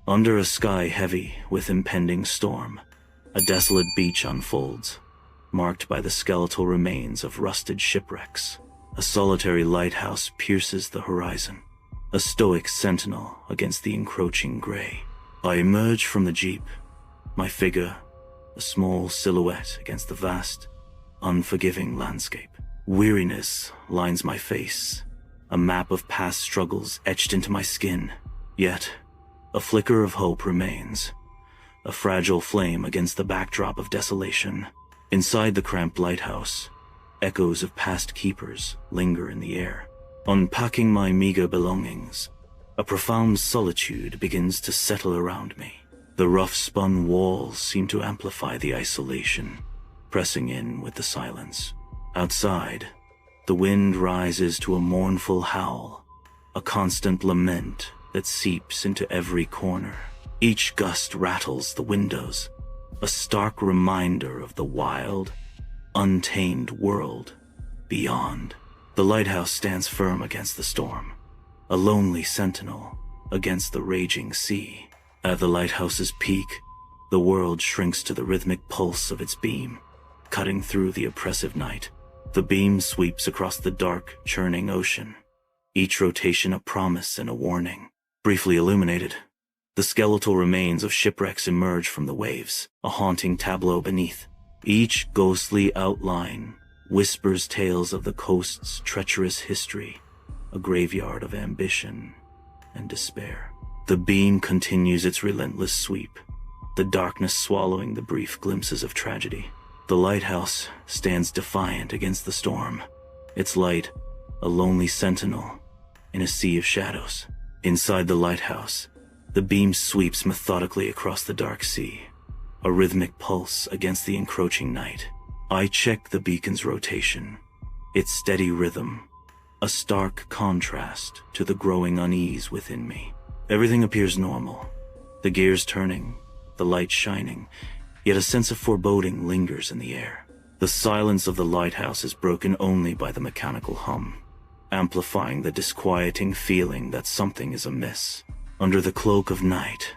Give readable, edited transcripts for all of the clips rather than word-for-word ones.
Under a sky heavy with impending storm, a desolate beach unfolds, marked by the skeletal remains of rusted shipwrecks. A solitary lighthouse pierces the horizon, a stoic sentinel against the encroaching gray. I emerge from the jeep, my figure a small silhouette against the vast, unforgiving landscape. Weariness lines my face, a map of past struggles etched into my skin. Yet, a flicker of hope remains, a fragile flame against the backdrop of desolation. Inside the cramped lighthouse, echoes of past keepers linger in the air. Unpacking my meager belongings, a profound solitude begins to settle around me. The rough-spun walls seem to amplify the isolation, pressing in with the silence. Outside, the wind rises to a mournful howl, a constant lament that seeps into every corner. Each gust rattles the windows, a stark reminder of the wild, untamed world beyond. The lighthouse stands firm against the storm, a lonely sentinel against the raging sea. At the lighthouse's peak, the world shrinks to the rhythmic pulse of its beam, cutting through the oppressive night. The beam sweeps across the dark, churning ocean, each rotation a promise and a warning. Briefly illuminated, the skeletal remains of shipwrecks emerge from the waves, a haunting tableau beneath. Each ghostly outline whispers tales of the coast's treacherous history, a graveyard of ambition and despair. The beam continues its relentless sweep, the darkness swallowing the brief glimpses of tragedy. The lighthouse stands defiant against the storm, its light a lonely sentinel in a sea of shadows. Inside the lighthouse, the beam sweeps methodically across the dark sea, a rhythmic pulse against the encroaching night. I check the beacon's rotation, its steady rhythm, a stark contrast to the growing unease within me. Everything appears normal, the gears turning, the light shining, yet a sense of foreboding lingers in the air. The silence of the lighthouse is broken only by the mechanical hum, amplifying the disquieting feeling that something is amiss. Under the cloak of night,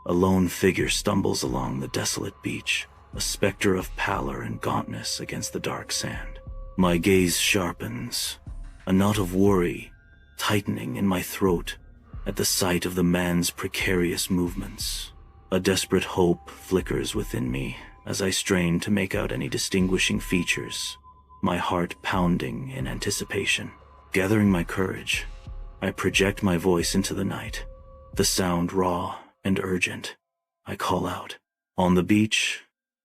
a lone figure stumbles along the desolate beach, a specter of pallor and gauntness against the dark sand. My gaze sharpens, a knot of worry tightening in my throat at the sight of the man's precarious movements. A desperate hope flickers within me as I strain to make out any distinguishing features, my heart pounding in anticipation. Gathering my courage, I project my voice into the night, the sound raw and urgent. I call out. On the beach,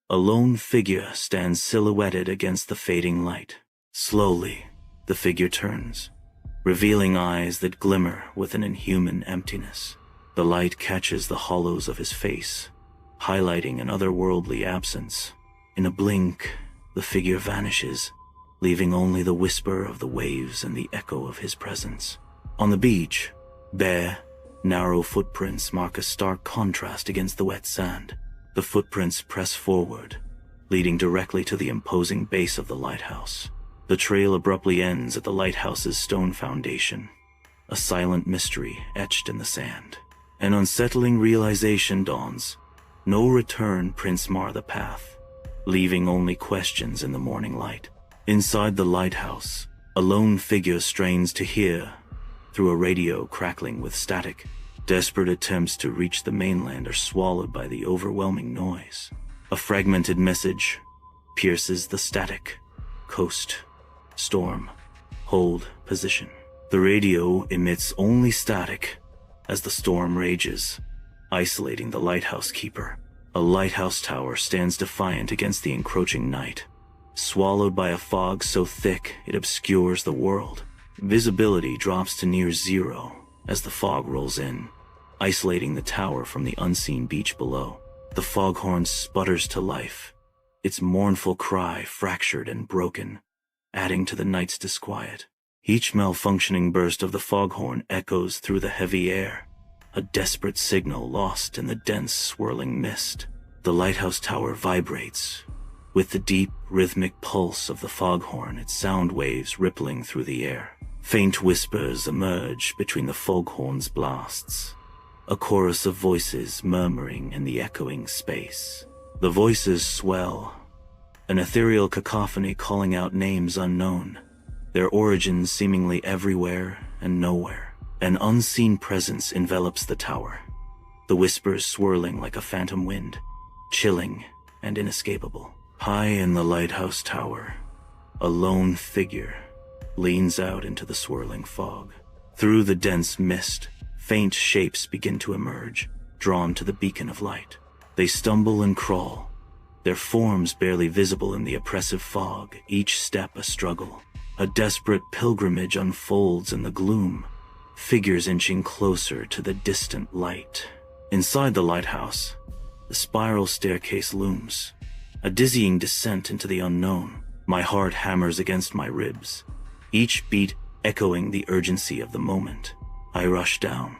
a lone figure stands silhouetted against the fading light. Slowly, the figure turns, revealing eyes that glimmer with an inhuman emptiness. The light catches the hollows of his face, highlighting an otherworldly absence. In a blink, the figure vanishes, leaving only the whisper of the waves and the echo of his presence. On the beach, bare, narrow footprints mark a stark contrast against the wet sand. The footprints press forward, leading directly to the imposing base of the lighthouse. The trail abruptly ends at the lighthouse's stone foundation, a silent mystery etched in the sand. An unsettling realization dawns. No return prints mar the path, leaving only questions in the morning light. Inside the lighthouse, a lone figure strains to hear through a radio crackling with static. Desperate attempts to reach the mainland are swallowed by the overwhelming noise. A fragmented message pierces the static. Coast, storm, hold position. The radio emits only static as the storm rages, isolating the lighthouse keeper. A lighthouse tower stands defiant against the encroaching night, swallowed by a fog so thick it obscures the world. Visibility drops to near zero as the fog rolls in, isolating the tower from the unseen beach below. The foghorn sputters to life, its mournful cry fractured and broken, adding to the night's disquiet. Each malfunctioning burst of the foghorn echoes through the heavy air, a desperate signal lost in the dense swirling mist. The lighthouse tower vibrates, with the deep, rhythmic pulse of the foghorn, its sound waves rippling through the air. Faint whispers emerge between the foghorn's blasts, a chorus of voices murmuring in the echoing space. The voices swell, an ethereal cacophony calling out names unknown, their origins seemingly everywhere and nowhere. An unseen presence envelops the tower, the whispers swirling like a phantom wind, chilling and inescapable. High in the lighthouse tower, a lone figure leans out into the swirling fog. Through the dense mist, faint shapes begin to emerge, drawn to the beacon of light. They stumble and crawl, their forms barely visible in the oppressive fog, each step a struggle. A desperate pilgrimage unfolds in the gloom, figures inching closer to the distant light. Inside the lighthouse, the spiral staircase looms, a dizzying descent into the unknown. My heart hammers against my ribs, each beat echoing the urgency of the moment. I rush down,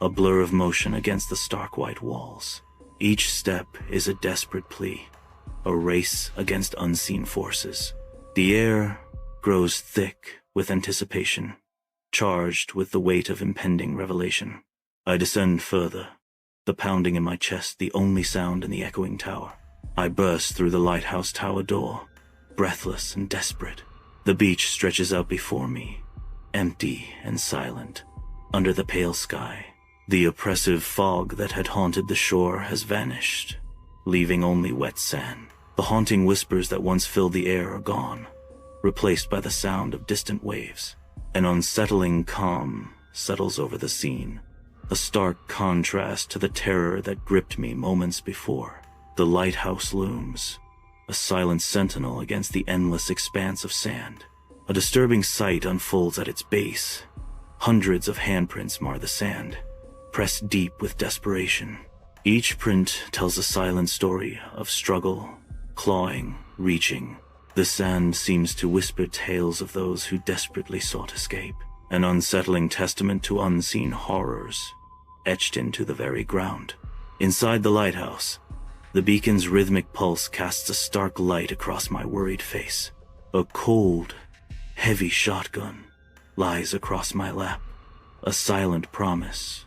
a blur of motion against the stark white walls. Each step is a desperate plea, a race against unseen forces. The air grows thick with anticipation, charged with the weight of impending revelation. I descend further, the pounding in my chest the only sound in the echoing tower. I burst through the lighthouse tower door, breathless and desperate. The beach stretches out before me, empty and silent, under the pale sky. The oppressive fog that had haunted the shore has vanished, leaving only wet sand. The haunting whispers that once filled the air are gone, replaced by the sound of distant waves. An unsettling calm settles over the scene, a stark contrast to the terror that gripped me moments before. The lighthouse looms, a silent sentinel against the endless expanse of sand. A disturbing sight unfolds at its base. Hundreds of handprints mar the sand, pressed deep with desperation. Each print tells a silent story of struggle, clawing, reaching. The sand seems to whisper tales of those who desperately sought escape, an unsettling testament to unseen horrors etched into the very ground. Inside the lighthouse, the beacon's rhythmic pulse casts a stark light across my worried face. A cold, heavy shotgun lies across my lap, a silent promise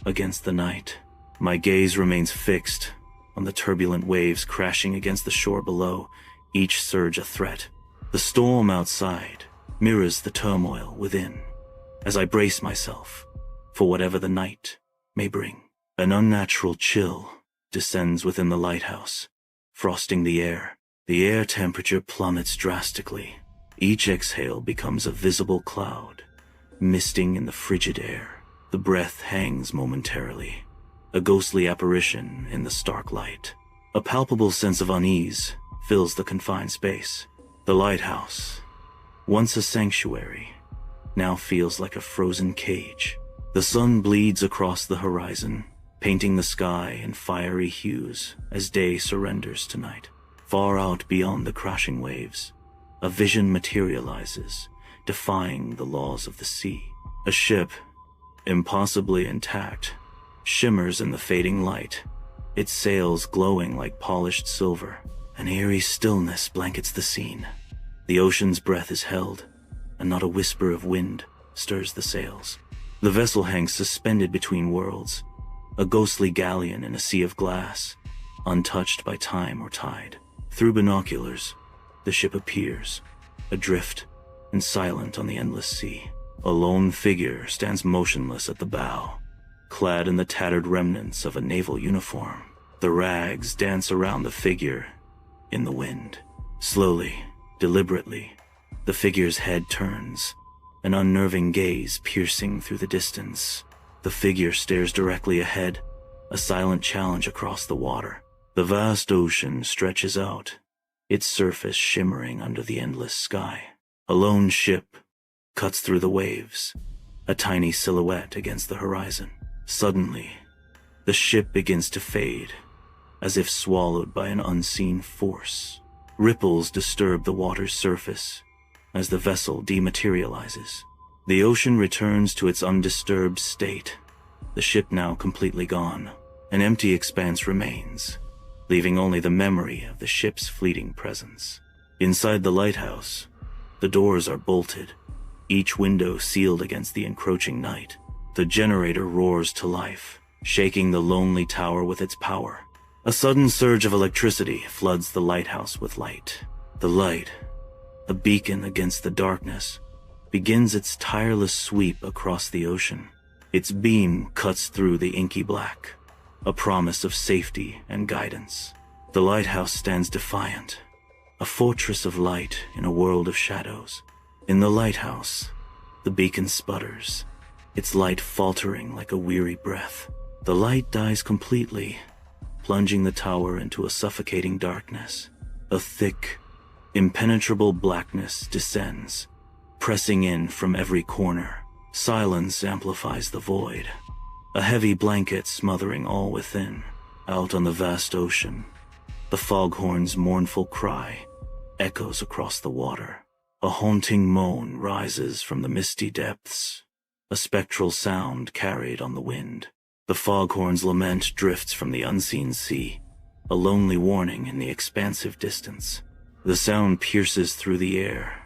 against the night. My gaze remains fixed on the turbulent waves crashing against the shore below, each surge a threat. The storm outside mirrors the turmoil within, as I brace myself for whatever the night may bring. An unnatural chill descends within the lighthouse, frosting the air. The air temperature plummets drastically. Each exhale becomes a visible cloud, misting in the frigid air. The breath hangs momentarily, a ghostly apparition in the stark light. A palpable sense of unease fills the confined space. The lighthouse, once a sanctuary, now feels like a frozen cage. The sun bleeds across the horizon, painting the sky in fiery hues as day surrenders to night. Far out beyond the crashing waves, a vision materializes, defying the laws of the sea. A ship, impossibly intact, shimmers in the fading light, its sails glowing like polished silver. An eerie stillness blankets the scene. The ocean's breath is held, and not a whisper of wind stirs the sails. The vessel hangs suspended between worlds, a ghostly galleon in a sea of glass, untouched by time or tide. Through binoculars, the ship appears, adrift and silent on the endless sea. A lone figure stands motionless at the bow, clad in the tattered remnants of a naval uniform. The rags dance around the figure in the wind. Slowly, deliberately, the figure's head turns, an unnerving gaze piercing through the distance. The figure stares directly ahead, a silent challenge across the water. The vast ocean stretches out, its surface shimmering under the endless sky. A lone ship cuts through the waves, a tiny silhouette against the horizon. Suddenly, the ship begins to fade, as if swallowed by an unseen force. Ripples disturb the water's surface as the vessel dematerializes. The ocean returns to its undisturbed state, the ship now completely gone. An empty expanse remains, leaving only the memory of the ship's fleeting presence. Inside the lighthouse, the doors are bolted, each window sealed against the encroaching night. The generator roars to life, shaking the lonely tower with its power. A sudden surge of electricity floods the lighthouse with light. The light, a beacon against the darkness, begins its tireless sweep across the ocean. Its beam cuts through the inky black, a promise of safety and guidance. The lighthouse stands defiant, a fortress of light in a world of shadows. In the lighthouse, the beacon sputters, its light faltering like a weary breath. The light dies completely, plunging the tower into a suffocating darkness. A thick, impenetrable blackness descends, pressing in from every corner. Silence amplifies the void, a heavy blanket smothering all within. Out on the vast ocean, the foghorn's mournful cry echoes across the water. A haunting moan rises from the misty depths, a spectral sound carried on the wind. The foghorn's lament drifts from the unseen sea, a lonely warning in the expansive distance. The sound pierces through the air,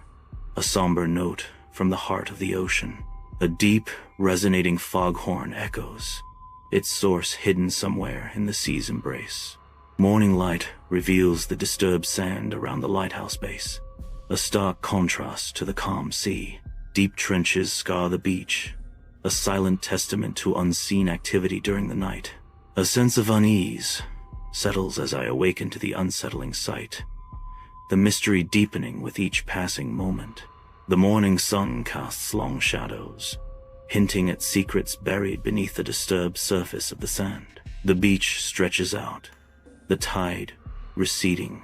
a somber note from the heart of the ocean. A deep, resonating foghorn echoes, its source hidden somewhere in the sea's embrace. Morning light reveals the disturbed sand around the lighthouse base, a stark contrast to the calm sea. Deep trenches scar the beach, a silent testament to unseen activity during the night. A sense of unease settles as I awaken to the unsettling sight, the mystery deepening with each passing moment. The morning sun casts long shadows, hinting at secrets buried beneath the disturbed surface of the sand. The beach stretches out, the tide receding,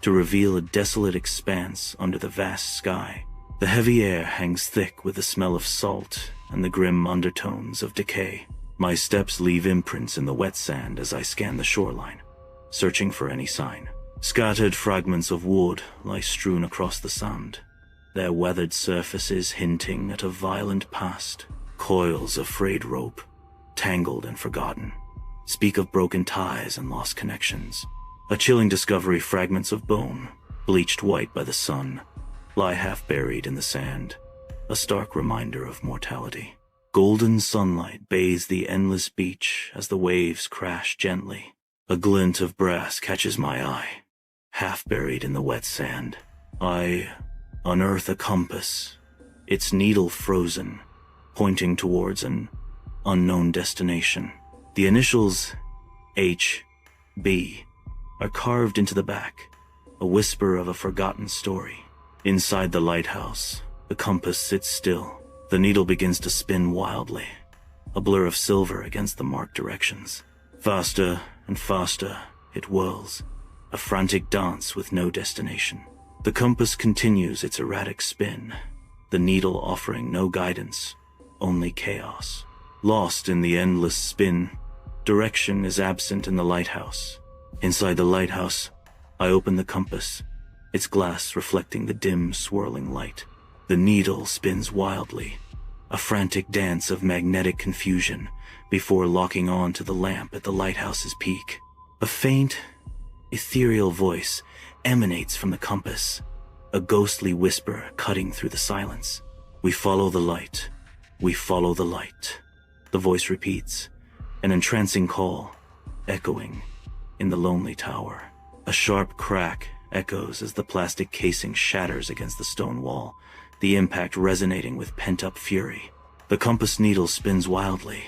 to reveal a desolate expanse under the vast sky. The heavy air hangs thick with the smell of salt and the grim undertones of decay. My steps leave imprints in the wet sand as I scan the shoreline, searching for any sign. Scattered fragments of wood lie strewn across the sand, their weathered surfaces hinting at a violent past. Coils of frayed rope, tangled and forgotten, speak of broken ties and lost connections. A chilling discovery: fragments of bone, bleached white by the sun, lie half buried in the sand, a stark reminder of mortality. Golden sunlight bathes the endless beach as the waves crash gently. A glint of brass catches my eye. Half buried in the wet sand, I unearth a compass, its needle frozen, pointing towards an unknown destination. The initials H.B. are carved into the back, a whisper of a forgotten story. Inside the lighthouse, the compass sits still. The needle begins to spin wildly, a blur of silver against the marked directions. Faster and faster it whirls, a frantic dance with no destination. The compass continues its erratic spin, the needle offering no guidance, only chaos. Lost in the endless spin, direction is absent in the lighthouse. Inside the lighthouse, I open the compass, its glass reflecting the dim, swirling light. The needle spins wildly, a frantic dance of magnetic confusion, before locking on to the lamp at the lighthouse's peak. A faint, ethereal voice emanates from the compass, a ghostly whisper cutting through the silence. "We follow the light. We follow the light." The voice repeats, an entrancing call, echoing in the lonely tower. A sharp crack echoes as the plastic casing shatters against the stone wall, the impact resonating with pent-up fury. The compass needle spins wildly,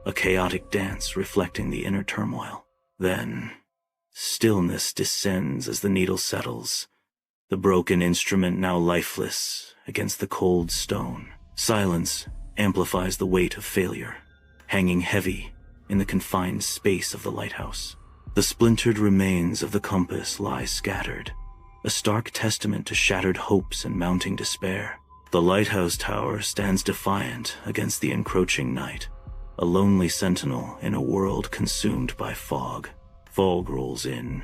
a chaotic dance reflecting the inner turmoil. Then, stillness descends as the needle settles, the broken instrument now lifeless against the cold stone. Silence amplifies the weight of failure, hanging heavy in the confined space of the lighthouse. The splintered remains of the compass lie scattered, a stark testament to shattered hopes and mounting despair. The lighthouse tower stands defiant against the encroaching night, a lonely sentinel in a world consumed by fog. Fog rolls in,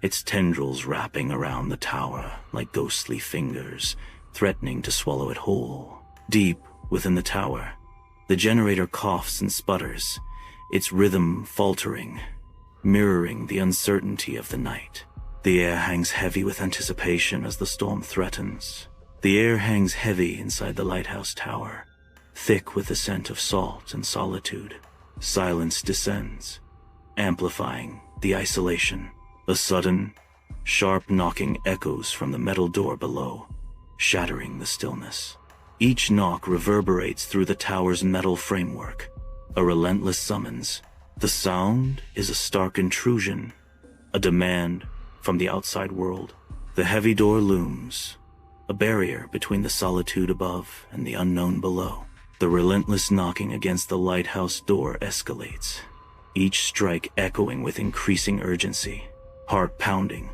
its tendrils wrapping around the tower like ghostly fingers, threatening to swallow it whole. Deep within the tower, the generator coughs and sputters, its rhythm faltering, mirroring the uncertainty of the night. The air hangs heavy with anticipation as the storm threatens. The air hangs heavy inside the lighthouse tower, thick with the scent of salt and solitude. Silence descends, amplifying the isolation. A sudden, sharp knocking echoes from the metal door below, shattering the stillness. Each knock reverberates through the tower's metal framework, a relentless summons. The sound is a stark intrusion, a demand from the outside world. The heavy door looms, a barrier between the solitude above and the unknown below. The relentless knocking against the lighthouse door escalates, each strike echoing with increasing urgency. Heart pounding,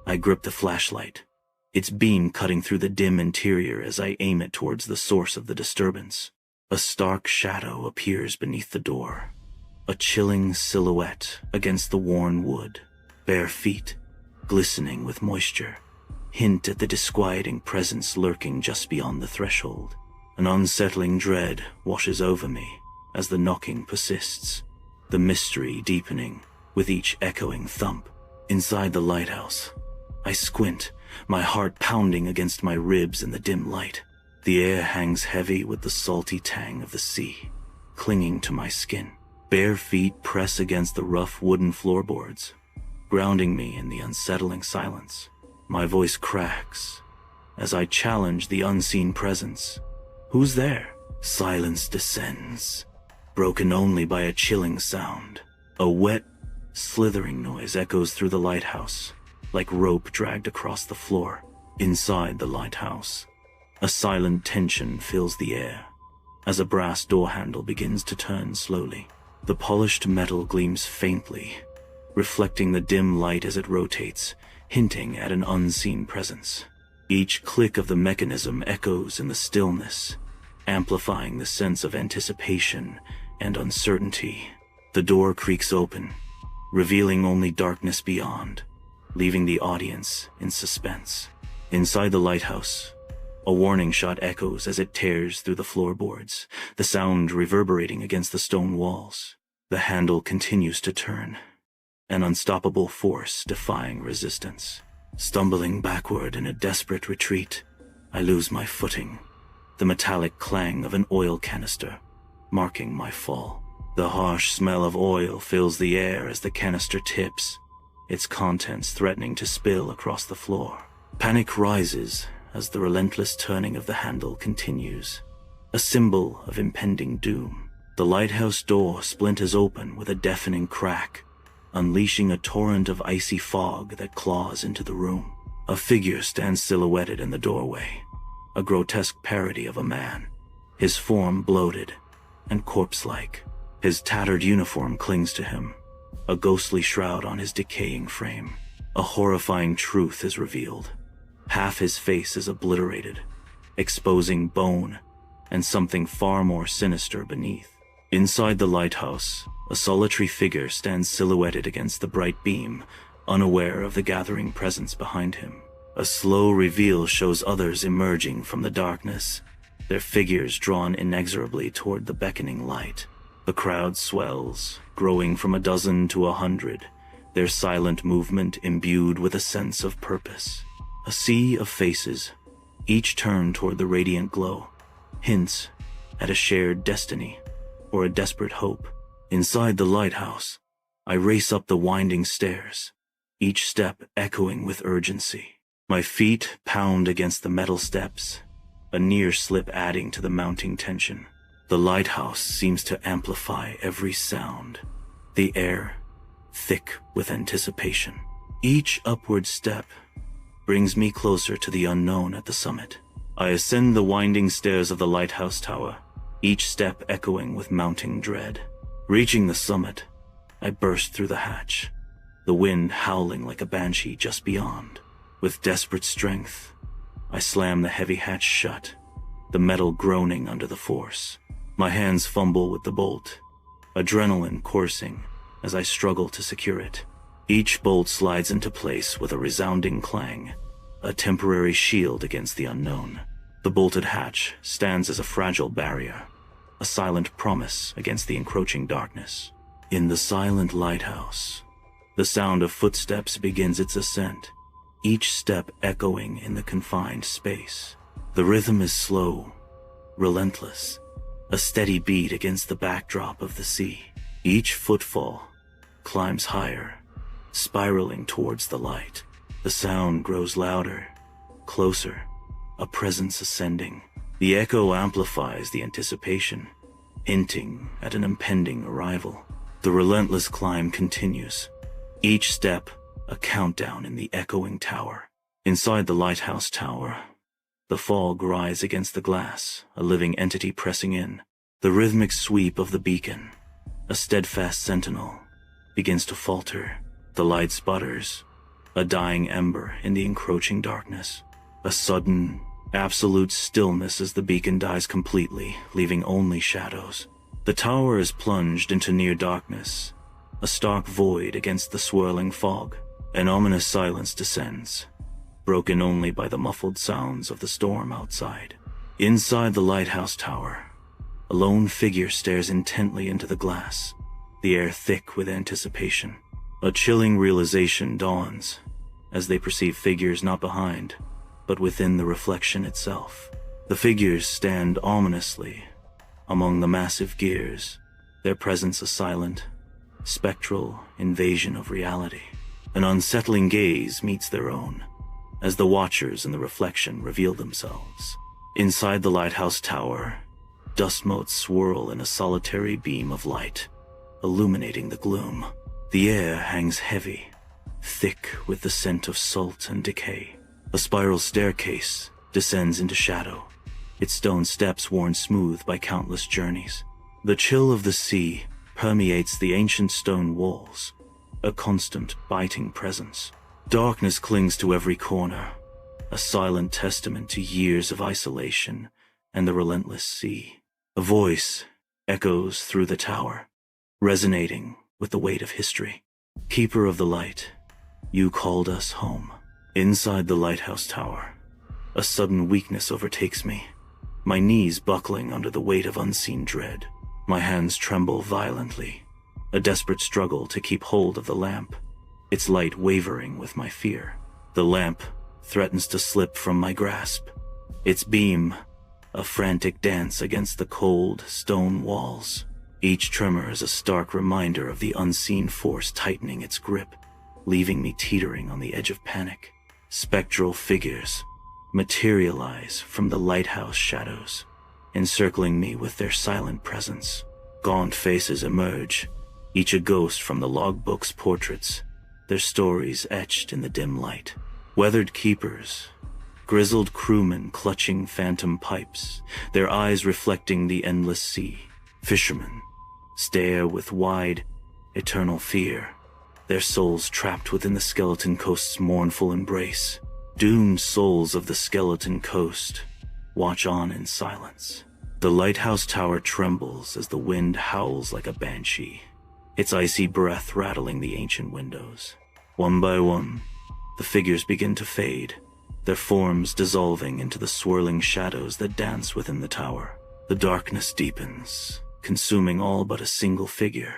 I grip the flashlight, its beam cutting through the dim interior as I aim it towards the source of the disturbance. A stark shadow appears beneath the door, a chilling silhouette against the worn wood. Bare feet, glistening with moisture, hint at the disquieting presence lurking just beyond the threshold. An unsettling dread washes over me as the knocking persists, the mystery deepening with each echoing thump. Inside the lighthouse, I squint, my heart pounding against my ribs in the dim light. The air hangs heavy with the salty tang of the sea, clinging to my skin. Bare feet press against the rough wooden floorboards, grounding me in the unsettling silence. My voice cracks as I challenge the unseen presence. Who's there? Silence descends, broken only by a chilling sound. A wet, slithering noise echoes through the lighthouse, like rope dragged across the floor. Inside the lighthouse, a silent tension fills the air as a brass door handle begins to turn slowly. The polished metal gleams faintly, reflecting the dim light as it rotates, hinting at an unseen presence. Each click of the mechanism echoes in the stillness, amplifying the sense of anticipation and uncertainty. The door creaks open, revealing only darkness beyond, leaving the audience in suspense. Inside the lighthouse, a warning shot echoes as it tears through the floorboards, the sound reverberating against the stone walls. The handle continues to turn, an unstoppable force defying resistance. Stumbling backward in a desperate retreat, I lose my footing, the metallic clang of an oil canister marking my fall. The harsh smell of oil fills the air as the canister tips, its contents threatening to spill across the floor. Panic rises as the relentless turning of the handle continues, a symbol of impending doom. The lighthouse door splinters open with a deafening crack, unleashing a torrent of icy fog that claws into the room. A figure stands silhouetted in the doorway, a grotesque parody of a man, his form bloated and corpse-like. His tattered uniform clings to him, a ghostly shroud on his decaying frame. A horrifying truth is revealed. Half his face is obliterated, exposing bone and something far more sinister beneath. Inside the lighthouse, a solitary figure stands silhouetted against the bright beam, unaware of the gathering presence behind him. A slow reveal shows others emerging from the darkness, their figures drawn inexorably toward the beckoning light. The crowd swells, growing from 12 to 100, their silent movement imbued with a sense of purpose. A sea of faces, each turned toward the radiant glow, hints at a shared destiny or a desperate hope. Inside the lighthouse, I race up the winding stairs, each step echoing with urgency. My feet pound against the metal steps, a near slip adding to the mounting tension. The lighthouse seems to amplify every sound, the air thick with anticipation. Each upward step brings me closer to the unknown at the summit. I ascend the winding stairs of the lighthouse tower, each step echoing with mounting dread. Reaching the summit, I burst through the hatch, the wind howling like a banshee just beyond. With desperate strength, I slam the heavy hatch shut, the metal groaning under the force. My hands fumble with the bolt, adrenaline coursing as I struggle to secure it. Each bolt slides into place with a resounding clang, a temporary shield against the unknown. The bolted hatch stands as a fragile barrier, a silent promise against the encroaching darkness. In the silent lighthouse, the sound of footsteps begins its ascent, each step echoing in the confined space. The rhythm is slow, relentless, a steady beat against the backdrop of the sea. Each footfall climbs higher, spiraling towards the light. The sound grows louder, closer, a presence ascending. The echo amplifies the anticipation, hinting at an impending arrival. The relentless climb continues, each step a countdown in the echoing tower. Inside the lighthouse tower, the fog rises against the glass, a living entity pressing in. The rhythmic sweep of the beacon, a steadfast sentinel, begins to falter. The light sputters, a dying ember in the encroaching darkness. A sudden, absolute stillness as the beacon dies completely, leaving only shadows. The tower is plunged into near darkness, a stark void against the swirling fog. An ominous silence descends, broken only by the muffled sounds of the storm outside. Inside the lighthouse tower, a lone figure stares intently into the glass, the air thick with anticipation. A chilling realization dawns as they perceive figures not behind, but within the reflection itself. The figures stand ominously among the massive gears, their presence a silent, spectral invasion of reality. An unsettling gaze meets their own, as the watchers in the reflection reveal themselves. Inside the lighthouse tower, dust motes swirl in a solitary beam of light, illuminating the gloom. The air hangs heavy, thick with the scent of salt and decay. A spiral staircase descends into shadow, its stone steps worn smooth by countless journeys. The chill of the sea permeates the ancient stone walls, a constant biting presence. Darkness clings to every corner, a silent testament to years of isolation and the relentless sea. A voice echoes through the tower, resonating with the weight of history. Keeper of the light, you called us home. Inside the lighthouse tower, a sudden weakness overtakes me, my knees buckling under the weight of unseen dread. My hands tremble violently, a desperate struggle to keep hold of the lamp, its light wavering with my fear. The lamp threatens to slip from my grasp, its beam a frantic dance against the cold stone walls. Each tremor is a stark reminder of the unseen force tightening its grip, leaving me teetering on the edge of panic. Spectral figures materialize from the lighthouse shadows, encircling me with their silent presence. Gaunt faces emerge, each a ghost from the logbook's portraits, their stories etched in the dim light. Weathered keepers, grizzled crewmen clutching phantom pipes, their eyes reflecting the endless sea. Fishermen stare with wide, eternal fear, their souls trapped within the skeleton coast's mournful embrace. Doomed souls of the skeleton coast watch on in silence. The lighthouse tower trembles as the wind howls like a banshee, its icy breath rattling the ancient windows. One by one, the figures begin to fade, their forms dissolving into the swirling shadows that dance within the tower. The darkness deepens, consuming all but a single figure,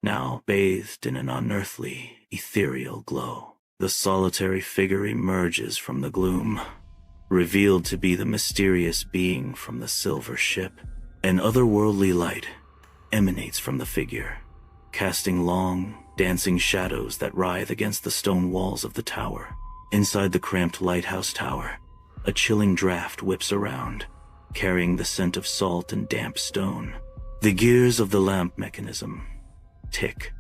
now bathed in an unearthly, ethereal glow. The solitary figure emerges from the gloom, revealed to be the mysterious being from the silver ship. An otherworldly light emanates from the figure, casting long, dancing shadows that writhe against the stone walls of the tower. Inside the cramped lighthouse tower, a chilling draft whips around, carrying the scent of salt and damp stone. The gears of the lamp mechanism tick,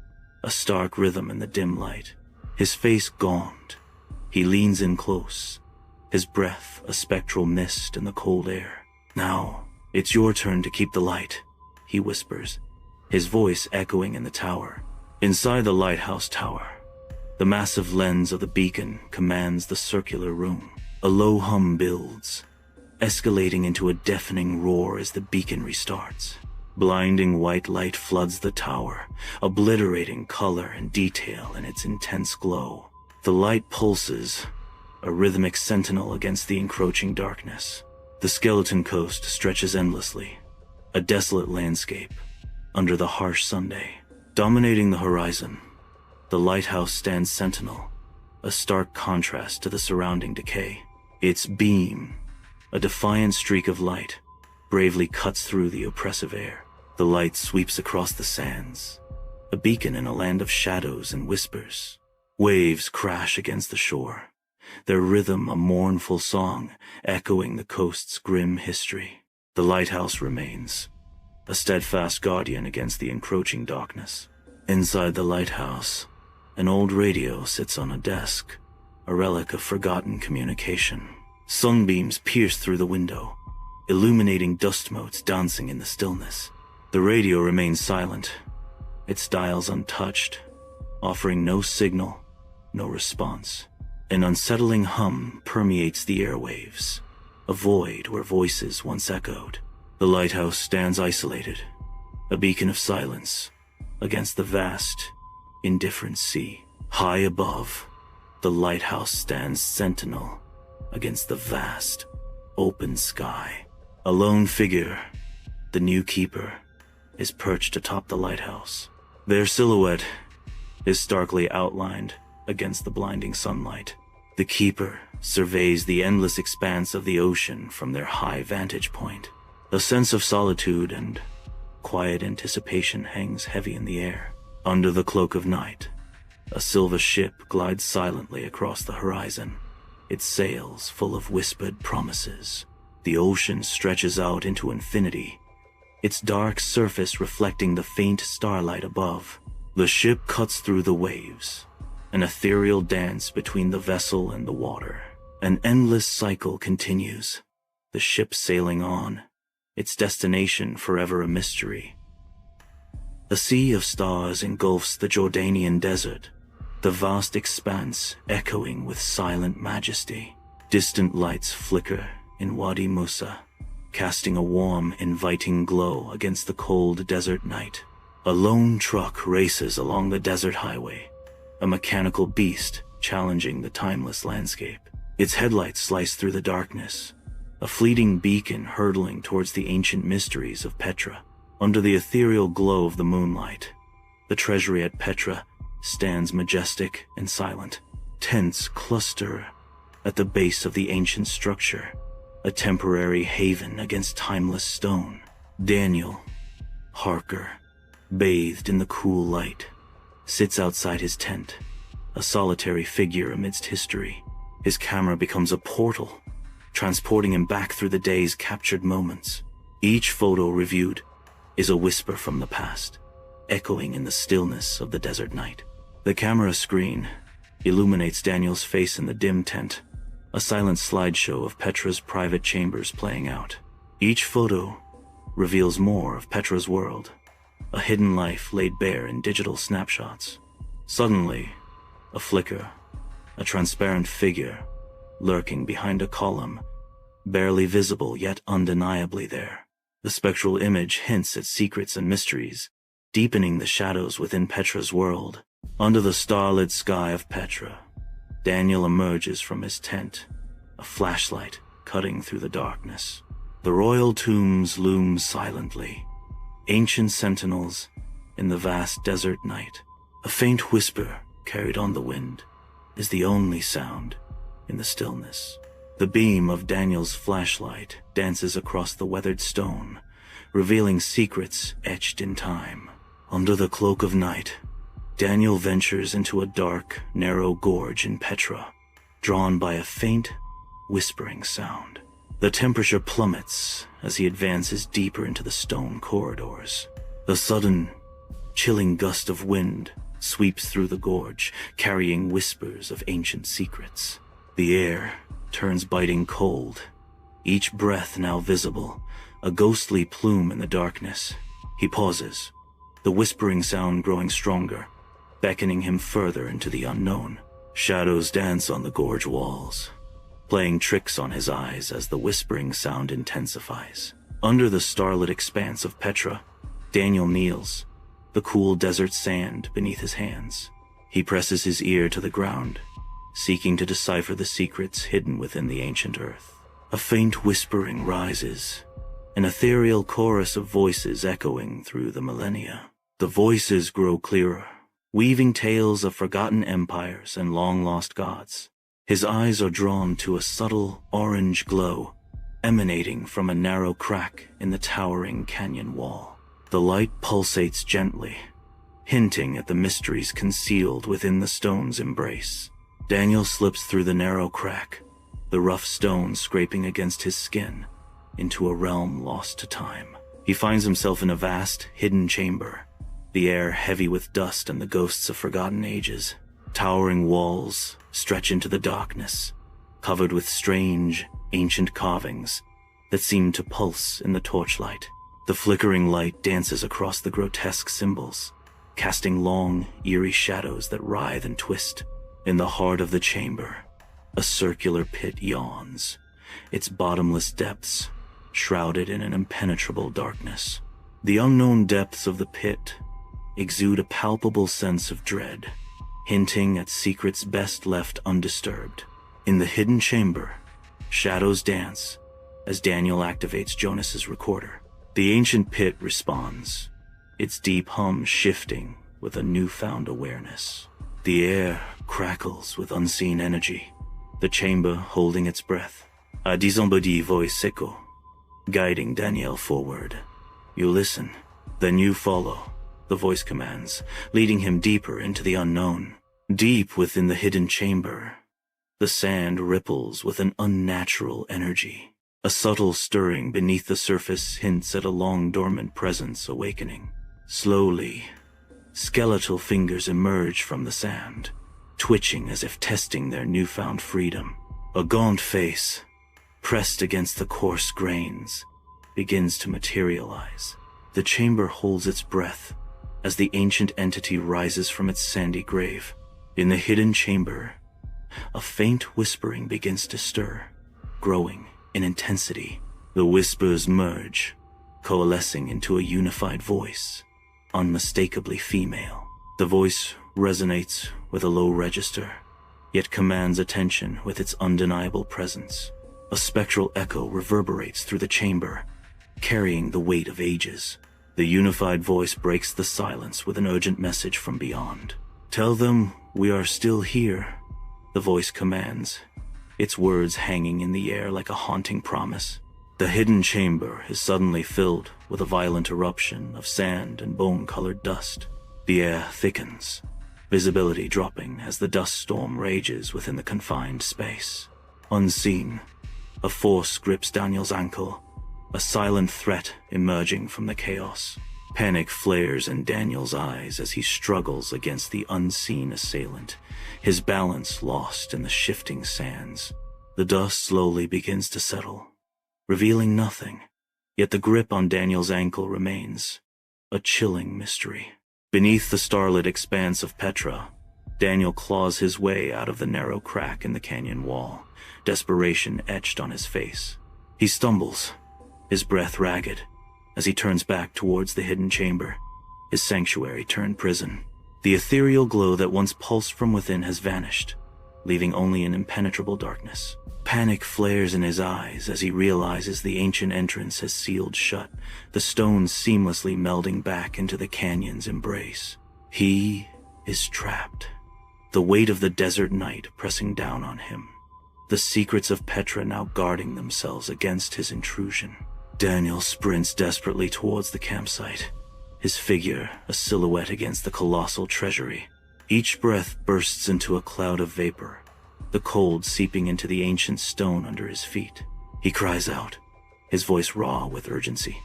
a stark rhythm in the dim light. His face gaunt, he leans in close, his breath a spectral mist in the cold air. "Now, it's your turn to keep the light," he whispers, his voice echoing in the tower. Inside the lighthouse tower, the massive lens of the beacon commands the circular room. A low hum builds, escalating into a deafening roar as the beacon restarts. Blinding white light floods the tower, obliterating color and detail in its intense glow. The light pulses, a rhythmic sentinel against the encroaching darkness. The skeleton coast stretches endlessly, a desolate landscape under the harsh Sunday. Dominating the horizon, the lighthouse stands sentinel, a stark contrast to the surrounding decay. Its beam, a defiant streak of light, bravely cuts through the oppressive air. The light sweeps across the sands, a beacon in a land of shadows and whispers. Waves crash against the shore, their rhythm a mournful song echoing the coast's grim history. The lighthouse remains, a steadfast guardian against the encroaching darkness. Inside the lighthouse, an old radio sits on a desk, a relic of forgotten communication. Sunbeams pierce through the window, illuminating dust motes dancing in the stillness. The radio remains silent, its dials untouched, offering no signal, no response. An unsettling hum permeates the airwaves, a void where voices once echoed. The lighthouse stands isolated, a beacon of silence against the vast, indifferent sea. High above, the lighthouse stands sentinel against the vast, open sky. A lone figure, the new keeper, is perched atop the lighthouse. Their silhouette is starkly outlined against the blinding sunlight. The keeper surveys the endless expanse of the ocean from their high vantage point. A sense of solitude and quiet anticipation hangs heavy in the air. Under the cloak of night, a silver ship glides silently across the horizon, its sails full of whispered promises. The ocean stretches out into infinity, its dark surface reflecting the faint starlight above. The ship cuts through the waves, an ethereal dance between the vessel and the water. An endless cycle continues, the ship sailing on, its destination forever a mystery. A sea of stars engulfs the Jordanian desert, the vast expanse echoing with silent majesty. Distant lights flicker in Wadi Musa, casting a warm, inviting glow against the cold desert night. A lone truck races along the desert highway, a mechanical beast challenging the timeless landscape. Its headlights slice through the darkness, a fleeting beacon hurtling towards the ancient mysteries of Petra. Under the ethereal glow of the moonlight, the treasury at Petra stands majestic and silent. Tents cluster at the base of the ancient structure, a temporary haven against timeless stone. Daniel, Harker, bathed in the cool light, sits outside his tent, a solitary figure amidst history. His camera becomes a portal, transporting him back through the day's captured moments. Each photo reviewed is a whisper from the past, echoing in the stillness of the desert night. The camera screen illuminates Daniel's face in the dim tent, a silent slideshow of Petra's private chambers playing out. Each photo reveals more of Petra's world, a hidden life laid bare in digital snapshots. Suddenly, a flicker, a transparent figure lurking behind a column, barely visible yet undeniably there. The spectral image hints at secrets and mysteries, deepening the shadows within Petra's world. Under the starlit sky of Petra, Daniel emerges from his tent, a flashlight cutting through the darkness. The royal tombs loom silently, ancient sentinels in the vast desert night. A faint whisper carried on the wind is the only sound in the stillness. The beam of Daniel's flashlight dances across the weathered stone, revealing secrets etched in time. Under the cloak of night, Daniel ventures into a dark, narrow gorge in Petra, drawn by a faint, whispering sound. The temperature plummets as he advances deeper into the stone corridors. A sudden, chilling gust of wind sweeps through the gorge, carrying whispers of ancient secrets. The air turns biting cold, each breath now visible, a ghostly plume in the darkness. He pauses, the whispering sound growing stronger, beckoning him further into the unknown. Shadows dance on the gorge walls, playing tricks on his eyes as the whispering sound intensifies. Under the starlit expanse of Petra, Daniel kneels, the cool desert sand beneath his hands. He presses his ear to the ground, seeking to decipher the secrets hidden within the ancient earth. A faint whispering rises, an ethereal chorus of voices echoing through the millennia. The voices grow clearer, weaving tales of forgotten empires and long-lost gods. His eyes are drawn to a subtle orange glow emanating from a narrow crack in the towering canyon wall. The light pulsates gently, hinting at the mysteries concealed within the stone's embrace. Daniel slips through the narrow crack, the rough stone scraping against his skin, into a realm lost to time. He finds himself in a vast, hidden chamber, the air heavy with dust and the ghosts of forgotten ages. Towering walls stretch into the darkness, covered with strange, ancient carvings that seem to pulse in the torchlight. The flickering light dances across the grotesque symbols, casting long, eerie shadows that writhe and twist. In the heart of the chamber, a circular pit yawns, its bottomless depths shrouded in an impenetrable darkness. The unknown depths of the pit exude a palpable sense of dread, hinting at secrets best left undisturbed. In the hidden chamber, shadows dance as Daniel activates Jonas's recorder. The ancient pit responds, its deep hum shifting with a newfound awareness. The air crackles with unseen energy, the chamber holding its breath. A disembodied voice echo, guiding Daniel forward. You listen, then you follow, the voice commands, leading him deeper into the unknown. Deep within the hidden chamber, the sand ripples with an unnatural energy. A subtle stirring beneath the surface hints at a long-dormant presence awakening. Slowly, skeletal fingers emerge from the sand, twitching as if testing their newfound freedom. A gaunt face, pressed against the coarse grains, begins to materialize. The chamber holds its breath as the ancient entity rises from its sandy grave. In the hidden chamber, a faint whispering begins to stir, growing in intensity. The whispers merge, coalescing into a unified voice, unmistakably female. The voice resonates with a low register, yet commands attention with its undeniable presence. A spectral echo reverberates through the chamber, carrying the weight of ages. The unified voice breaks the silence with an urgent message from beyond. Tell them we are still here, the voice commands, its words hanging in the air like a haunting promise. The hidden chamber is suddenly filled with a violent eruption of sand and bone-colored dust. The air thickens, visibility dropping as the dust storm rages within the confined space. Unseen, a force grips Daniel's ankle, a silent threat emerging from the chaos. Panic flares in Daniel's eyes as he struggles against the unseen assailant, his balance lost in the shifting sands. The dust slowly begins to settle, revealing nothing, yet the grip on Daniel's ankle remains, a chilling mystery. Beneath the starlit expanse of Petra, Daniel claws his way out of the narrow crack in the canyon wall, desperation etched on his face. He stumbles, his breath ragged, as he turns back towards the hidden chamber, his sanctuary turned prison. The ethereal glow that once pulsed from within has vanished, leaving only an impenetrable darkness. Panic flares in his eyes as he realizes the ancient entrance has sealed shut, the stones seamlessly melding back into the canyon's embrace. He is trapped, the weight of the desert night pressing down on him, the secrets of Petra now guarding themselves against his intrusion. Daniel sprints desperately towards the campsite, his figure a silhouette against the colossal treasury. Each breath bursts into a cloud of vapor, the cold seeping into the ancient stone under his feet. He cries out, his voice raw with urgency,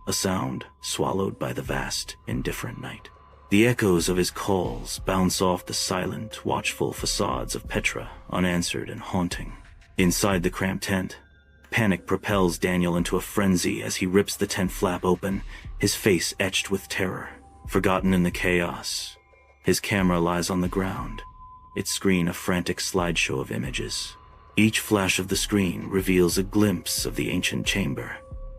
a sound swallowed by the vast, indifferent night. The echoes of his calls bounce off the silent, watchful facades of Petra, unanswered and haunting. Inside the cramped tent, panic propels Daniel into a frenzy as he rips the tent flap open, his face etched with terror. Forgotten in the chaos, his camera lies on the ground, its screen a frantic slideshow of images. Each flash of the screen reveals a glimpse of the ancient chamber,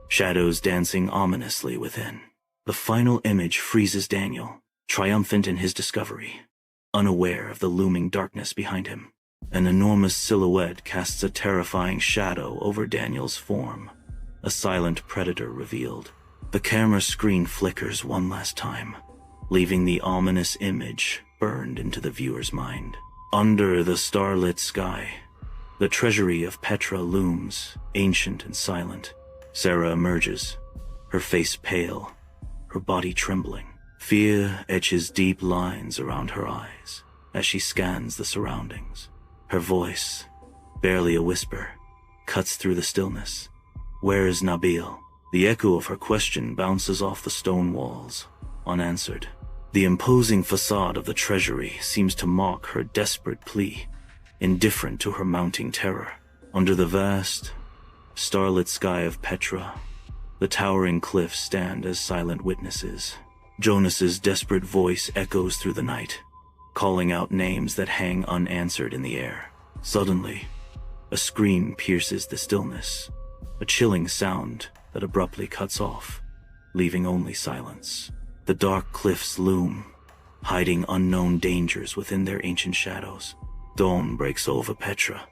shadows dancing ominously within. The final image freezes Daniel, triumphant in his discovery, unaware of the looming darkness behind him. An enormous silhouette casts a terrifying shadow over Daniel's form, a silent predator revealed. The camera screen flickers one last time, leaving the ominous image burned into the viewer's mind. Under the starlit sky, the treasury of Petra looms, ancient and silent. Sarah emerges, her face pale, her body trembling. Fear etches deep lines around her eyes as she scans the surroundings. Her voice, barely a whisper, cuts through the stillness. "Where is Nabil?" The echo of her question bounces off the stone walls, unanswered. The imposing facade of the treasury seems to mock her desperate plea, indifferent to her mounting terror. Under the vast, starlit sky of Petra, the towering cliffs stand as silent witnesses. Jonas's desperate voice echoes through the night, calling out names that hang unanswered in the air. Suddenly, a scream pierces the stillness, a chilling sound that abruptly cuts off, leaving only silence. The dark cliffs loom, hiding unknown dangers within their ancient shadows. Dawn breaks over Petra,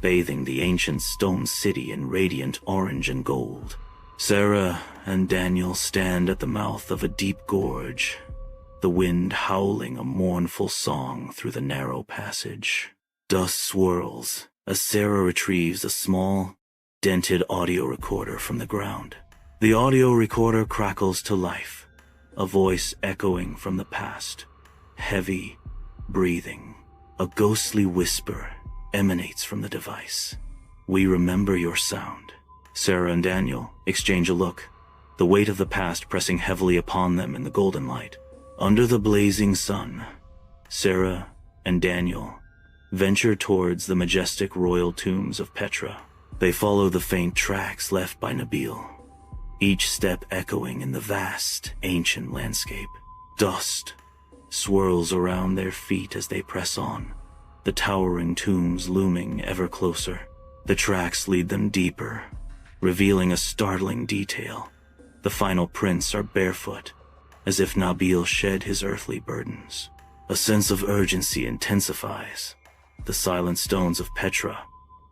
bathing the ancient stone city in radiant orange and gold. Sarah and Daniel stand at the mouth of a deep gorge, the wind howling a mournful song through the narrow passage. Dust swirls as Sarah retrieves a small, dented audio recorder from the ground. The audio recorder crackles to life, a voice echoing from the past, heavy, breathing. A ghostly whisper emanates from the device. "We remember your sound." Sarah and Daniel exchange a look, the weight of the past pressing heavily upon them in the golden light. Under the blazing sun, Sarah and Daniel venture towards the majestic royal tombs of Petra. They follow the faint tracks left by Nabil, each step echoing in the vast, ancient landscape. Dust swirls around their feet as they press on, the towering tombs looming ever closer. The tracks lead them deeper, revealing a startling detail. The final prints are barefoot, as if Nabil shed his earthly burdens. A sense of urgency intensifies, the silent stones of Petra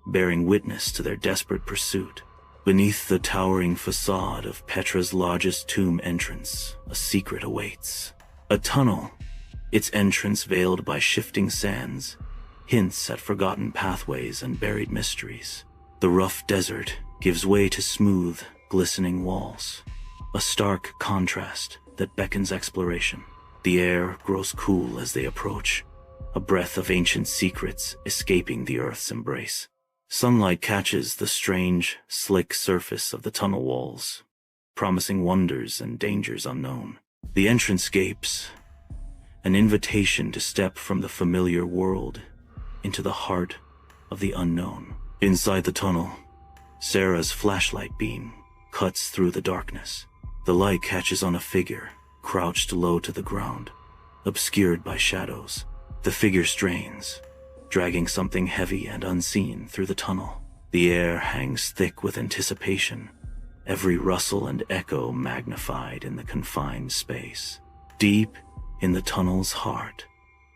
bearing witness to their desperate pursuit. Beneath the towering facade of Petra's largest tomb entrance, a secret awaits. A tunnel, its entrance veiled by shifting sands, hints at forgotten pathways and buried mysteries. The rough desert gives way to smooth, glistening walls, a stark contrast that beckons exploration. The air grows cool as they approach, a breath of ancient secrets escaping the earth's embrace. Sunlight catches the strange, slick surface of the tunnel walls, promising wonders and dangers unknown. The entrance gapes, an invitation to step from the familiar world into the heart of the unknown. Inside the tunnel, Sarah's flashlight beam cuts through the darkness. The light catches on a figure crouched low to the ground, obscured by shadows. The figure strains, dragging something heavy and unseen through the tunnel. The air hangs thick with anticipation, every rustle and echo magnified in the confined space. Deep in the tunnel's heart,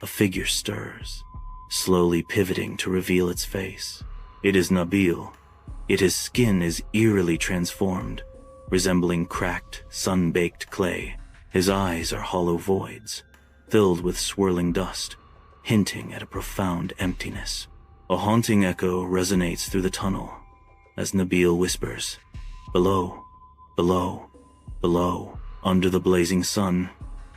a figure stirs, slowly pivoting to reveal its face. It is Nabil, yet his skin is eerily transformed, resembling cracked, sun-baked clay. His eyes are hollow voids, filled with swirling dust, hinting at a profound emptiness. A haunting echo resonates through the tunnel as Nabil whispers, "Below, below, below." Under the blazing sun,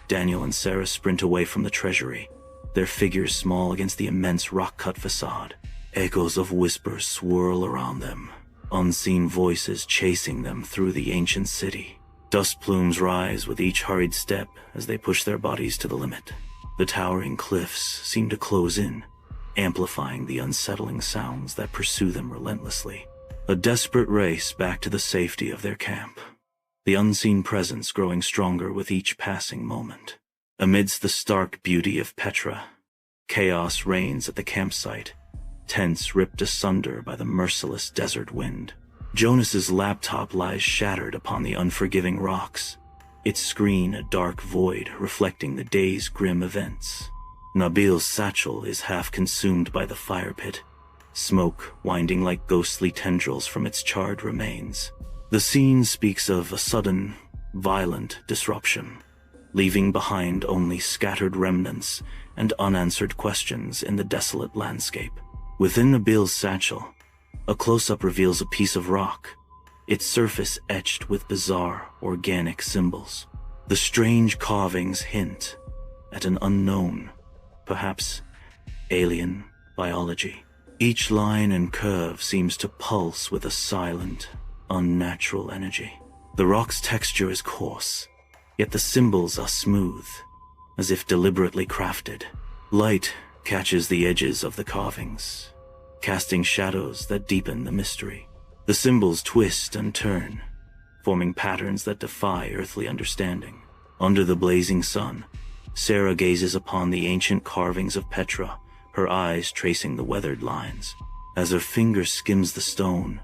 Daniel and Sarah sprint away from the treasury, their figures small against the immense rock-cut facade. Echoes of whispers swirl around them, unseen voices chasing them through the ancient city. Dust plumes rise with each hurried step as they push their bodies to the limit. The towering cliffs seem to close in, amplifying the unsettling sounds that pursue them relentlessly. A desperate race back to the safety of their camp, the unseen presence growing stronger with each passing moment. Amidst the stark beauty of Petra, chaos reigns at the campsite, tents ripped asunder by the merciless desert wind. Jonas's laptop lies shattered upon the unforgiving rocks, its screen a dark void reflecting the day's grim events. Nabil's satchel is half consumed by the fire pit, smoke winding like ghostly tendrils from its charred remains. The scene speaks of a sudden, violent disruption, leaving behind only scattered remnants and unanswered questions in the desolate landscape. Within Nabil's satchel, a close-up reveals a piece of rock, its surface etched with bizarre, organic symbols. The strange carvings hint at an unknown, perhaps alien, biology. Each line and curve seems to pulse with a silent, unnatural energy. The rock's texture is coarse, yet the symbols are smooth, as if deliberately crafted. Light catches the edges of the carvings, casting shadows that deepen the mystery. The symbols twist and turn, forming patterns that defy earthly understanding. Under the blazing sun, Sarah gazes upon the ancient carvings of Petra, her eyes tracing the weathered lines. As her finger skims the stone,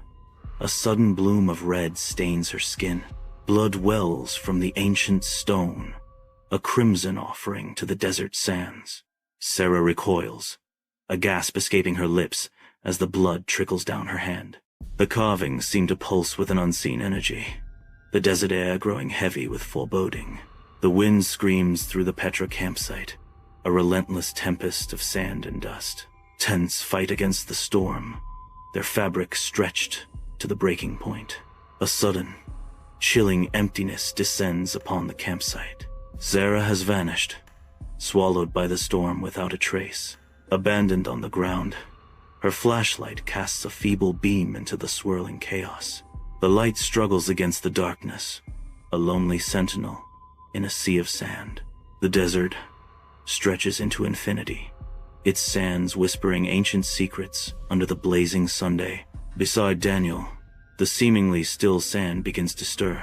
a sudden bloom of red stains her skin. Blood wells from the ancient stone, a crimson offering to the desert sands. Sarah recoils, a gasp escaping her lips as the blood trickles down her hand. The carvings seem to pulse with an unseen energy, the desert air growing heavy with foreboding. The wind screams through the Petra campsite, a relentless tempest of sand and dust. Tents fight against the storm, their fabric stretched to the breaking point. A sudden, chilling emptiness descends upon the campsite. Sarah has vanished, swallowed by the storm without a trace. Abandoned on the ground, her flashlight casts a feeble beam into the swirling chaos. The light struggles against the darkness, a lonely sentinel in a sea of sand. The desert stretches into infinity, its sands whispering ancient secrets under the blazing Sunday. Beside Daniel, the seemingly still sand begins to stir,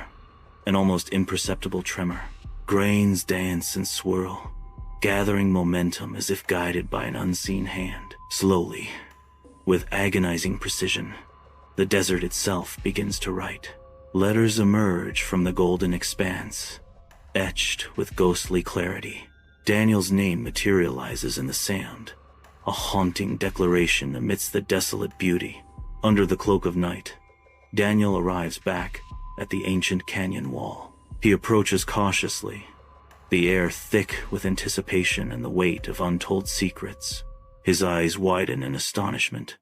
an almost imperceptible tremor. Grains dance and swirl, gathering momentum as if guided by an unseen hand. Slowly, with agonizing precision, the desert itself begins to write. Letters emerge from the golden expanse, etched with ghostly clarity. Daniel's name materializes in the sand, a haunting declaration amidst the desolate beauty. Under the cloak of night, Daniel arrives back at the ancient canyon wall. He approaches cautiously, the air thick with anticipation and the weight of untold secrets. His eyes widen in astonishment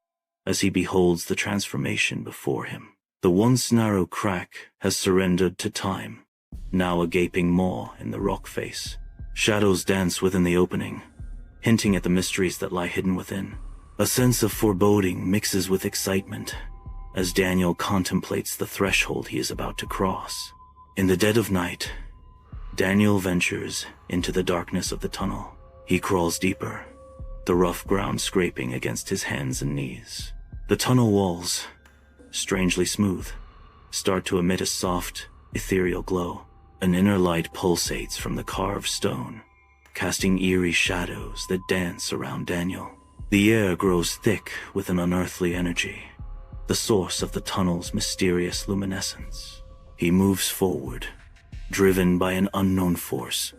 as he beholds the transformation before him. The once narrow crack has surrendered to time, now a gaping maw in the rock face. Shadows dance within the opening, hinting at the mysteries that lie hidden within. A sense of foreboding mixes with excitement as Daniel contemplates the threshold he is about to cross. In the dead of night, Daniel ventures into the darkness of the tunnel. He crawls deeper, the rough ground scraping against his hands and knees. The tunnel walls, strangely smooth, start to emit a soft, ethereal glow. An inner light pulsates from the carved stone, casting eerie shadows that dance around Daniel. The air grows thick with an unearthly energy, the source of the tunnel's mysterious luminescence. He moves forward, driven by an unknown force,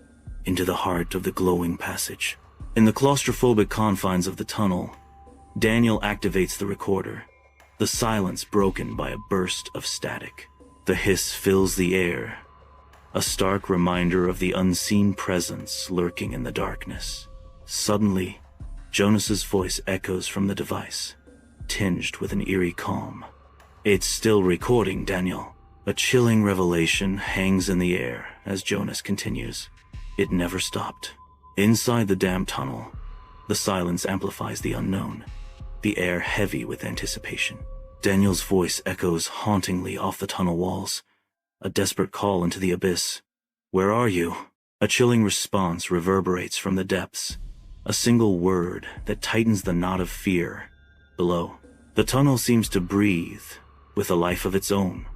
into the heart of the glowing passage. In the claustrophobic confines of the tunnel, Daniel activates the recorder, the silence broken by a burst of static. The hiss fills the air, a stark reminder of the unseen presence lurking in the darkness. Suddenly, Jonas's voice echoes from the device, tinged with an eerie calm. "It's still recording, Daniel." A chilling revelation hangs in the air as Jonas continues. It never stopped. Inside the damp tunnel, the silence amplifies the unknown, the air heavy with anticipation. Daniel's voice echoes hauntingly off the tunnel walls, a desperate call into the abyss. "Where are you?" A chilling response reverberates from the depths, a single word that tightens the knot of fear below. The tunnel seems to breathe with a life of its own,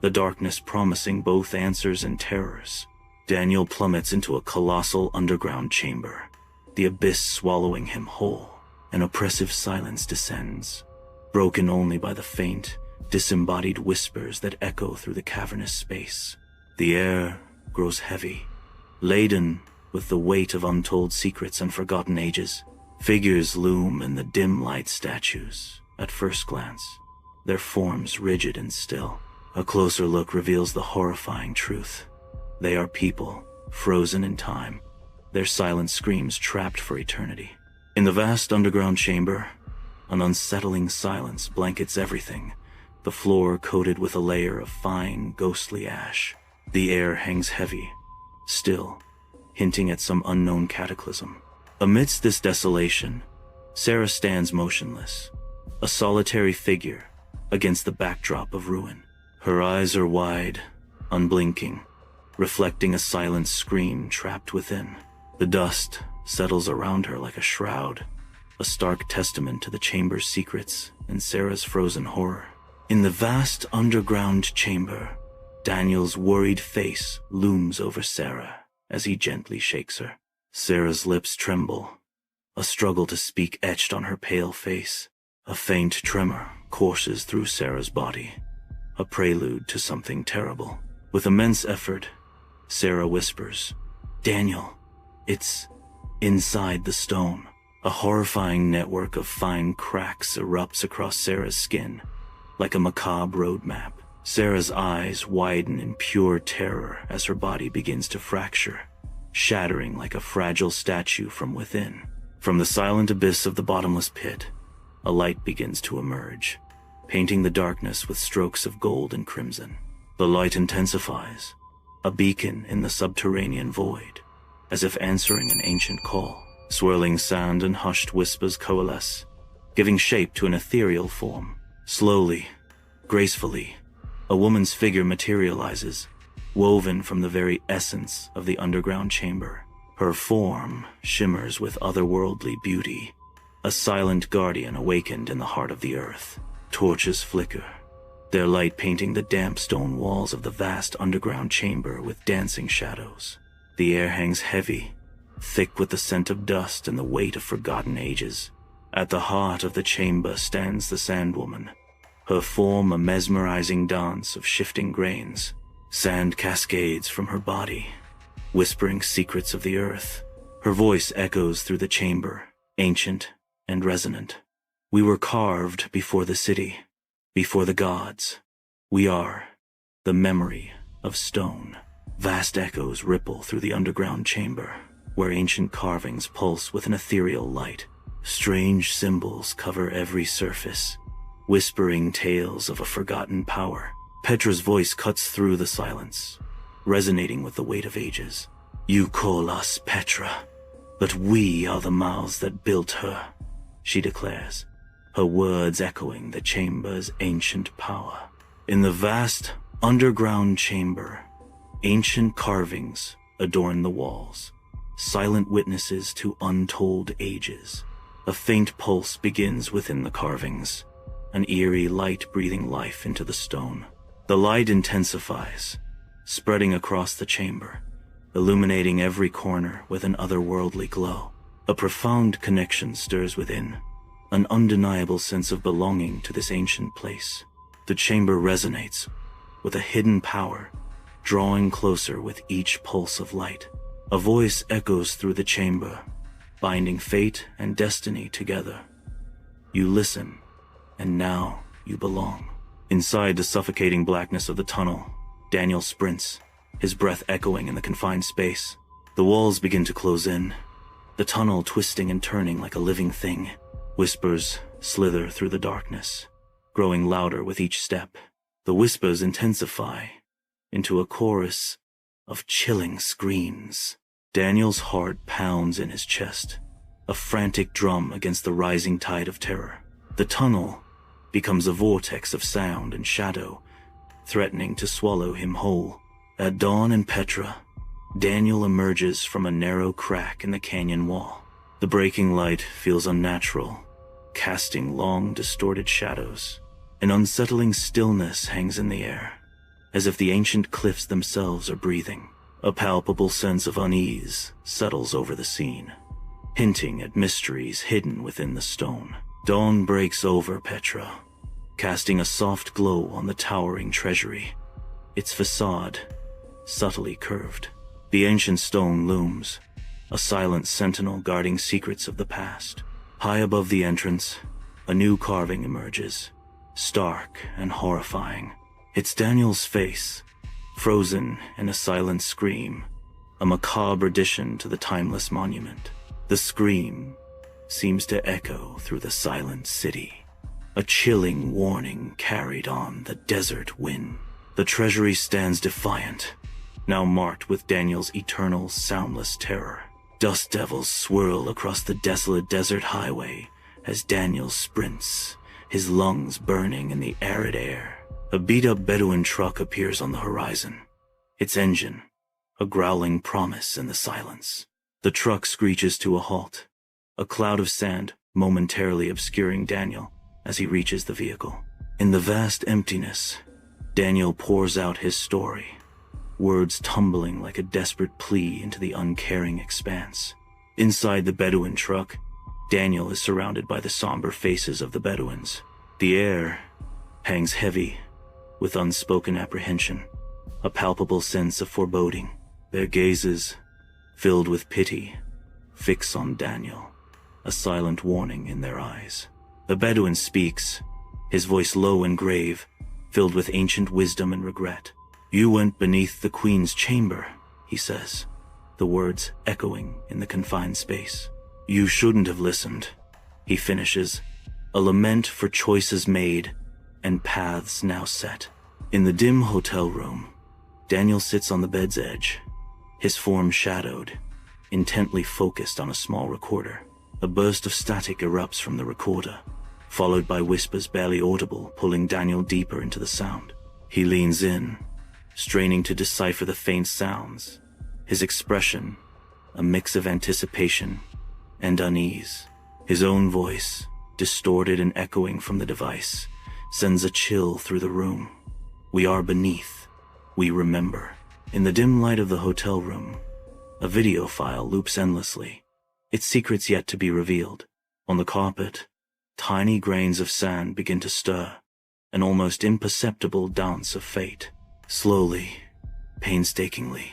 the darkness promising both answers and terrors. Daniel plummets into a colossal underground chamber, the abyss swallowing him whole. An oppressive silence descends, broken only by the faint, disembodied whispers that echo through the cavernous space. The air grows heavy, laden with the weight of untold secrets and forgotten ages. Figures loom in the dim light statues, at first glance, their forms rigid and still. A closer look reveals the horrifying truth. They are people, frozen in time, their silent screams trapped for eternity. In the vast underground chamber, an unsettling silence blankets everything, the floor coated with a layer of fine, ghostly ash. The air hangs heavy, still, hinting at some unknown cataclysm. Amidst this desolation, Sarah stands motionless, a solitary figure against the backdrop of ruin. Her eyes are wide, unblinking, reflecting a silent scream trapped within. The dust settles around her like a shroud, a stark testament to the chamber's secrets and Sarah's frozen horror. In the vast underground chamber, Daniel's worried face looms over Sarah as he gently shakes her. Sarah's lips tremble, a struggle to speak etched on her pale face. A faint tremor courses through Sarah's body, a prelude to something terrible. With immense effort, Sarah whispers, "Daniel, it's inside the stone." A horrifying network of fine cracks erupts across Sarah's skin, like a macabre roadmap. Sarah's eyes widen in pure terror as her body begins to fracture, shattering like a fragile statue from within. From the silent abyss of the bottomless pit, a light begins to emerge, painting the darkness with strokes of gold and crimson. The light intensifies, a beacon in the subterranean void, as if answering an ancient call. Swirling sand and hushed whispers coalesce, giving shape to an ethereal form. Slowly, gracefully, a woman's figure materializes, woven from the very essence of the underground chamber. Her form shimmers with otherworldly beauty, a silent guardian awakened in the heart of the earth. Torches flicker, their light painting the damp stone walls of the vast underground chamber with dancing shadows. The air hangs heavy, thick with the scent of dust and the weight of forgotten ages. At the heart of the chamber stands the Sandwoman, her form a mesmerizing dance of shifting grains. Sand cascades from her body, whispering secrets of the earth. Her voice echoes through the chamber, ancient and resonant. "We were carved before the city, before the gods. We are the memory of stone." Vast echoes ripple through the underground chamber, where ancient carvings pulse with an ethereal light. Strange symbols cover every surface, whispering tales of a forgotten power. Petra's voice cuts through the silence, resonating with the weight of ages. "You call us Petra, but we are the mouths that built her," she declares, her words echoing the chamber's ancient power. In the vast underground chamber, ancient carvings adorn the walls, silent witnesses to untold ages. A faint pulse begins within the carvings, an eerie light breathing life into the stone. The light intensifies, spreading across the chamber, illuminating every corner with an otherworldly glow. A profound connection stirs within, an undeniable sense of belonging to this ancient place. The chamber resonates with a hidden power, drawing closer with each pulse of light. A voice echoes through the chamber, binding fate and destiny together. You listen, and now you belong. Inside the suffocating blackness of the tunnel, Daniel sprints, his breath echoing in the confined space. The walls begin to close in, the tunnel twisting and turning like a living thing. Whispers slither through the darkness, growing louder with each step. The whispers intensify into a chorus of chilling screams. Daniel's heart pounds in his chest, a frantic drum against the rising tide of terror. The tunnel becomes a vortex of sound and shadow, threatening to swallow him whole. At dawn in Petra, Daniel emerges from a narrow crack in the canyon wall. The breaking light feels unnatural, casting long, distorted shadows. An unsettling stillness hangs in the air, as if the ancient cliffs themselves are breathing. A palpable sense of unease settles over the scene, hinting at mysteries hidden within the stone. Dawn breaks over Petra, casting a soft glow on the towering treasury, its facade subtly curved. The ancient stone looms, a silent sentinel guarding secrets of the past. High above the entrance, a new carving emerges, stark and horrifying. It's Daniel's face, frozen in a silent scream, a macabre addition to the timeless monument. The scream seems to echo through the silent city, a chilling warning carried on the desert wind. The treasury stands defiant, now marked with Daniel's eternal, soundless terror. Dust devils swirl across the desolate desert highway as Daniel sprints, his lungs burning in the arid air. A beat-up Bedouin truck appears on the horizon, its engine a growling promise in the silence. The truck screeches to a halt, a cloud of sand momentarily obscuring Daniel as he reaches the vehicle. In the vast emptiness, Daniel pours out his story, words tumbling like a desperate plea into the uncaring expanse. Inside the Bedouin truck, Daniel is surrounded by the somber faces of the Bedouins. The air hangs heavy with unspoken apprehension, a palpable sense of foreboding. Their gazes, filled with pity, fix on Daniel, a silent warning in their eyes. The Bedouin speaks, his voice low and grave, filled with ancient wisdom and regret. "You went beneath the Queen's chamber," he says, the words echoing in the confined space. "You shouldn't have listened," he finishes, a lament for choices made and paths now set. In the dim hotel room, Daniel sits on the bed's edge, his form shadowed, intently focused on a small recorder. A burst of static erupts from the recorder, followed by whispers barely audible, pulling Daniel deeper into the sound. He leans in, straining to decipher the faint sounds, his expression a mix of anticipation and unease. His own voice, distorted and echoing from the device, sends a chill through the room. "We are beneath. We remember." In the dim light of the hotel room, a video file loops endlessly, its secrets yet to be revealed. On the carpet, tiny grains of sand begin to stir, an almost imperceptible dance of fate. Slowly, painstakingly,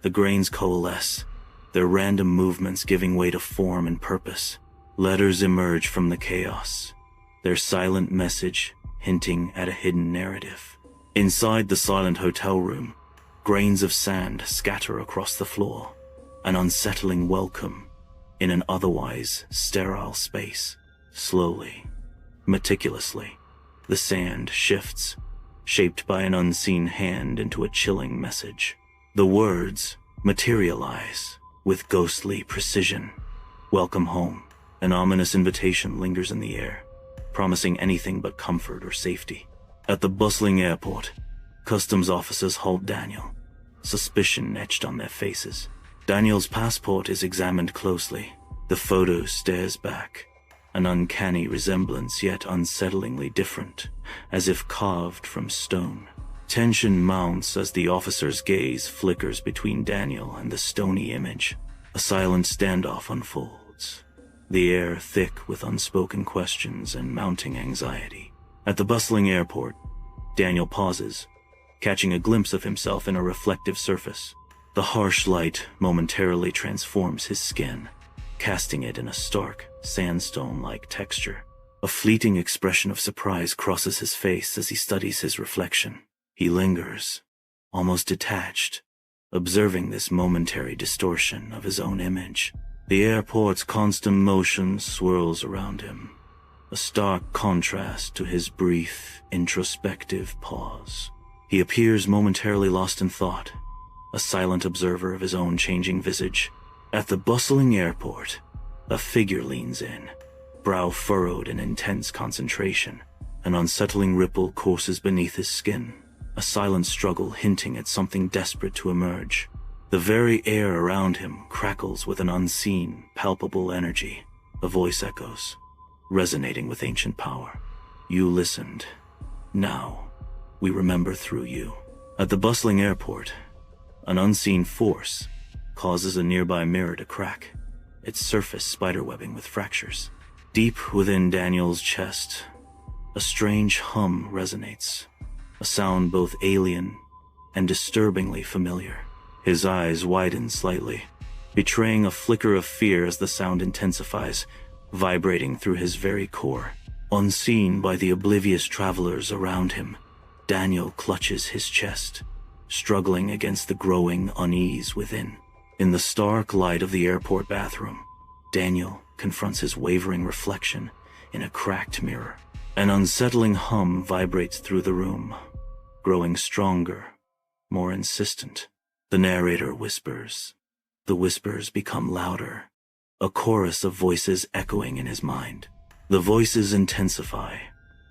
the grains coalesce, their random movements giving way to form and purpose. Letters emerge from the chaos, their silent message hinting at a hidden narrative. Inside the silent hotel room, grains of sand scatter across the floor, an unsettling welcome in an otherwise sterile space. Slowly, meticulously, the sand shifts, shaped by an unseen hand into a chilling message. The words materialize with ghostly precision. "Welcome home." An ominous invitation lingers in the air, promising anything but comfort or safety. At the bustling airport, customs officers halt Daniel, suspicion etched on their faces. Daniel's passport is examined closely. The photo stares back, an uncanny resemblance yet unsettlingly different, as if carved from stone. Tension mounts as the officer's gaze flickers between Daniel and the stony image. A silent standoff unfolds, the air thick with unspoken questions and mounting anxiety. At the bustling airport, Daniel pauses, catching a glimpse of himself in a reflective surface. The harsh light momentarily transforms his skin, casting it in a stark, sandstone-like texture. A fleeting expression of surprise crosses his face as he studies his reflection. He lingers, almost detached, observing this momentary distortion of his own image. The airport's constant motion swirls around him, a stark contrast to his brief, introspective pause. He appears momentarily lost in thought, a silent observer of his own changing visage. At the bustling airport, a figure leans in, brow furrowed in intense concentration. An unsettling ripple courses beneath his skin, a silent struggle hinting at something desperate to emerge. The very air around him crackles with an unseen, palpable energy. A voice echoes, resonating with ancient power. "You listened. Now, we remember through you." At the bustling airport, an unseen force causes a nearby mirror to crack, its surface spiderwebbing with fractures. Deep within Daniel's chest, a strange hum resonates, a sound both alien and disturbingly familiar. His eyes widen slightly, betraying a flicker of fear as the sound intensifies, vibrating through his very core. Unseen by the oblivious travelers around him, Daniel clutches his chest, struggling against the growing unease within. In the stark light of the airport bathroom, Daniel confronts his wavering reflection in a cracked mirror. An unsettling hum vibrates through the room, growing stronger, more insistent. The narrator whispers. The whispers become louder, a chorus of voices echoing in his mind. The voices intensify,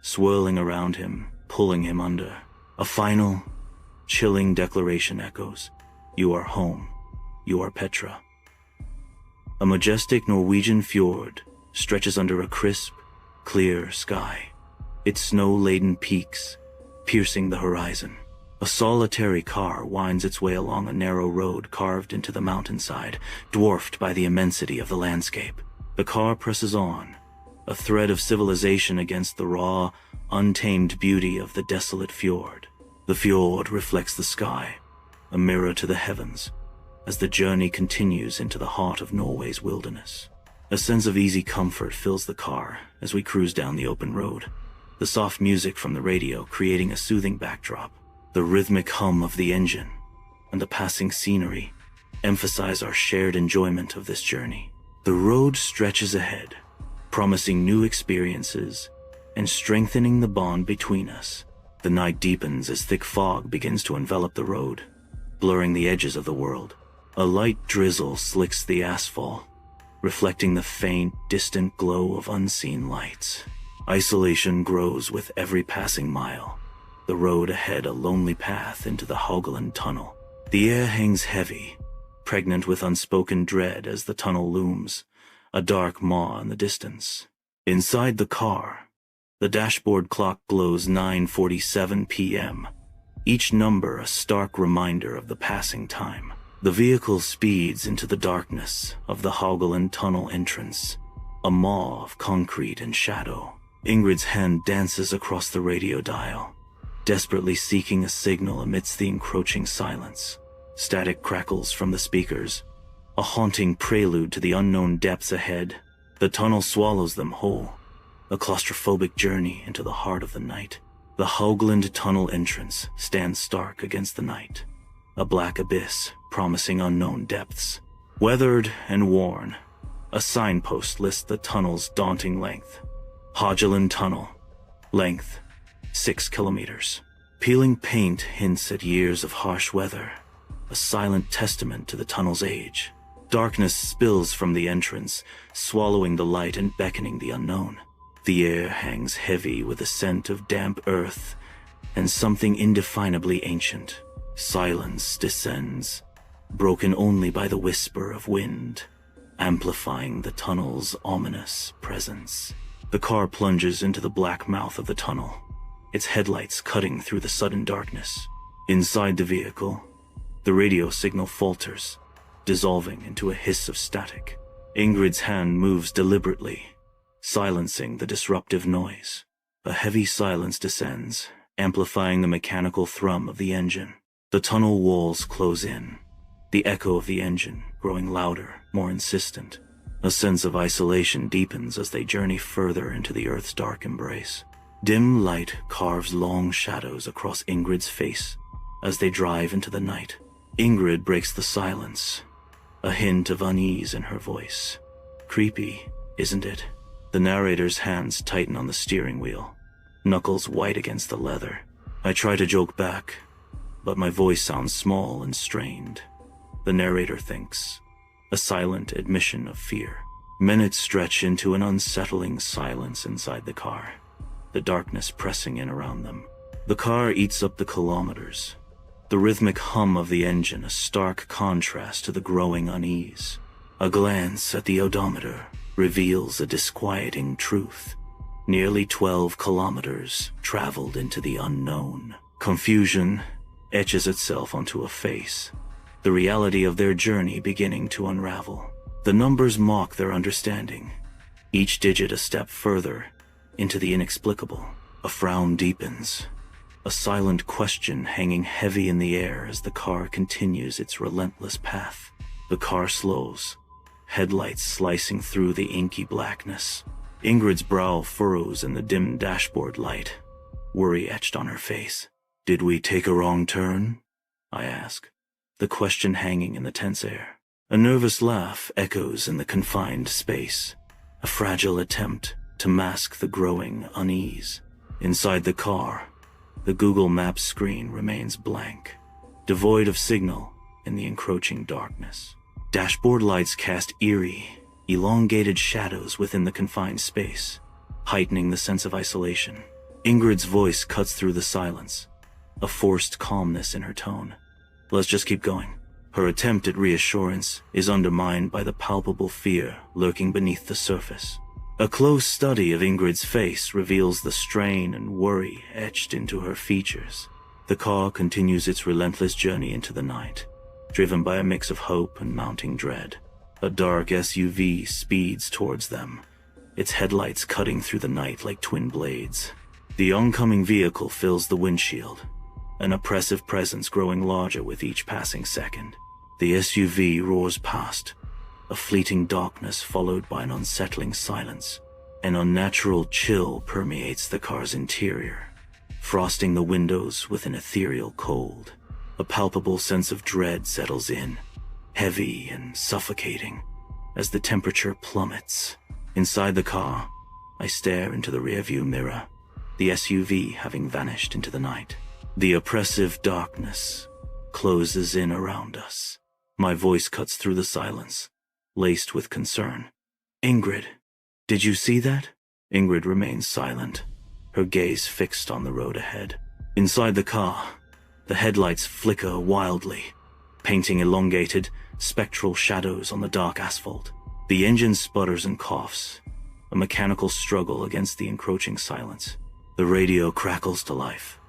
swirling around him, pulling him under. A final, chilling declaration echoes. You are home. You are Petra. A majestic Norwegian fjord stretches under a crisp, clear sky, its snow-laden peaks piercing the horizon. A solitary car winds its way along a narrow road carved into the mountainside, dwarfed by the immensity of the landscape. The car presses on, a thread of civilization against the raw, untamed beauty of the desolate fjord. The fjord reflects the sky, a mirror to the heavens, as the journey continues into the heart of Norway's wilderness. A sense of easy comfort fills the car as we cruise down the open road, the soft music from the radio creating a soothing backdrop. The rhythmic hum of the engine and the passing scenery emphasize our shared enjoyment of this journey. The road stretches ahead, promising new experiences and strengthening the bond between us. The night deepens as thick fog begins to envelop the road, blurring the edges of the world. A light drizzle slicks the asphalt, reflecting the faint, distant glow of unseen lights. Isolation grows with every passing mile. The road ahead a lonely path into the Haugaland Tunnel. The air hangs heavy, pregnant with unspoken dread as the tunnel looms, a dark maw in the distance. Inside the car, the dashboard clock glows 9:47 p.m., each number a stark reminder of the passing time. The vehicle speeds into the darkness of the Haugaland Tunnel entrance, a maw of concrete and shadow. Ingrid's hand dances across the radio dial, desperately seeking a signal amidst the encroaching silence. Static crackles from the speakers, a haunting prelude to the unknown depths ahead. The tunnel swallows them whole, a claustrophobic journey into the heart of the night. The Haugaland Tunnel entrance stands stark against the night, a black abyss promising unknown depths. Weathered and worn, a signpost lists the tunnel's daunting length. Haugaland Tunnel, length 6 kilometers. Peeling paint hints at years of harsh weather, a silent testament to the tunnel's age. Darkness spills from the entrance, swallowing the light and beckoning the unknown. The air hangs heavy with a scent of damp earth and something indefinably ancient. Silence descends, broken only by the whisper of wind, amplifying the tunnel's ominous presence. The car plunges into the black mouth of the tunnel, its headlights cutting through the sudden darkness. Inside the vehicle, the radio signal falters, dissolving into a hiss of static. Ingrid's hand moves deliberately, silencing the disruptive noise. A heavy silence descends, amplifying the mechanical thrum of the engine. The tunnel walls close in, the echo of the engine growing louder, more insistent. A sense of isolation deepens as they journey further into the Earth's dark embrace. Dim light carves long shadows across Ingrid's face as they drive into the night. Ingrid breaks the silence, a hint of unease in her voice. Creepy, isn't it? The narrator's hands tighten on the steering wheel, knuckles white against the leather. I try to joke back, but my voice sounds small and strained. The narrator thinks, a silent admission of fear. Minutes stretch into an unsettling silence inside the car, the darkness pressing in around them. The car eats up the kilometers, the rhythmic hum of the engine a stark contrast to the growing unease. A glance at the odometer reveals a disquieting truth. Nearly 12 kilometers traveled into the unknown. Confusion etches itself onto a face, the reality of their journey beginning to unravel. The numbers mock their understanding, each digit a step further into the inexplicable. A frown deepens, a silent question hanging heavy in the air as the car continues its relentless path. The car slows, headlights slicing through the inky blackness. Ingrid's brow furrows in the dim dashboard light, worry etched on her face. Did we take a wrong turn? I ask, the question hanging in the tense air. A nervous laugh echoes in the confined space, a fragile attempt to mask the growing unease. Inside the car, the Google Maps screen remains blank, devoid of signal in the encroaching darkness. Dashboard lights cast eerie, elongated shadows within the confined space, heightening the sense of isolation. Ingrid's voice cuts through the silence, a forced calmness in her tone. Let's just keep going. Her attempt at reassurance is undermined by the palpable fear lurking beneath the surface. A close study of Ingrid's face reveals the strain and worry etched into her features. The car continues its relentless journey into the night, driven by a mix of hope and mounting dread. A dark SUV speeds towards them, its headlights cutting through the night like twin blades. The oncoming vehicle fills the windshield, an oppressive presence growing larger with each passing second. The SUV roars past, a fleeting darkness followed by an unsettling silence. An unnatural chill permeates the car's interior, frosting the windows with an ethereal cold. A palpable sense of dread settles in, heavy and suffocating, as the temperature plummets. Inside the car, I stare into the rearview mirror, the SUV having vanished into the night. The oppressive darkness closes in around us. My voice cuts through the silence, laced with concern. Ingrid, did you see that? Ingrid remains silent, her gaze fixed on the road ahead. Inside the car, the headlights flicker wildly, painting elongated, spectral shadows on the dark asphalt. The engine sputters and coughs, a mechanical struggle against the encroaching silence. The radio crackles to life,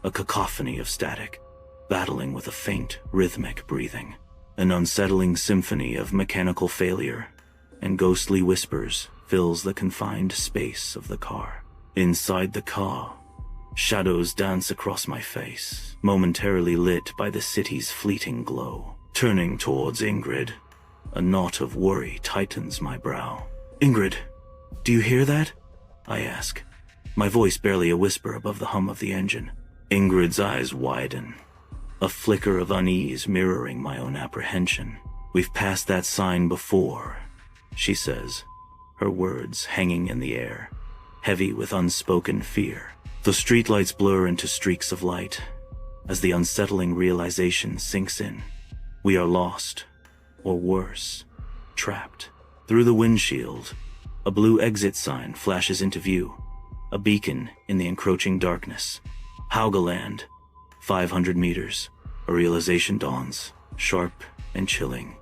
a cacophony of static, battling with a faint, rhythmic breathing. An unsettling symphony of mechanical failure and ghostly whispers fills the confined space of the car. Inside the car, shadows dance across my face, momentarily lit by the city's fleeting glow. Turning towards Ingrid, a knot of worry tightens my brow. Ingrid, do you hear that? I ask, my voice barely a whisper above the hum of the engine. Ingrid's eyes widen, a flicker of unease mirroring my own apprehension. We've passed that sign before, she says, her words hanging in the air, heavy with unspoken fear. The streetlights blur into streaks of light as the unsettling realization sinks in. We are lost, or worse, trapped. Through the windshield, a blue exit sign flashes into view, a beacon in the encroaching darkness. Haugaland, 500 meters. A realization dawns, sharp and chilling.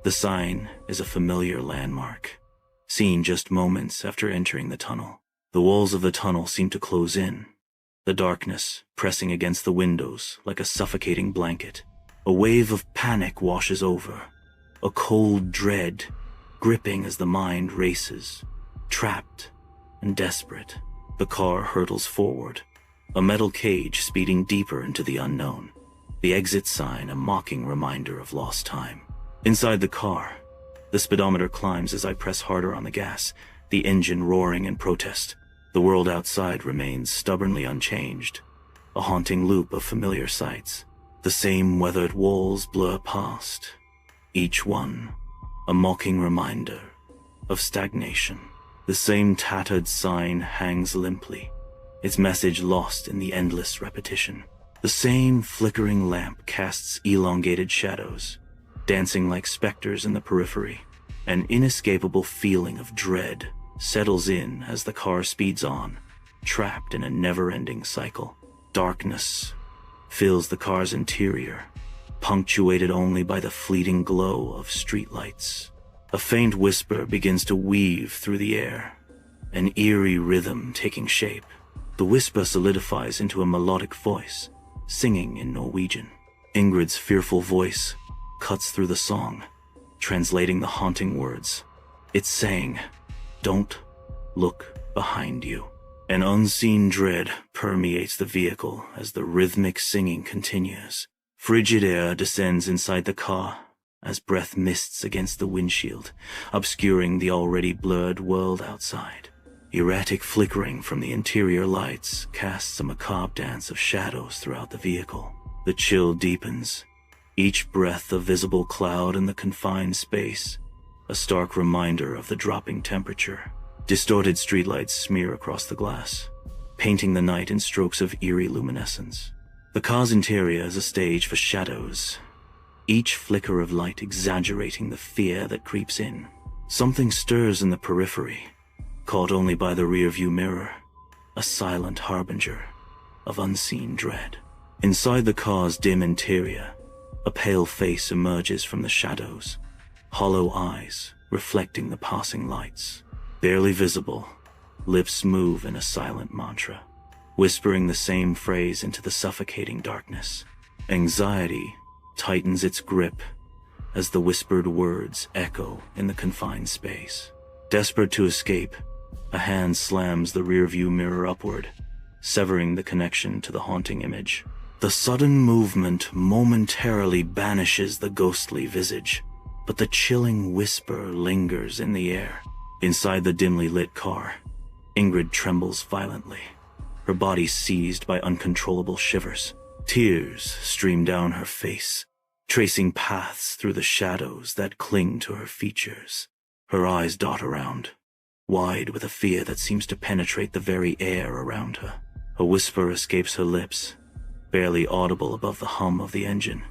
The sign is a familiar landmark, seen just moments after entering the tunnel. The walls of the tunnel seem to close in, the darkness pressing against the windows like a suffocating blanket. A wave of panic washes over, a cold dread gripping as the mind races. Trapped and desperate, the car hurtles forward, a metal cage speeding deeper into the unknown. The exit sign a mocking reminder of lost time. Inside the car, the speedometer climbs as I press harder on the gas, the engine roaring in protest. The world outside remains stubbornly unchanged, a haunting loop of familiar sights. The same weathered walls blur past, each one a mocking reminder of stagnation. The same tattered sign hangs limply, its message lost in the endless repetition. The same flickering lamp casts elongated shadows, dancing like specters in the periphery. An inescapable feeling of dread settles in as the car speeds on, trapped in a never-ending cycle. Darkness fills the car's interior, punctuated only by the fleeting glow of streetlights. A faint whisper begins to weave through the air, an eerie rhythm taking shape. The whisper solidifies into a melodic voice, singing in Norwegian. Ingrid's fearful voice cuts through the song, translating the haunting words. It's saying, "Don't look behind you." An unseen dread permeates the vehicle as the rhythmic singing continues. Frigid air descends inside the car as breath mists against the windshield, obscuring the already blurred world outside. Erratic flickering from the interior lights casts a macabre dance of shadows throughout the vehicle. The chill deepens, each breath a visible cloud in the confined space, a stark reminder of the dropping temperature. Distorted streetlights smear across the glass, painting the night in strokes of eerie luminescence. The car's interior is a stage for shadows, each flicker of light exaggerating the fear that creeps in. Something stirs in the periphery, caught only by the rearview mirror, a silent harbinger of unseen dread. Inside the car's dim interior, a pale face emerges from the shadows, hollow eyes reflecting the passing lights. Barely visible, lips move in a silent mantra, whispering the same phrase into the suffocating darkness. Anxiety tightens its grip as the whispered words echo in the confined space. Desperate to escape, a hand slams the rearview mirror upward, severing the connection to the haunting image. The sudden movement momentarily banishes the ghostly visage, but the chilling whisper lingers in the air. Inside the dimly lit car, Ingrid trembles violently, her body seized by uncontrollable shivers. Tears stream down her face, tracing paths through the shadows that cling to her features. Her eyes dot around, wide with a fear that seems to penetrate the very air around her. A whisper escapes her lips, barely audible above the hum of the engine.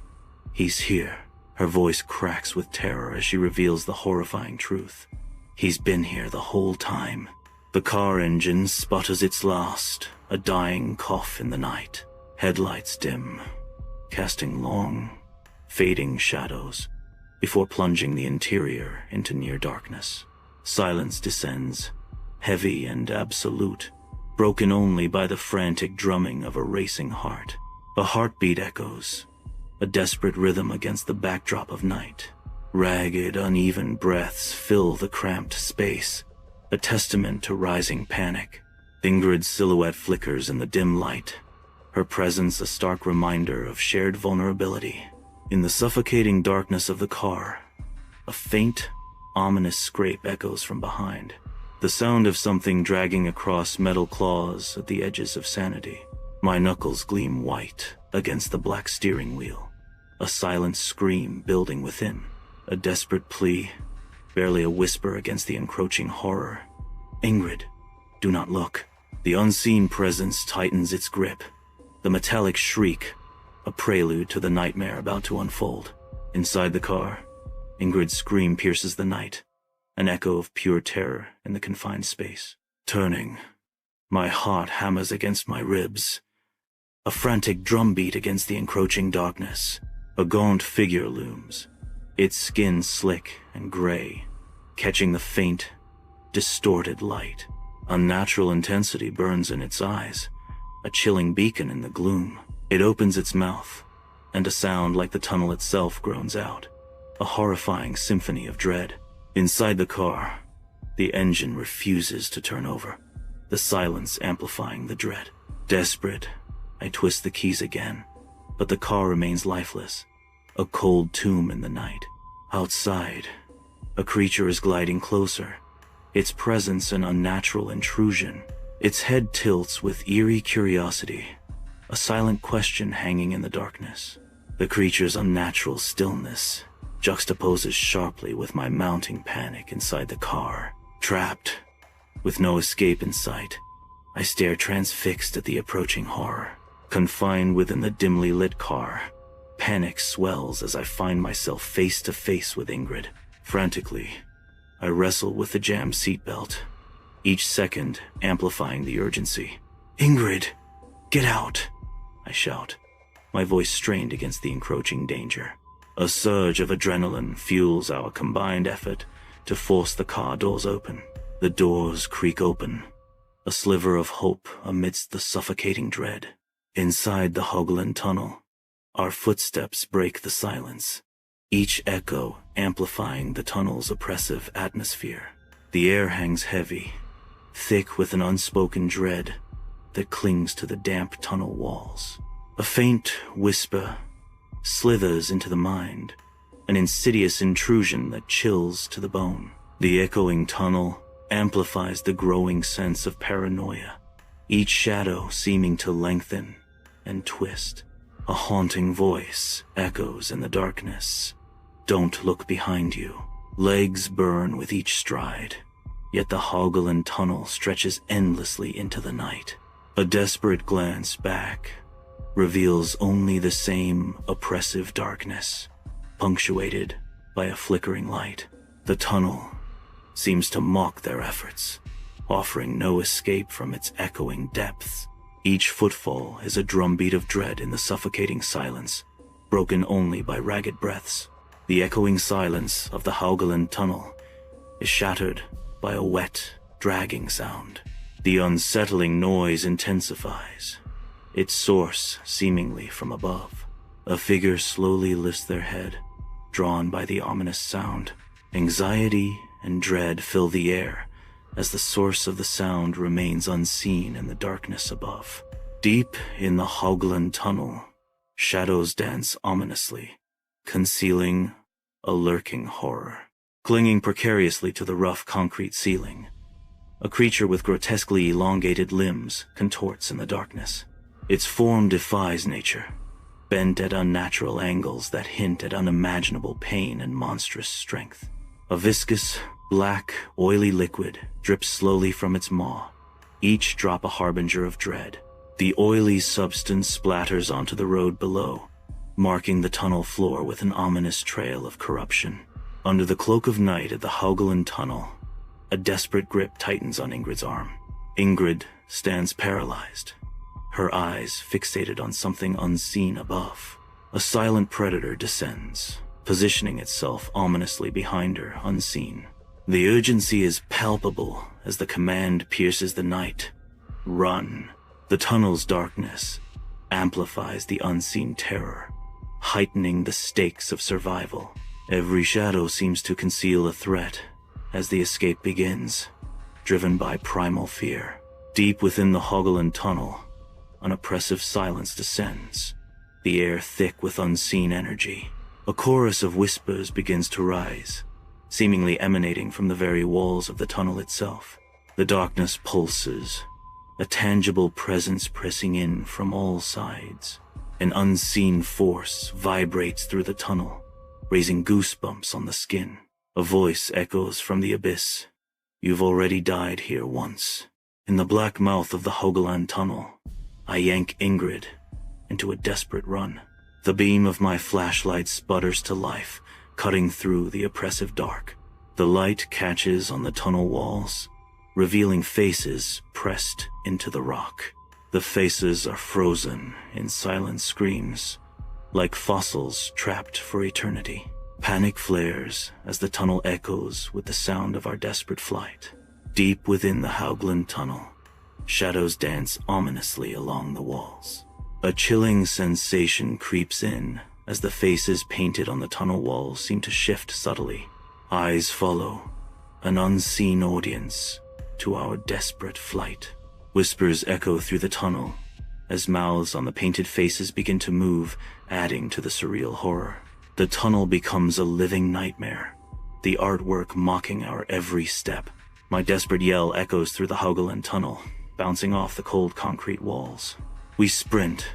"He's here." Her voice cracks with terror as she reveals the horrifying truth. He's been here the whole time. The car engine sputters its last, a dying cough in the night. Headlights dim, casting long, fading shadows before plunging the interior into near darkness. Silence descends, heavy and absolute, broken only by the frantic drumming of a racing heart. A heartbeat echoes, a desperate rhythm against the backdrop of night. Ragged, uneven breaths fill the cramped space, a testament to rising panic. Ingrid's silhouette flickers in the dim light, her presence a stark reminder of shared vulnerability. In the suffocating darkness of the car, a faint, ominous scrape echoes from behind, the sound of something dragging across metal claws at the edges of sanity. My knuckles gleam white against the black steering wheel, a silent scream building within, a desperate plea, barely a whisper against the encroaching horror. "Ingrid, do not look." The unseen presence tightens its grip, the metallic shriek, a prelude to the nightmare about to unfold. Inside the car, Ingrid's scream pierces the night, an echo of pure terror in the confined space. Turning, my heart hammers against my ribs, a frantic drumbeat against the encroaching darkness. A gaunt figure looms, its skin slick and gray, catching the faint, distorted light. Unnatural intensity burns in its eyes, a chilling beacon in the gloom. It opens its mouth, and a sound like the tunnel itself groans out, a horrifying symphony of dread. Inside the car, the engine refuses to turn over, the silence amplifying the dread. Desperate, I twist the keys again, but the car remains lifeless, a cold tomb in the night. Outside, a creature is gliding closer, its presence an unnatural intrusion. Its head tilts with eerie curiosity, a silent question hanging in the darkness. The creature's unnatural stillness juxtaposes sharply with my mounting panic inside the car. Trapped, with no escape in sight, I stare transfixed at the approaching horror. Confined within the dimly lit car, panic swells as I find myself face to face with Ingrid. Frantically, I wrestle with the jammed seatbelt, each second amplifying the urgency. "Ingrid, get out!" I shout, my voice strained against the encroaching danger. A surge of adrenaline fuels our combined effort to force the car doors open. The doors creak open, a sliver of hope amidst the suffocating dread. Inside the Hogland tunnel, our footsteps break the silence, each echo amplifying the tunnel's oppressive atmosphere. The air hangs heavy, thick with an unspoken dread that clings to the damp tunnel walls. A faint whisper slithers into the mind, an insidious intrusion that chills to the bone. The echoing tunnel amplifies the growing sense of paranoia, each shadow seeming to lengthen and twist. A haunting voice echoes in the darkness. "Don't look behind you." Legs burn with each stride, yet the Hogland tunnel stretches endlessly into the night. A desperate glance back reveals only the same oppressive darkness. punctuated by a flickering light. The tunnel seems to mock their efforts, offering no escape from its echoing depths. Each footfall is a drumbeat of dread in the suffocating silence, broken only by ragged breaths. The echoing silence of the Haugaland Tunnel is shattered by a wet, dragging sound. The unsettling noise intensifies, its source seemingly from above. A figure slowly lifts their head, drawn by the ominous sound. Anxiety and dread fill the air as the source of the sound remains unseen in the darkness above. Deep in the Haugaland Tunnel, shadows dance ominously, concealing a lurking horror. Clinging precariously to the rough concrete ceiling, a creature with grotesquely elongated limbs contorts in the darkness. Its form defies nature, bent at unnatural angles that hint at unimaginable pain and monstrous strength. A viscous, black, oily liquid drips slowly from its maw, each drop a harbinger of dread. The oily substance splatters onto the road below, marking the tunnel floor with an ominous trail of corruption. Under the cloak of night at the Haugaland Tunnel, a desperate grip tightens on Ingrid's arm. Ingrid stands paralyzed, her eyes fixated on something unseen above. A silent predator descends, positioning itself ominously behind her, unseen. The urgency is palpable as the command pierces the night. Run. The tunnel's darkness amplifies the unseen terror, heightening the stakes of survival. Every shadow seems to conceal a threat as the escape begins, driven by primal fear. Deep within the Haugaland Tunnel, an oppressive silence descends, the air thick with unseen energy. A chorus of whispers begins to rise, seemingly emanating from the very walls of the tunnel itself. The darkness pulses, a tangible presence pressing in from all sides. An unseen force vibrates through the tunnel, raising goosebumps on the skin. A voice echoes from the abyss. You've already died here once. In the black mouth of the Haugaland Tunnel, I yank Ingrid into a desperate run. The beam of my flashlight sputters to life, cutting through the oppressive dark. The light catches on the tunnel walls, revealing faces pressed into the rock. The faces are frozen in silent screams, like fossils trapped for eternity. Panic flares as the tunnel echoes with the sound of our desperate flight. Deep within the Haugaland Tunnel, shadows dance ominously along the walls. A chilling sensation creeps in as the faces painted on the tunnel walls seem to shift subtly. Eyes follow, an unseen audience, to our desperate flight. Whispers echo through the tunnel as mouths on the painted faces begin to move, adding to the surreal horror. The tunnel becomes a living nightmare, the artwork mocking our every step. My desperate yell echoes through the Haugaland Tunnel, bouncing off the cold concrete walls. We sprint,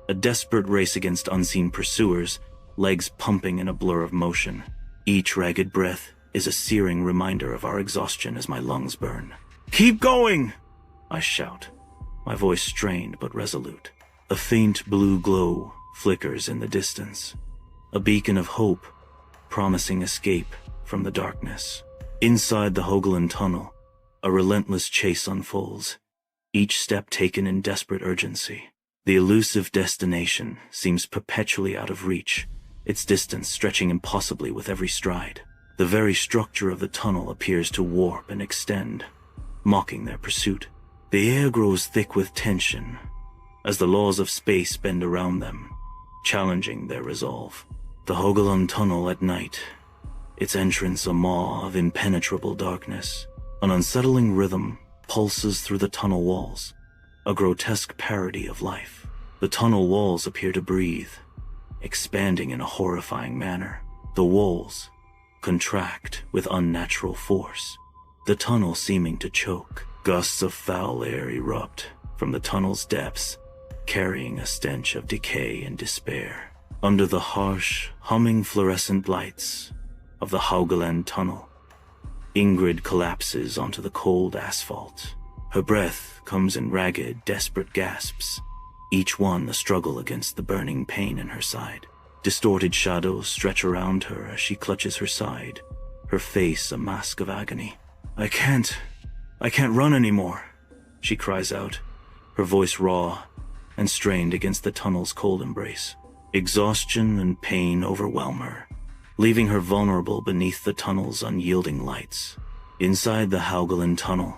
a desperate race against unseen pursuers, legs pumping in a blur of motion. Each ragged breath is a searing reminder of our exhaustion as my lungs burn. "Keep going!" I shout, my voice strained but resolute. A faint blue glow flickers in the distance, a beacon of hope, promising escape from the darkness. Inside the Haugaland Tunnel, a relentless chase unfolds, each step taken in desperate urgency. The elusive destination seems perpetually out of reach, its distance stretching impossibly with every stride. The very structure of the tunnel appears to warp and extend, mocking their pursuit. The air grows thick with tension as the laws of space bend around them, challenging their resolve. The Haugaland Tunnel at night, its entrance a maw of impenetrable darkness. An unsettling rhythm pulses through the tunnel walls, a grotesque parody of life. The tunnel walls appear to breathe, expanding in a horrifying manner. The walls contract with unnatural force, the tunnel seeming to choke. Gusts of foul air erupt from the tunnel's depths, carrying a stench of decay and despair. Under the harsh, humming fluorescent lights of the Haugaland Tunnel, Ingrid collapses onto the cold asphalt. Her breath comes in ragged, desperate gasps, each one a struggle against the burning pain in her side. Distorted shadows stretch around her as she clutches her side, her face a mask of agony. I can't run anymore," she cries out, her voice raw and strained against the tunnel's cold embrace. Exhaustion and pain overwhelm her, leaving her vulnerable beneath the tunnel's unyielding lights. Inside the Haugaland tunnel,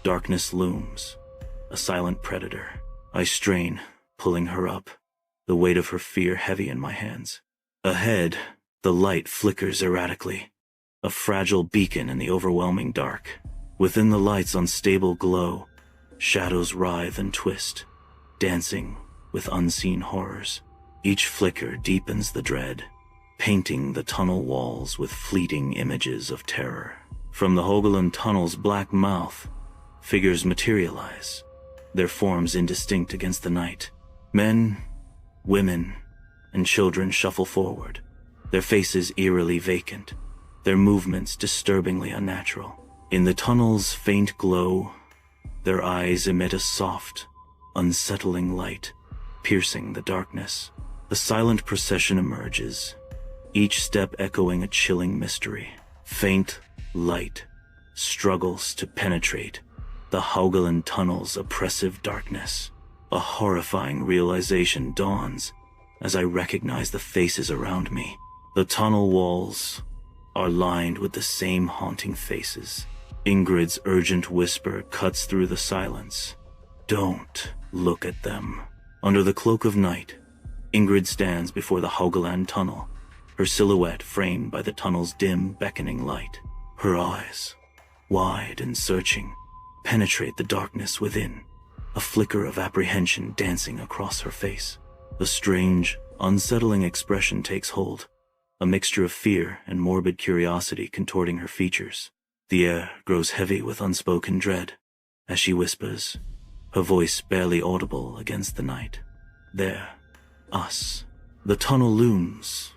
darkness looms, a silent predator. I strain, pulling her up, the weight of her fear heavy in my hands. Ahead, the light flickers erratically, a fragile beacon in the overwhelming dark. Within the light's unstable glow, shadows writhe and twist, dancing with unseen horrors. Each flicker deepens the dread, painting the tunnel walls with fleeting images of terror. From the Haugaland tunnel's black mouth, figures materialize, their forms indistinct against the night. Men, women, and children shuffle forward, their faces eerily vacant, their movements disturbingly unnatural. In the tunnel's faint glow, their eyes emit a soft, unsettling light, piercing the darkness. The silent procession emerges, each step echoing a chilling mystery. Faint light struggles to penetrate the Haugaland tunnel's oppressive darkness. A horrifying realization dawns as I recognize the faces around me. The tunnel walls are lined with the same haunting faces. Ingrid's urgent whisper cuts through the silence. "Don't look at them." Under the cloak of night, Ingrid stands before the Haugaland tunnel, her silhouette framed by the tunnel's dim, beckoning light. Her eyes, wide and searching, penetrate the darkness within, a flicker of apprehension dancing across her face. A strange, unsettling expression takes hold, a mixture of fear and morbid curiosity contorting her features. The air grows heavy with unspoken dread as she whispers, her voice barely audible against the night. "There, us." The tunnel looms,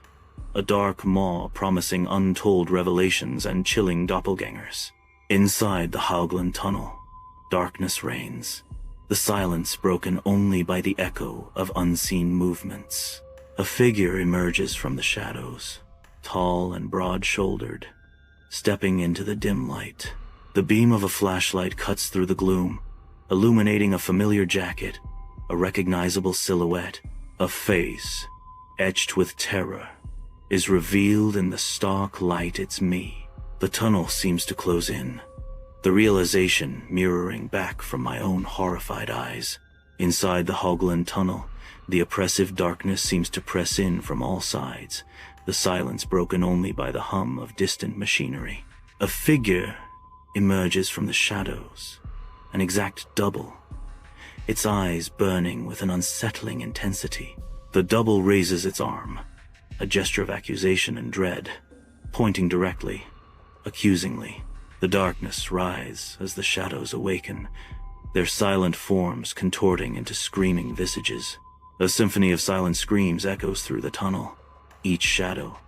a dark maw promising untold revelations and chilling doppelgangers. Inside the Haugaland tunnel, darkness reigns, the silence broken only by the echo of unseen movements. A figure emerges from the shadows, tall and broad-shouldered, stepping into the dim light. The beam of a flashlight cuts through the gloom, illuminating a familiar jacket, a recognizable silhouette. A face, etched with terror, is revealed in the stark light. It's me. The tunnel seems to close in, the realization mirroring back from my own horrified eyes. Inside the Haugaland tunnel, the oppressive darkness seems to press in from all sides, the silence broken only by the hum of distant machinery. A figure emerges from the shadows, an exact double, its eyes burning with an unsettling intensity. The double raises its arm, a gesture of accusation and dread, pointing directly, accusingly. The darkness rises as the shadows awaken, their silent forms contorting into screaming visages. A symphony of silent screams echoes through the tunnel, each shadow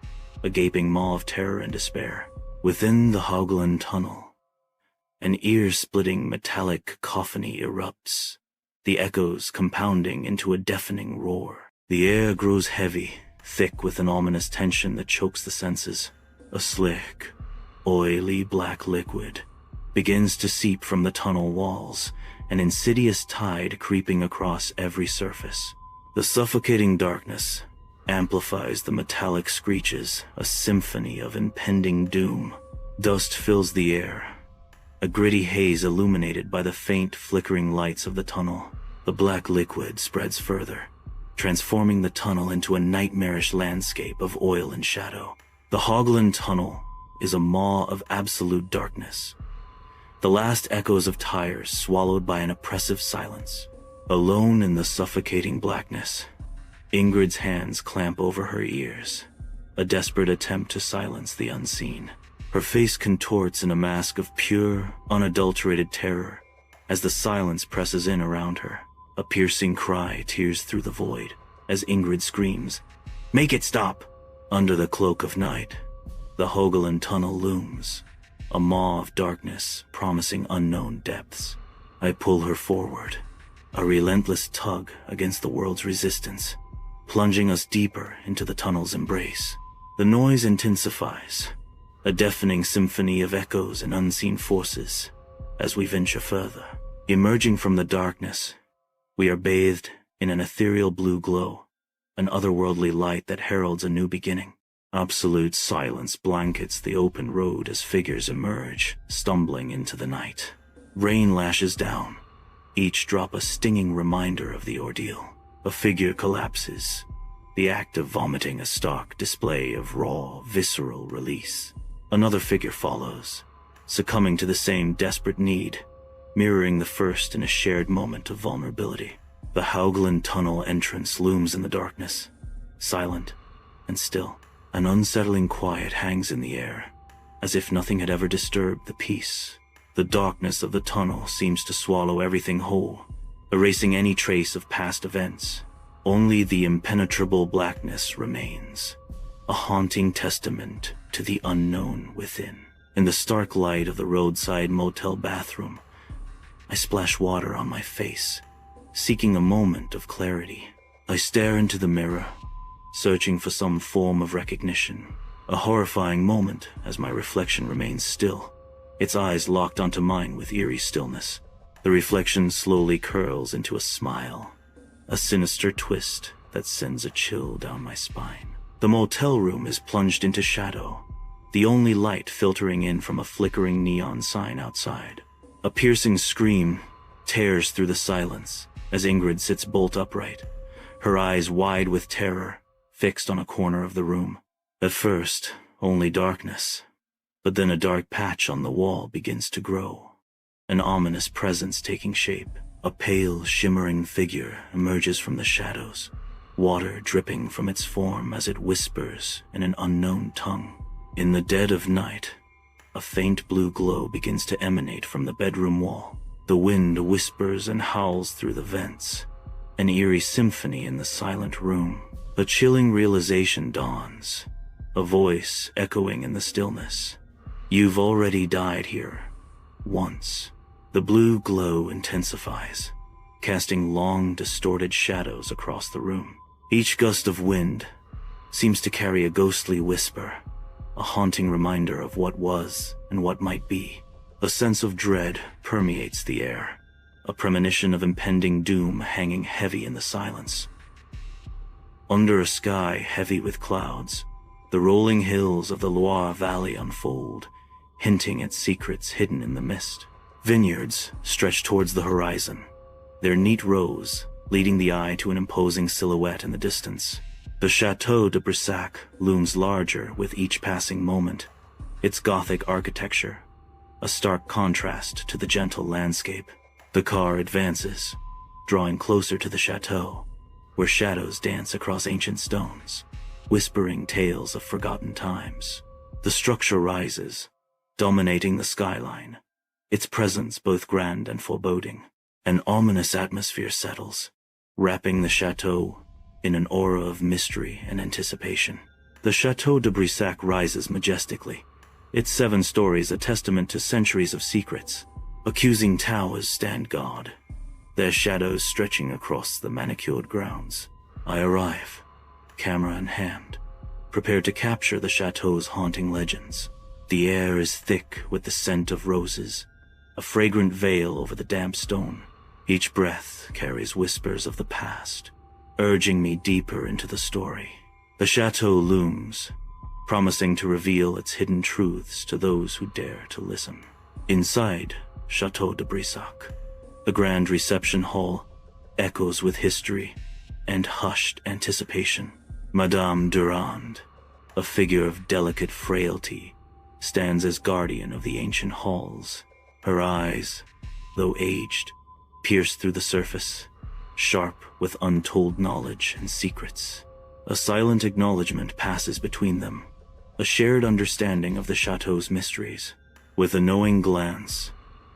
a gaping maw of terror and despair. Within the Haugaland tunnel, an ear-splitting metallic cacophony erupts, the echoes compounding into a deafening roar. The air grows heavy, thick with an ominous tension that chokes the senses. A slick, oily black liquid begins to seep from the tunnel walls, an insidious tide creeping across every surface. The suffocating darkness amplifies the metallic screeches, a symphony of impending doom. Dust fills the air, a gritty haze illuminated by the faint, flickering lights of the tunnel. The black liquid spreads further, transforming the tunnel into a nightmarish landscape of oil and shadow. The Haugaland tunnel is a maw of absolute darkness, the last echoes of tires swallowed by an oppressive silence. Alone in the suffocating blackness, Ingrid's hands clamp over her ears, a desperate attempt to silence the unseen. Her face contorts in a mask of pure, unadulterated terror as the silence presses in around her. A piercing cry tears through the void as Ingrid screams, "Make it stop!" Under the cloak of night, the Haugaland tunnel looms, a maw of darkness promising unknown depths. I pull her forward, a relentless tug against the world's resistance, plunging us deeper into the tunnel's embrace. The noise intensifies, a deafening symphony of echoes and unseen forces as we venture further. Emerging from the darkness, we are bathed in an ethereal blue glow, an otherworldly light that heralds a new beginning. Absolute silence blankets the open road as figures emerge, stumbling into the night. Rain lashes down, each drop a stinging reminder of the ordeal. A figure collapses, the act of vomiting a stark display of raw, visceral release. Another figure follows, succumbing to the same desperate need, mirroring the first in a shared moment of vulnerability. The Haugland Tunnel entrance looms in the darkness, silent and still. An unsettling quiet hangs in the air, as if nothing had ever disturbed the peace. The darkness of the tunnel seems to swallow everything whole, erasing any trace of past events. Only the impenetrable blackness remains, a haunting testament to the unknown within. In the stark light of the roadside motel bathroom, I splash water on my face, seeking a moment of clarity. I stare into the mirror, searching for some form of recognition. A horrifying moment as my reflection remains still, its eyes locked onto mine with eerie stillness. The reflection slowly curls into a smile, a sinister twist that sends a chill down my spine. The motel room is plunged into shadow, the only light filtering in from a flickering neon sign outside. A piercing scream tears through the silence as Ingrid sits bolt upright, her eyes wide with terror, fixed on a corner of the room. At first, only darkness, but then a dark patch on the wall begins to grow. An ominous presence taking shape. A pale, shimmering figure emerges from the shadows, water dripping from its form as it whispers in an unknown tongue. In the dead of night, a faint blue glow begins to emanate from the bedroom wall. The wind whispers and howls through the vents, an eerie symphony in the silent room. A chilling realization dawns, a voice echoing in the stillness. You've already died here, once. The blue glow intensifies, casting long, distorted shadows across the room. Each gust of wind seems to carry a ghostly whisper, a haunting reminder of what was and what might be. A sense of dread permeates the air, a premonition of impending doom hanging heavy in the silence. Under a sky heavy with clouds, the rolling hills of the Loire Valley unfold, hinting at secrets hidden in the mist. Vineyards stretch towards the horizon, their neat rows leading the eye to an imposing silhouette in the distance. The Château de Brissac looms larger with each passing moment, its Gothic architecture a stark contrast to the gentle landscape. The car advances, drawing closer to the chateau, where shadows dance across ancient stones, whispering tales of forgotten times. The structure rises, dominating the skyline, its presence both grand and foreboding. An ominous atmosphere settles, wrapping the chateau in an aura of mystery and anticipation. The Château de Brissac rises majestically, its 7 stories a testament to centuries of secrets. Accusing towers stand guard, their shadows stretching across the manicured grounds. I arrive, camera in hand, prepared to capture the chateau's haunting legends. The air is thick with the scent of roses, a fragrant veil over the damp stone. Each breath carries whispers of the past, urging me deeper into the story. The chateau looms, promising to reveal its hidden truths to those who dare to listen. Inside Château de Brissac, the grand reception hall echoes with history and hushed anticipation. Madame Durand, a figure of delicate frailty, stands as guardian of the ancient halls. Her eyes, though aged, pierce through the surface, sharp with untold knowledge and secrets. A silent acknowledgement passes between them, a shared understanding of the chateau's mysteries. With a knowing glance,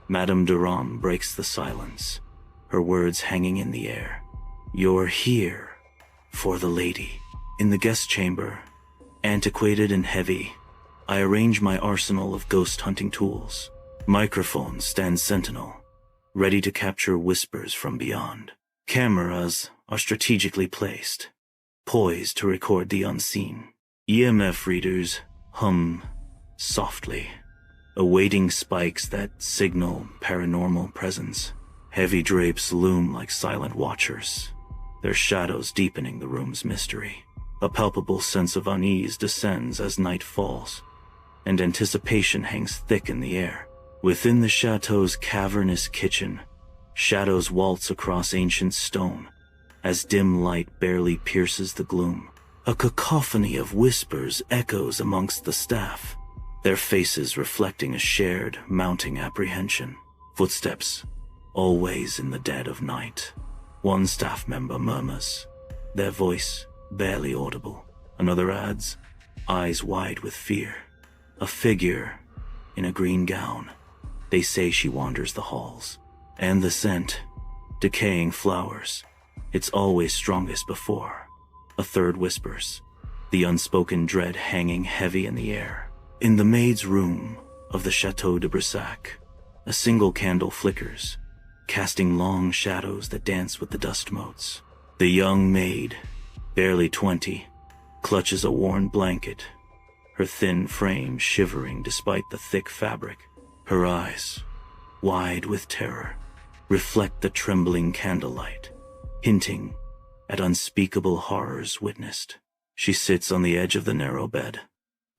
Madame Durand breaks the silence, her words hanging in the air. You're here for the lady. In the guest chamber, antiquated and heavy, I arrange my arsenal of ghost hunting tools. Microphones stand sentinel, ready to capture whispers from beyond. Cameras are strategically placed, poised to record the unseen. EMF readers hum softly, awaiting spikes that signal paranormal presence. Heavy drapes loom like silent watchers, their shadows deepening the room's mystery. A palpable sense of unease descends as night falls, and anticipation hangs thick in the air. Within the chateau's cavernous kitchen, shadows waltz across ancient stone as dim light barely pierces the gloom. A cacophony of whispers echoes amongst the staff, their faces reflecting a shared, mounting apprehension. Footsteps, always in the dead of night. One staff member murmurs, their voice barely audible. Another adds, eyes wide with fear. A figure in a green gown. They say she wanders the halls. And the scent, decaying flowers. It's always strongest before. A third whispers, the unspoken dread hanging heavy in the air. In the maid's room of the Château de Brissac, a single candle flickers, casting long shadows that dance with the dust motes. The young maid, barely 20, clutches a worn blanket, her thin frame shivering despite the thick fabric. Her eyes, wide with terror, reflect the trembling candlelight, hinting at unspeakable horrors witnessed. She sits on the edge of the narrow bed,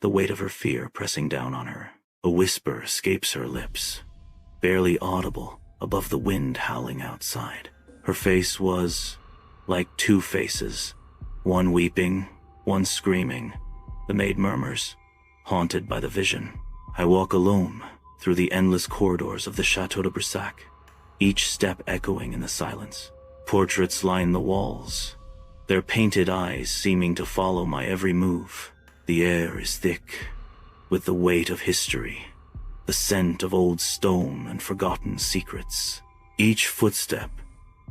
the weight of her fear pressing down on her. A whisper escapes her lips, barely audible above the wind howling outside. Her face was like two faces, one weeping, one screaming. The maid murmurs, haunted by the vision. I walk alone through the endless corridors of the Château de Brissac, each step echoing in the silence. Portraits line the walls, their painted eyes seeming to follow my every move. The air is thick with the weight of history, the scent of old stone and forgotten secrets. Each footstep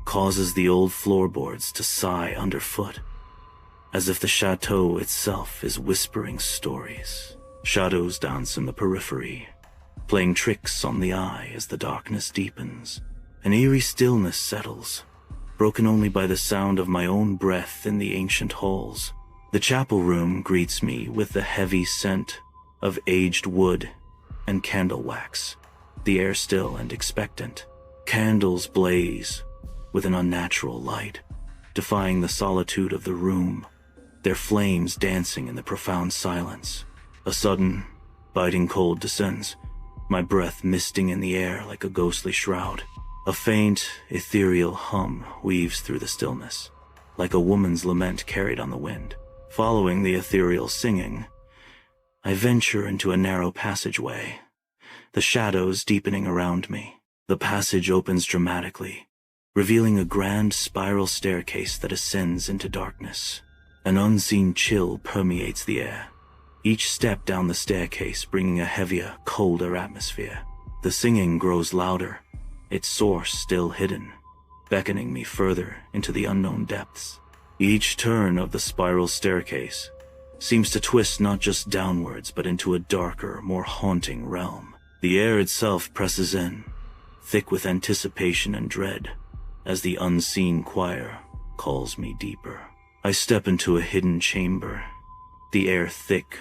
causes the old floorboards to sigh underfoot, as if the chateau itself is whispering stories. Shadows dance in the periphery, playing tricks on the eye as the darkness deepens. An eerie stillness settles, broken only by the sound of my own breath in the ancient halls. The chapel room greets me with the heavy scent of aged wood and candle wax, the air still and expectant. Candles blaze with an unnatural light, defying the solitude of the room, their flames dancing in the profound silence. A sudden, biting cold descends, my breath misting in the air like a ghostly shroud. A faint, ethereal hum weaves through the stillness, like a woman's lament carried on the wind. Following the ethereal singing, I venture into a narrow passageway, the shadows deepening around me. The passage opens dramatically, revealing a grand spiral staircase that ascends into darkness. An unseen chill permeates the air, each step down the staircase bringing a heavier, colder atmosphere. The singing grows louder, its source still hidden, beckoning me further into the unknown depths. Each turn of the spiral staircase seems to twist not just downwards but into a darker, more haunting realm. The air itself presses in, thick with anticipation and dread, as the unseen choir calls me deeper. I step into a hidden chamber, the air thick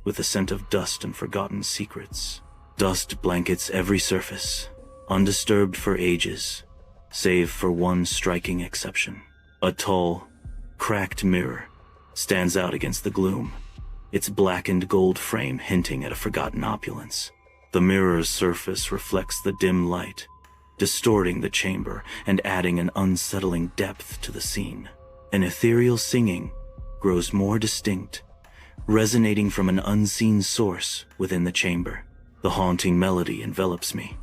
with the scent of dust and forgotten secrets. Dust blankets every surface, undisturbed for ages, save for one striking exception. A tall, cracked mirror stands out against the gloom, its blackened gold frame hinting at a forgotten opulence. The mirror's surface reflects the dim light, distorting the chamber and adding an unsettling depth to the scene. An ethereal singing grows more distinct, resonating from an unseen source within the chamber. The haunting melody envelops me,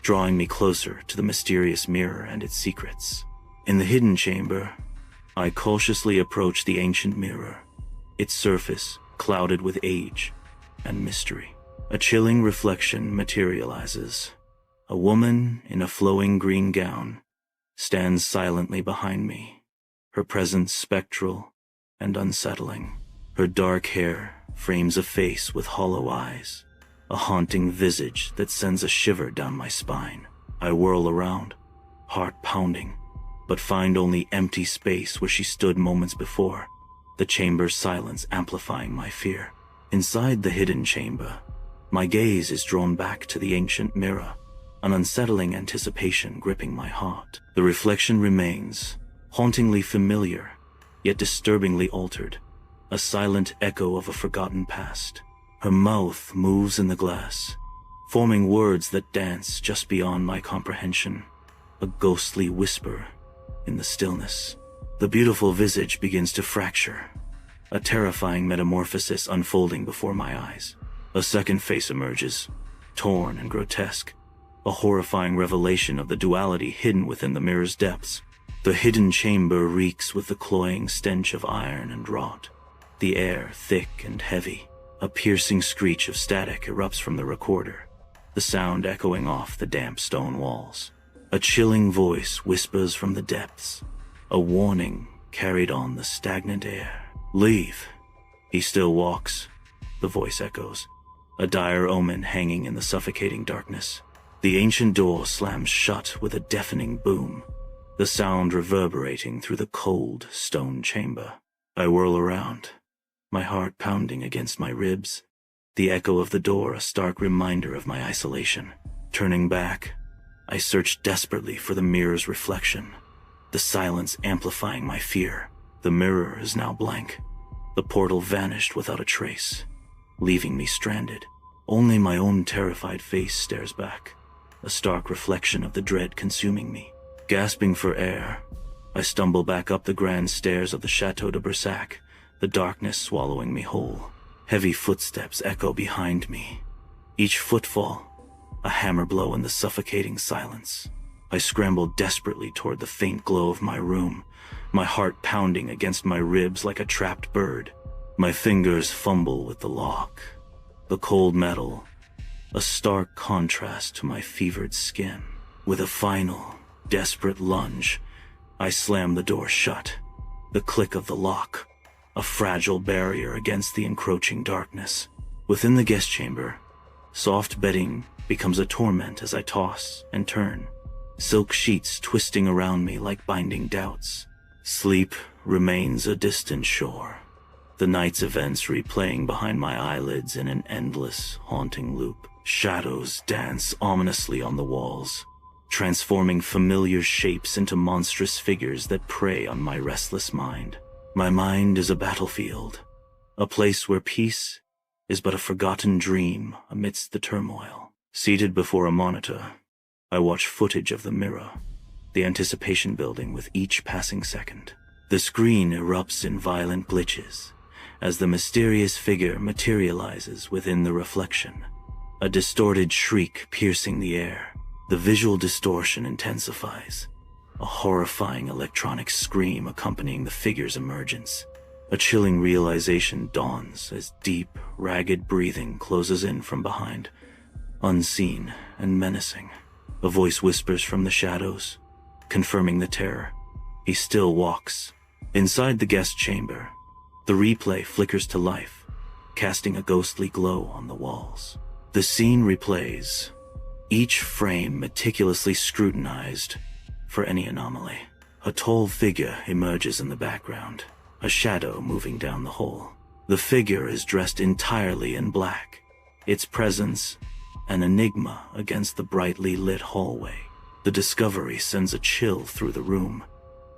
drawing me closer to the mysterious mirror and its secrets. In the hidden chamber, I cautiously approach the ancient mirror, its surface clouded with age and mystery. A chilling reflection materializes. A woman in a flowing green gown stands silently behind me, her presence spectral and unsettling. Her dark hair frames a face with hollow eyes, a haunting visage that sends a shiver down my spine. I whirl around, heart pounding, but find only empty space where she stood moments before, the chamber's silence amplifying my fear. Inside the hidden chamber, my gaze is drawn back to the ancient mirror, an unsettling anticipation gripping my heart. The reflection remains, hauntingly familiar, yet disturbingly altered, a silent echo of a forgotten past. Her mouth moves in the glass, forming words that dance just beyond my comprehension, a ghostly whisper in the stillness. The beautiful visage begins to fracture, a terrifying metamorphosis unfolding before my eyes. A second face emerges, torn and grotesque, a horrifying revelation of the duality hidden within the mirror's depths. The hidden chamber reeks with the cloying stench of iron and rot, the air thick and heavy. A piercing screech of static erupts from the recorder, the sound echoing off the damp stone walls. A chilling voice whispers from the depths, a warning carried on the stagnant air. "Leave." "He still walks," the voice echoes, a dire omen hanging in the suffocating darkness. The ancient door slams shut with a deafening boom, the sound reverberating through the cold stone chamber. I whirl around, my heart pounding against my ribs, the echo of the door a stark reminder of my isolation. Turning back, I search desperately for the mirror's reflection, the silence amplifying my fear. The mirror is now blank. The portal vanished without a trace, leaving me stranded. Only my own terrified face stares back, a stark reflection of the dread consuming me. Gasping for air, I stumble back up the grand stairs of the Château de Brissac, the darkness swallowing me whole. Heavy footsteps echo behind me, each footfall a hammer blow in the suffocating silence. I scramble desperately toward the faint glow of my room, my heart pounding against my ribs like a trapped bird. My fingers fumble with the lock, the cold metal, a stark contrast to my fevered skin. With a final, desperate lunge, I slam the door shut, the click of the lock, a fragile barrier against the encroaching darkness. Within the guest chamber, soft bedding becomes a torment as I toss and turn, silk sheets twisting around me like binding doubts. Sleep remains a distant shore, the night's events replaying behind my eyelids in an endless, haunting loop. Shadows dance ominously on the walls, transforming familiar shapes into monstrous figures that prey on my restless mind. My mind is a battlefield, a place where peace is but a forgotten dream amidst the turmoil. Seated before a monitor, I watch footage of the mirror, the anticipation building with each passing second. The screen erupts in violent glitches as the mysterious figure materializes within the reflection, a distorted shriek piercing the air. The visual distortion intensifies, a horrifying electronic scream accompanying the figure's emergence. A chilling realization dawns as deep, ragged breathing closes in from behind, unseen and menacing. A voice whispers from the shadows, confirming the terror. He still walks. Inside the guest chamber, the replay flickers to life, casting a ghostly glow on the walls. The scene replays, each frame meticulously scrutinized for any anomaly. A tall figure emerges in the background, a shadow moving down the hall. The figure is dressed entirely in black, its presence an enigma against the brightly lit hallway. The discovery sends a chill through the room,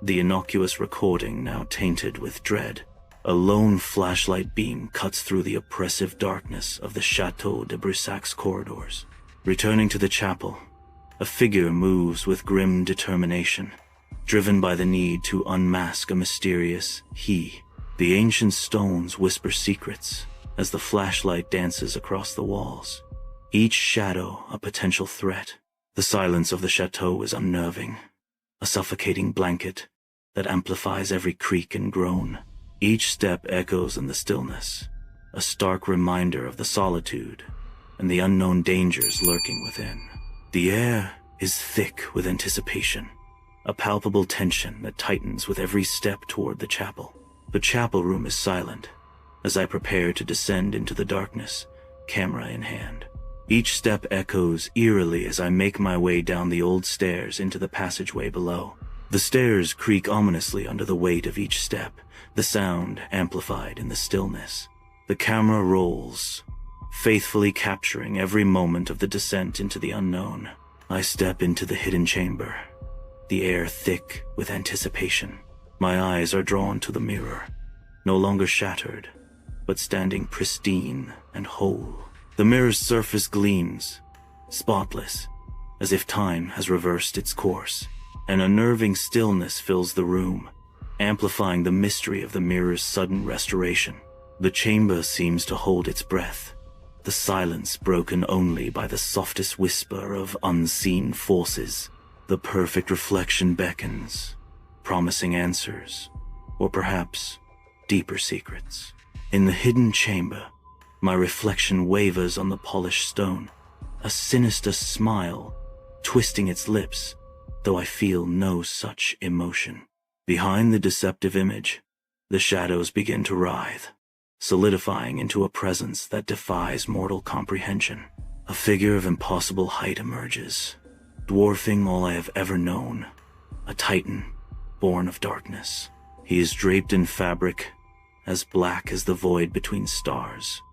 the innocuous recording now tainted with dread. A lone flashlight beam cuts through the oppressive darkness of the Château de Brissac's corridors. Returning to the chapel, a figure moves with grim determination, driven by the need to unmask a mysterious he. The ancient stones whisper secrets as the flashlight dances across the walls, each shadow a potential threat. The silence of the chateau is unnerving, a suffocating blanket that amplifies every creak and groan. Each step echoes in the stillness, a stark reminder of the solitude and the unknown dangers lurking within. The air is thick with anticipation, a palpable tension that tightens with every step toward the chapel. The chapel room is silent as I prepare to descend into the darkness, camera in hand. Each step echoes eerily as I make my way down the old stairs into the passageway below. The stairs creak ominously under the weight of each step, the sound amplified in the stillness. The camera rolls, faithfully capturing every moment of the descent into the unknown. I step into the hidden chamber, the air thick with anticipation. My eyes are drawn to the mirror, no longer shattered, but standing pristine and whole. The mirror's surface gleams, spotless, as if time has reversed its course. An unnerving stillness fills the room, amplifying the mystery of the mirror's sudden restoration. The chamber seems to hold its breath, the silence broken only by the softest whisper of unseen forces. The perfect reflection beckons, promising answers, or perhaps deeper secrets. In the hidden chamber, my reflection wavers on the polished stone, a sinister smile twisting its lips, though I feel no such emotion. Behind the deceptive image, the shadows begin to writhe, solidifying into a presence that defies mortal comprehension. A figure of impossible height emerges, dwarfing all I have ever known, a titan born of darkness. He is draped in fabric as black as the void between stars,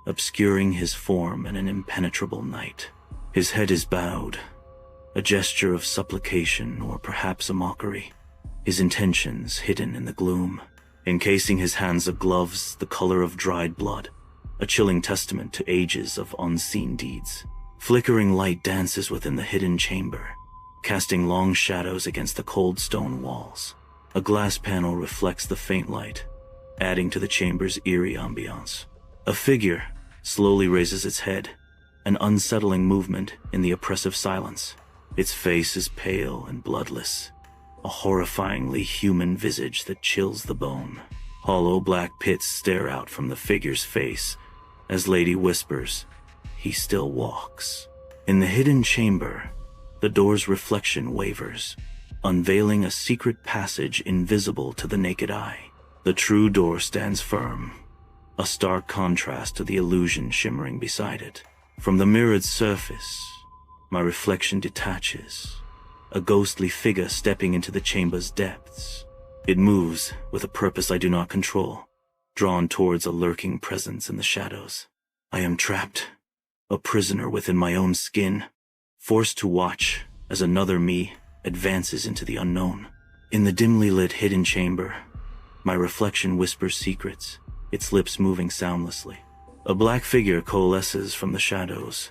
obscuring his form in an impenetrable night. His head is bowed, a gesture of supplication or perhaps a mockery, his intentions hidden in the gloom. Encasing his hands of gloves the color of dried blood, a chilling testament to ages of unseen deeds. Flickering light dances within the hidden chamber, casting long shadows against the cold stone walls. A glass panel reflects the faint light, adding to the chamber's eerie ambiance. A figure slowly raises its head, an unsettling movement in the oppressive silence. Its face is pale and bloodless, a horrifyingly human visage that chills the bone. Hollow black pits stare out from the figure's face as Lady whispers, "He still walks." In the hidden chamber, the door's reflection wavers, unveiling a secret passage invisible to the naked eye. The true door stands firm, a stark contrast to the illusion shimmering beside it. From the mirrored surface, my reflection detaches, a ghostly figure stepping into the chamber's depths. It moves with a purpose I do not control, drawn towards a lurking presence in the shadows. I am trapped, a prisoner within my own skin, forced to watch as another me advances into the unknown. In the dimly lit hidden chamber, my reflection whispers secrets, its lips moving soundlessly. A black figure coalesces from the shadows,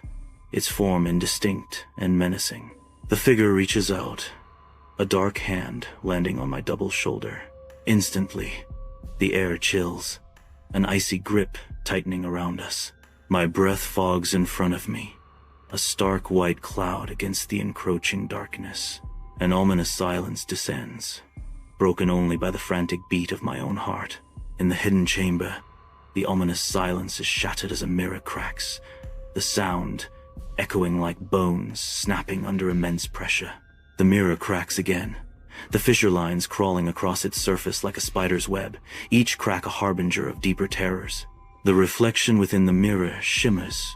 its form indistinct and menacing. The figure reaches out, a dark hand landing on my double shoulder. Instantly, the air chills, an icy grip tightening around us. My breath fogs in front of me, a stark white cloud against the encroaching darkness. An ominous silence descends, broken only by the frantic beat of my own heart. In the hidden chamber, the ominous silence is shattered as a mirror cracks, the sound echoing like bones snapping under immense pressure. The mirror cracks again, the fissure lines crawling across its surface like a spider's web, each crack a harbinger of deeper terrors. The reflection within the mirror shimmers,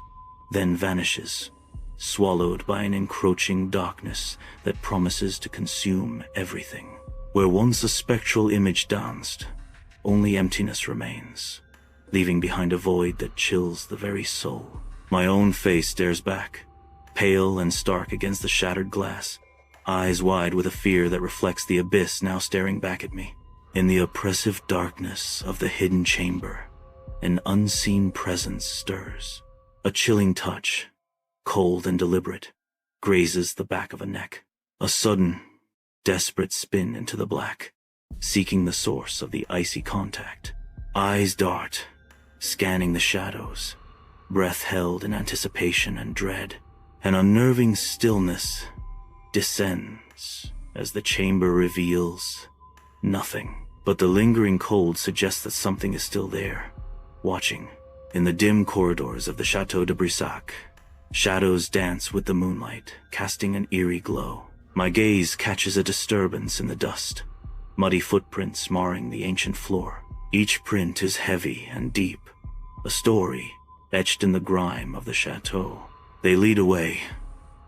then vanishes, swallowed by an encroaching darkness that promises to consume everything. Where once a spectral image danced, only emptiness remains, leaving behind a void that chills the very soul. My own face stares back, pale and stark against the shattered glass, eyes wide with a fear that reflects the abyss now staring back at me. In the oppressive darkness of the hidden chamber, an unseen presence stirs. A chilling touch, cold and deliberate, grazes the back of a neck. A sudden, desperate spin into the black, seeking the source of the icy contact. Eyes dart, scanning the shadows, breath held in anticipation and dread. An unnerving stillness descends as the chamber reveals nothing. But the lingering cold suggests that something is still there, watching. In the dim corridors of the Château de Brissac, shadows dance with the moonlight, casting an eerie glow. My gaze catches a disturbance in the dust, muddy footprints marring the ancient floor. Each print is heavy and deep, a story etched in the grime of the chateau. They lead away,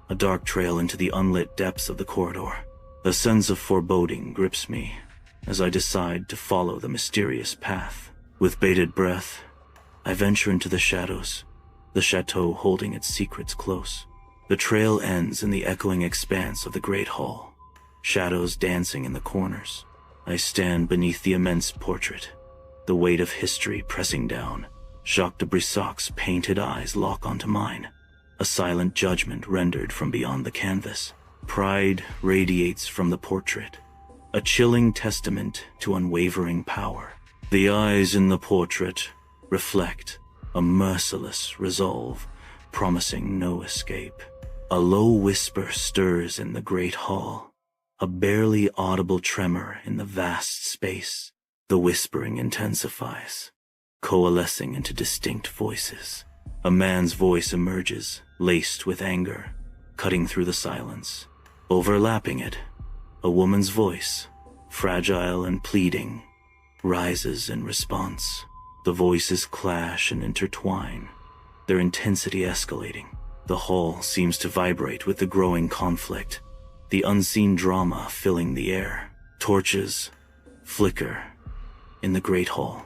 a dark trail into the unlit depths of the corridor. A sense of foreboding grips me as I decide to follow the mysterious path. With bated breath, I venture into the shadows, the chateau holding its secrets close. The trail ends in the echoing expanse of the great hall, shadows dancing in the corners. I stand beneath the immense portrait, the weight of history pressing down. Château de Brissac's painted eyes lock onto mine, a silent judgment rendered from beyond the canvas. Pride radiates from the portrait, a chilling testament to unwavering power. The eyes in the portrait reflect a merciless resolve, promising no escape. A low whisper stirs in the great hall, a barely audible tremor in the vast space. The whispering intensifies, coalescing into distinct voices. A man's voice emerges, laced with anger, cutting through the silence. Overlapping it, a woman's voice, fragile and pleading, rises in response. The voices clash and intertwine, their intensity escalating. The hall seems to vibrate with the growing conflict, the unseen drama filling the air. Torches flicker in the great hall,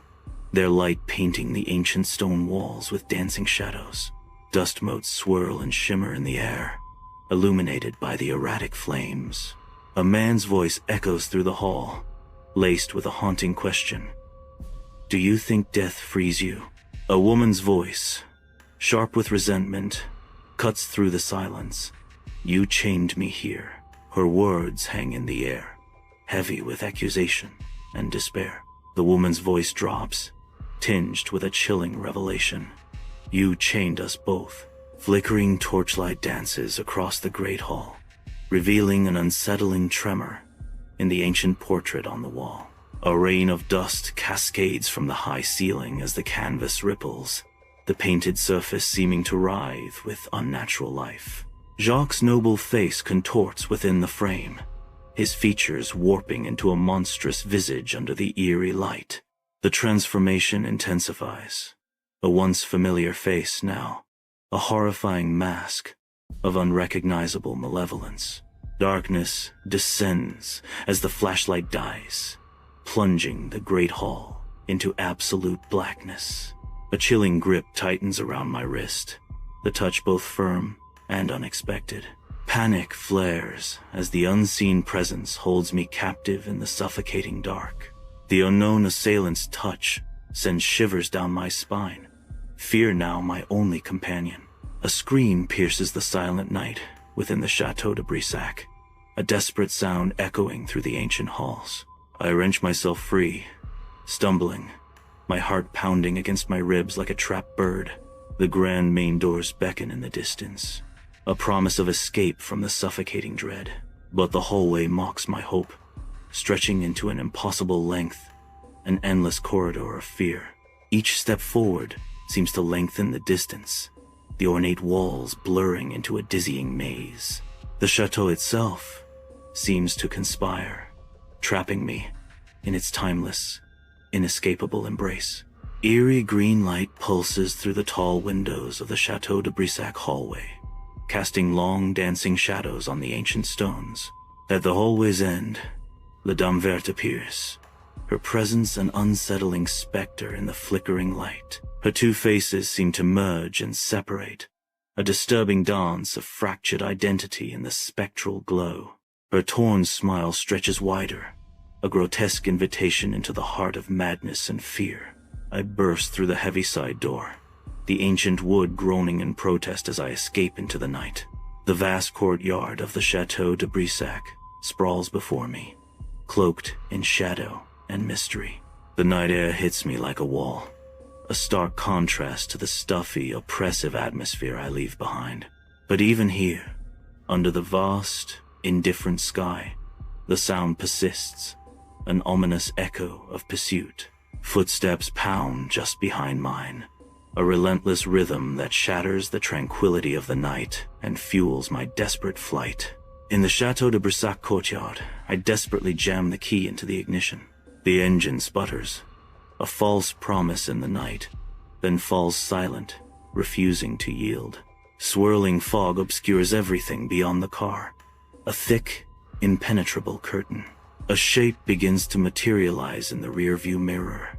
their light painting the ancient stone walls with dancing shadows. Dust motes swirl and shimmer in the air, illuminated by the erratic flames. A man's voice echoes through the hall, laced with a haunting question. Do you think death frees you? A woman's voice, sharp with resentment, cuts through the silence. You chained me here. Her words hang in the air, heavy with accusation and despair. The woman's voice drops, tinged with a chilling revelation. You chained us both. Flickering torchlight dances across the great hall, revealing an unsettling tremor in the ancient portrait on the wall. A rain of dust cascades from the high ceiling as the canvas ripples, the painted surface seeming to writhe with unnatural life. Jacques' noble face contorts within the frame, his features warping into a monstrous visage under the eerie light. The transformation intensifies, a once familiar face now, a horrifying mask of unrecognizable malevolence. Darkness descends as the flashlight dies, plunging the great hall into absolute blackness. A chilling grip tightens around my wrist, the touch both firm and unexpected. Panic flares as the unseen presence holds me captive in the suffocating dark. The unknown assailant's touch sends shivers down my spine. Fear now my only companion. A scream pierces the silent night within the Château de Brissac, a desperate sound echoing through the ancient halls. I wrench myself free, stumbling, my heart pounding against my ribs like a trapped bird. The grand main doors beckon in the distance, a promise of escape from the suffocating dread. But the hallway mocks my hope, stretching into an impossible length, an endless corridor of fear. Each step forward seems to lengthen the distance, the ornate walls blurring into a dizzying maze. The chateau itself seems to conspire, trapping me in its timeless, inescapable embrace. Eerie green light pulses through the tall windows of the Château de Brissac hallway, casting long dancing shadows on the ancient stones. At the hallway's end, La Dame Verte appears, her presence an unsettling specter in the flickering light. Her two faces seem to merge and separate, a disturbing dance of fractured identity in the spectral glow. Her torn smile stretches wider, a grotesque invitation into the heart of madness and fear. I burst through the heavy side door, the ancient wood groaning in protest as I escape into the night. The vast courtyard of the Château de Brissac sprawls before me, cloaked in shadow and mystery. The night air hits me like a wall, a stark contrast to the stuffy, oppressive atmosphere I leave behind. But even here, under the vast, indifferent sky, the sound persists, an ominous echo of pursuit. Footsteps pound just behind mine, a relentless rhythm that shatters the tranquility of the night and fuels my desperate flight. In the Château de Brissac courtyard, I desperately jam the key into the ignition. The engine sputters, a false promise in the night, then falls silent, refusing to yield. Swirling fog obscures everything beyond the car, a thick, impenetrable curtain. A shape begins to materialize in the rearview mirror,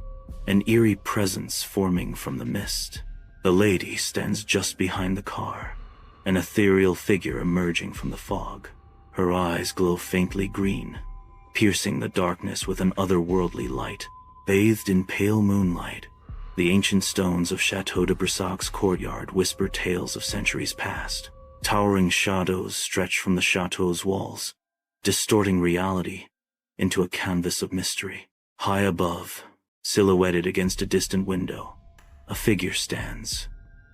an eerie presence forming from the mist. The lady stands just behind the car, an ethereal figure emerging from the fog. Her eyes glow faintly green, piercing the darkness with an otherworldly light. Bathed in pale moonlight, the ancient stones of Château de Brissac's courtyard whisper tales of centuries past. Towering shadows stretch from the chateau's walls, distorting reality into a canvas of mystery. High above, silhouetted against a distant window, a figure stands,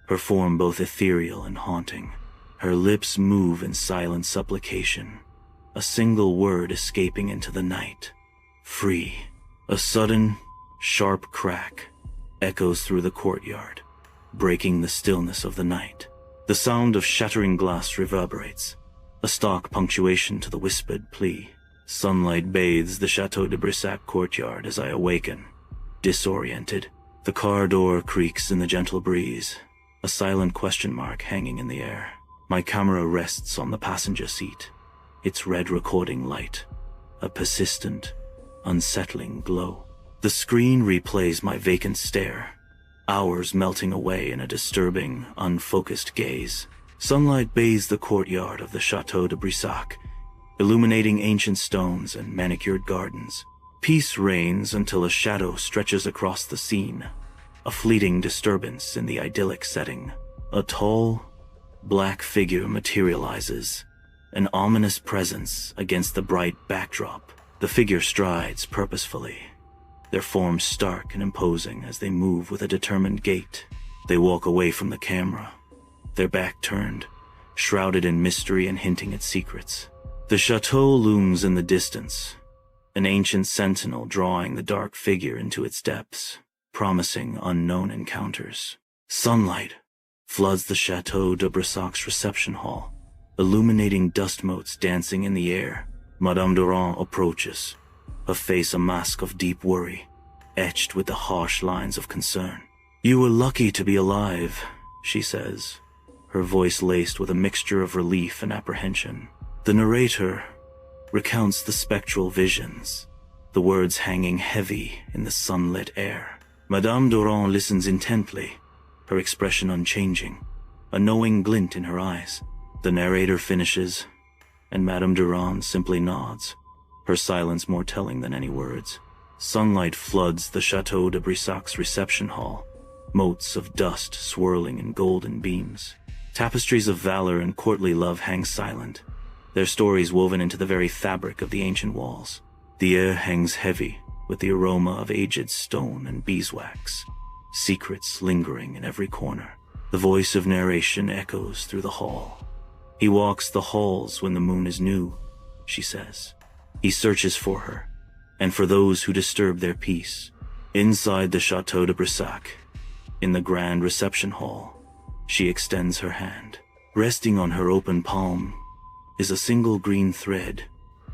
her form both ethereal and haunting. Her lips move in silent supplication, a single word escaping into the night. Free. A sudden, sharp crack echoes through the courtyard, breaking the stillness of the night. The sound of shattering glass reverberates, a stark punctuation to the whispered plea. Sunlight bathes the Château de Brissac courtyard as I awaken, disoriented. The car door creaks in the gentle breeze, a silent question mark hanging in the air. My camera rests on the passenger seat, its red recording light, a persistent, unsettling glow. The screen replays my vacant stare, hours melting away in a disturbing, unfocused gaze. Sunlight bathes the courtyard of the Château de Brissac, illuminating ancient stones and manicured gardens. Peace reigns until a shadow stretches across the scene, a fleeting disturbance in the idyllic setting. A tall, black figure materializes, an ominous presence against the bright backdrop. The figure strides purposefully, their forms stark and imposing as they move with a determined gait. They walk away from the camera, their back turned, shrouded in mystery and hinting at secrets. The chateau looms in the distance, an ancient sentinel drawing the dark figure into its depths, promising unknown encounters. Sunlight floods the Château de Brissac's reception hall, illuminating dust motes dancing in the air. Madame Durand approaches, her face a mask of deep worry, etched with the harsh lines of concern. "You were lucky to be alive," she says, her voice laced with a mixture of relief and apprehension. The narrator recounts the spectral visions, the words hanging heavy in the sunlit air. Madame Durand listens intently, her expression unchanging, a knowing glint in her eyes. The narrator finishes, and Madame Durand simply nods, her silence more telling than any words. Sunlight floods the Château de Brissac's reception hall, motes of dust swirling in golden beams. Tapestries of valor and courtly love hang silent, their stories woven into the very fabric of the ancient walls. The air hangs heavy with the aroma of aged stone and beeswax, secrets lingering in every corner. The voice of narration echoes through the hall. "He walks the halls when the moon is new," she says. "He searches for her, and for those who disturb their peace." Inside the Château de Brissac, in the grand reception hall, she extends her hand. Resting on her open palm is a single green thread,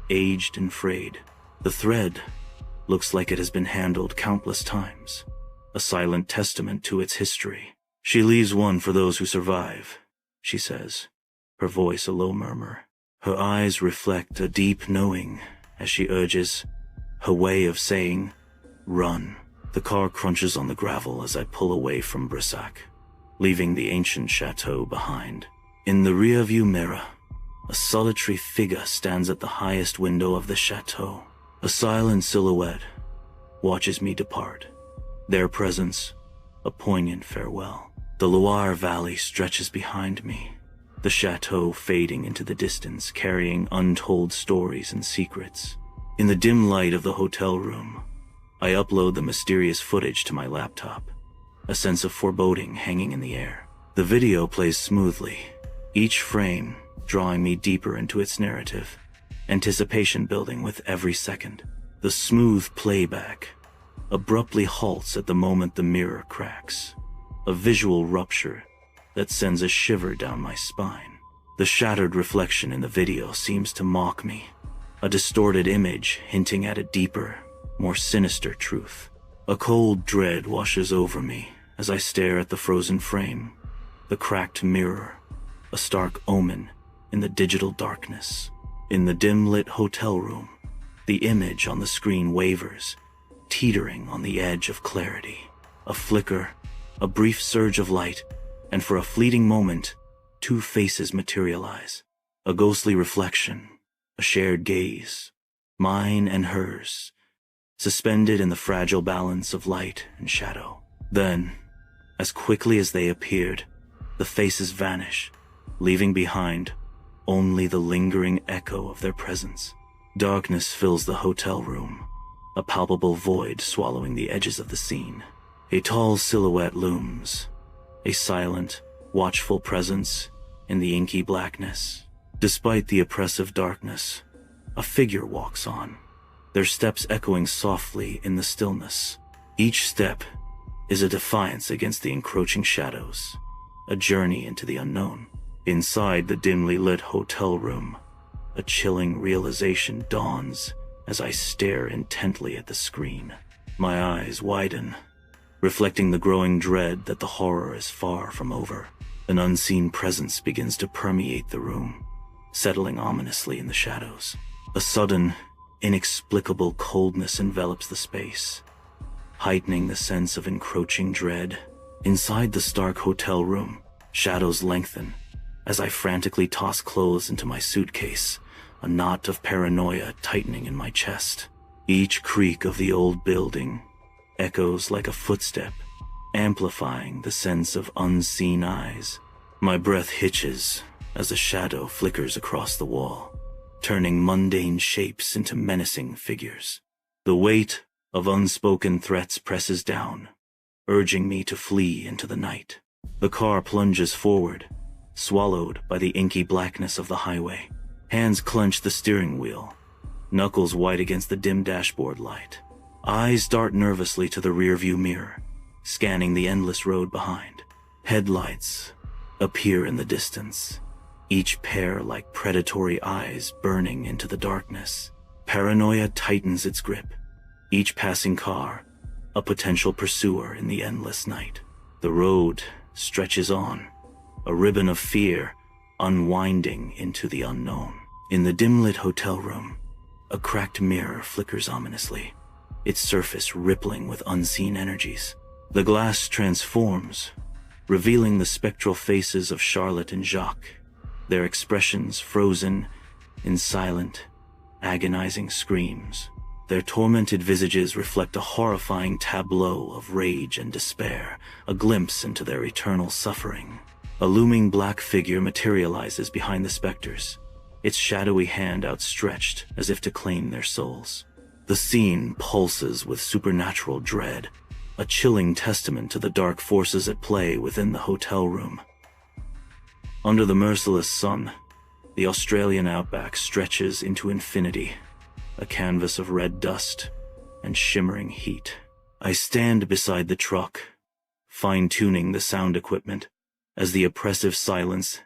aged and frayed. The thread looks like it has been handled countless times, a silent testament to its history. "She leaves one for those who survive," she says, her voice a low murmur. Her eyes reflect a deep knowing as she urges, her way of saying, "Run." The car crunches on the gravel as I pull away from Brissac, leaving the ancient chateau behind. In the rearview mirror, a solitary figure stands at the highest window of the chateau. A silent silhouette watches me depart, their presence a poignant farewell. The Loire Valley stretches behind me, the chateau fading into the distance, carrying untold stories and secrets. In the dim light of the hotel room, I upload the mysterious footage to my laptop, a sense of foreboding hanging in the air. The video plays smoothly, each frame drawing me deeper into its narrative, anticipation building with every second. The smooth playback abruptly halts at the moment the mirror cracks, a visual rupture that sends a shiver down my spine. The shattered reflection in the video seems to mock me, a distorted image hinting at a deeper, more sinister truth. A cold dread washes over me as I stare at the frozen frame, the cracked mirror, a stark omen in the digital darkness. In the dim-lit hotel room, the image on the screen wavers, teetering on the edge of clarity. A flicker, a brief surge of light, and for a fleeting moment, two faces materialize. A ghostly reflection, a shared gaze, mine and hers, suspended in the fragile balance of light and shadow. Then, as quickly as they appeared, the faces vanish, leaving behind only the lingering echo of their presence. Darkness fills the hotel room, a palpable void swallowing the edges of the scene. A tall silhouette looms, a silent, watchful presence in the inky blackness. Despite the oppressive darkness, a figure walks on, their steps echoing softly in the stillness. Each step is a defiance against the encroaching shadows, a journey into the unknown. Inside the dimly lit hotel room, a chilling realization dawns as I stare intently at the screen. My eyes widen, reflecting the growing dread that the horror is far from over. An unseen presence begins to permeate the room, settling ominously in the shadows. A sudden, inexplicable coldness envelops the space, heightening the sense of encroaching dread. Inside the stark hotel room, shadows lengthen as I frantically toss clothes into my suitcase, a knot of paranoia tightening in my chest. Each creak of the old building echoes like a footstep, amplifying the sense of unseen eyes. My breath hitches as a shadow flickers across the wall, turning mundane shapes into menacing figures. The weight of unspoken threats presses down, urging me to flee into the night. The car plunges forward, swallowed by the inky blackness of the highway. Hands clench the steering wheel, knuckles white against the dim dashboard light. Eyes dart nervously to the rearview mirror, scanning the endless road behind. Headlights appear in the distance, each pair like predatory eyes burning into the darkness. Paranoia tightens its grip, each passing car a potential pursuer in the endless night. The road stretches on, a ribbon of fear unwinding into the unknown. In the dim-lit hotel room, a cracked mirror flickers ominously, its surface rippling with unseen energies. The glass transforms, revealing the spectral faces of Charlotte and Jacques, their expressions frozen in silent, agonizing screams. Their tormented visages reflect a horrifying tableau of rage and despair, a glimpse into their eternal suffering. A looming black figure materializes behind the specters, its shadowy hand outstretched as if to claim their souls. The scene pulses with supernatural dread, a chilling testament to the dark forces at play within the hotel room. Under the merciless sun, the Australian outback stretches into infinity, a canvas of red dust and shimmering heat. I stand beside the truck, fine-tuning the sound equipment, as the oppressive silence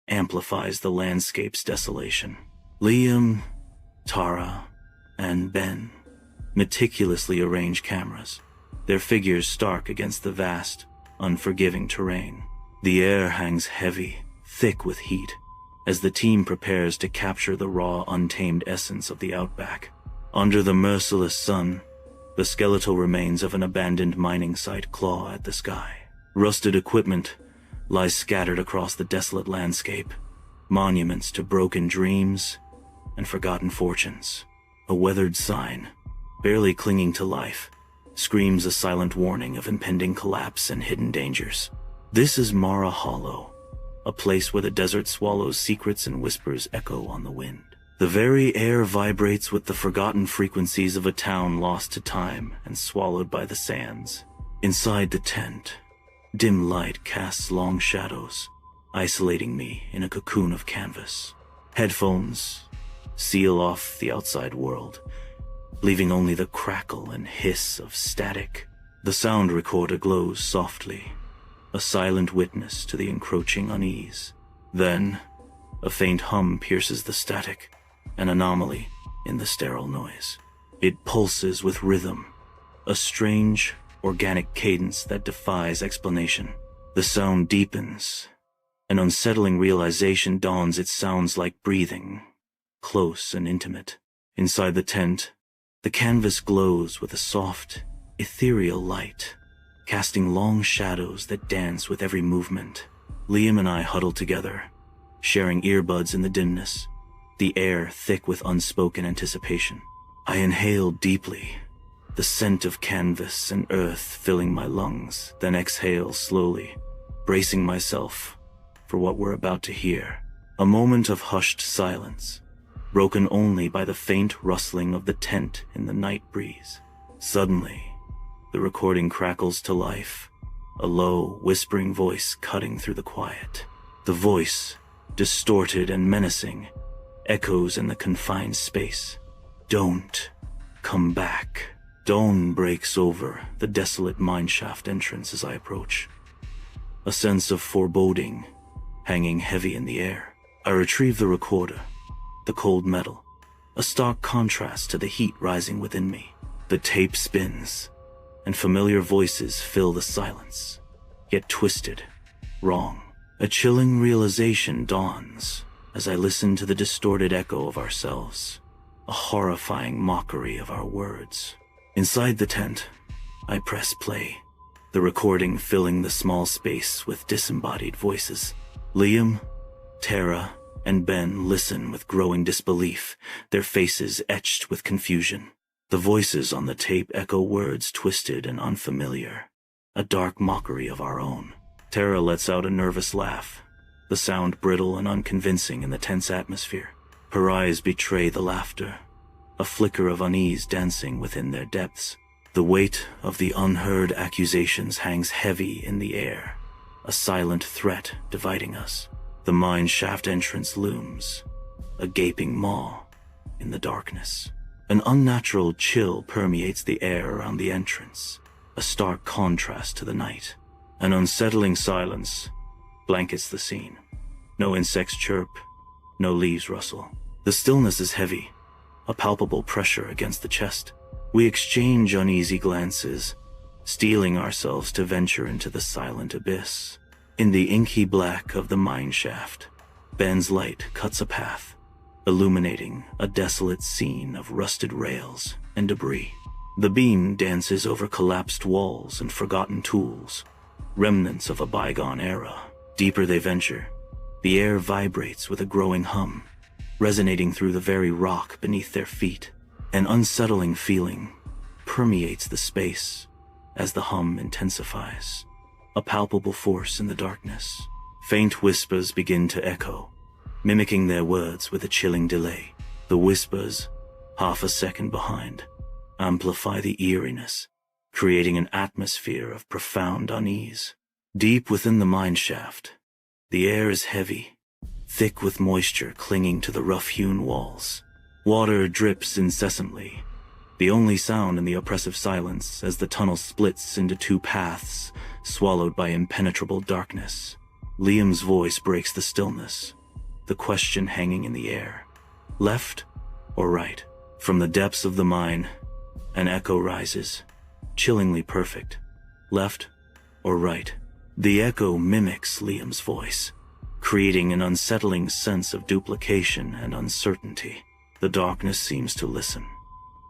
amplifies the landscape's desolation. Liam, Tara, and Ben meticulously arrange cameras, their figures stark against the vast, unforgiving terrain. The air hangs heavy, thick with heat, as the team prepares to capture the raw, untamed essence of the outback. Under the merciless sun, the skeletal remains of an abandoned mining site claw at the sky. Rusted equipment lies scattered across the desolate landscape, monuments to broken dreams and forgotten fortunes. A weathered sign, barely clinging to life, screams a silent warning of impending collapse and hidden dangers. This is Mara Hollow, a place where the desert swallows secrets and whispers echo on the wind. The very air vibrates with the forgotten frequencies of a town lost to time and swallowed by the sands. Inside the tent, dim light casts long shadows, isolating me in a cocoon of canvas. Headphones seal off the outside world, leaving only the crackle and hiss of static. The sound recorder glows softly, a silent witness to the encroaching unease. Then, a faint hum pierces the static, an anomaly in the sterile noise. It pulses with rhythm, a strange, organic cadence that defies explanation. The sound deepens. An unsettling realization dawns: it sounds like breathing, close and intimate. Inside the tent, the canvas glows with a soft, ethereal light, casting long shadows that dance with every movement. Liam and I huddle together, sharing earbuds in the dimness, the air thick with unspoken anticipation. I inhale deeply, the scent of canvas and earth filling my lungs, then exhale slowly, bracing myself for what we're about to hear. A moment of hushed silence, broken only by the faint rustling of the tent in the night breeze. Suddenly, the recording crackles to life, a low, whispering voice cutting through the quiet. The voice, distorted and menacing, echoes in the confined space. "Don't come back." Dawn breaks over the desolate mineshaft entrance as I approach, a sense of foreboding hanging heavy in the air. I retrieve the recorder, the cold metal, a stark contrast to the heat rising within me. The tape spins, and familiar voices fill the silence, yet twisted, wrong. A chilling realization dawns as I listen to the distorted echo of ourselves, a horrifying mockery of our words. Inside the tent, I press play, the recording filling the small space with disembodied voices. Liam, Tara, and Ben listen with growing disbelief, their faces etched with confusion. The voices on the tape echo words twisted and unfamiliar, a dark mockery of our own. Tara lets out a nervous laugh, the sound brittle and unconvincing in the tense atmosphere. Her eyes betray the laughter, a flicker of unease dancing within their depths. The weight of the unheard accusations hangs heavy in the air, a silent threat dividing us. The mine shaft entrance looms, a gaping maw in the darkness. An unnatural chill permeates the air around the entrance, a stark contrast to the night. An unsettling silence blankets the scene. No insects chirp, no leaves rustle. The stillness is heavy, a palpable pressure against the chest. We exchange uneasy glances, steeling ourselves to venture into the silent abyss. In the inky black of the mine shaft, Ben's light cuts a path, illuminating a desolate scene of rusted rails and debris. The beam dances over collapsed walls and forgotten tools, remnants of a bygone era. Deeper they venture, the air vibrates with a growing hum, resonating through the very rock beneath their feet. An unsettling feeling permeates the space as the hum intensifies, a palpable force in the darkness. Faint whispers begin to echo, mimicking their words with a chilling delay. The whispers, half a second behind, amplify the eeriness, creating an atmosphere of profound unease. Deep within the mine shaft, the air is heavy, thick with moisture clinging to the rough-hewn walls. Water drips incessantly, the only sound in the oppressive silence as the tunnel splits into two paths, swallowed by impenetrable darkness. Liam's voice breaks the stillness, the question hanging in the air. Left or right? From the depths of the mine, an echo rises, chillingly perfect. Left or right? The echo mimics Liam's voice, creating an unsettling sense of duplication and uncertainty. The darkness seems to listen,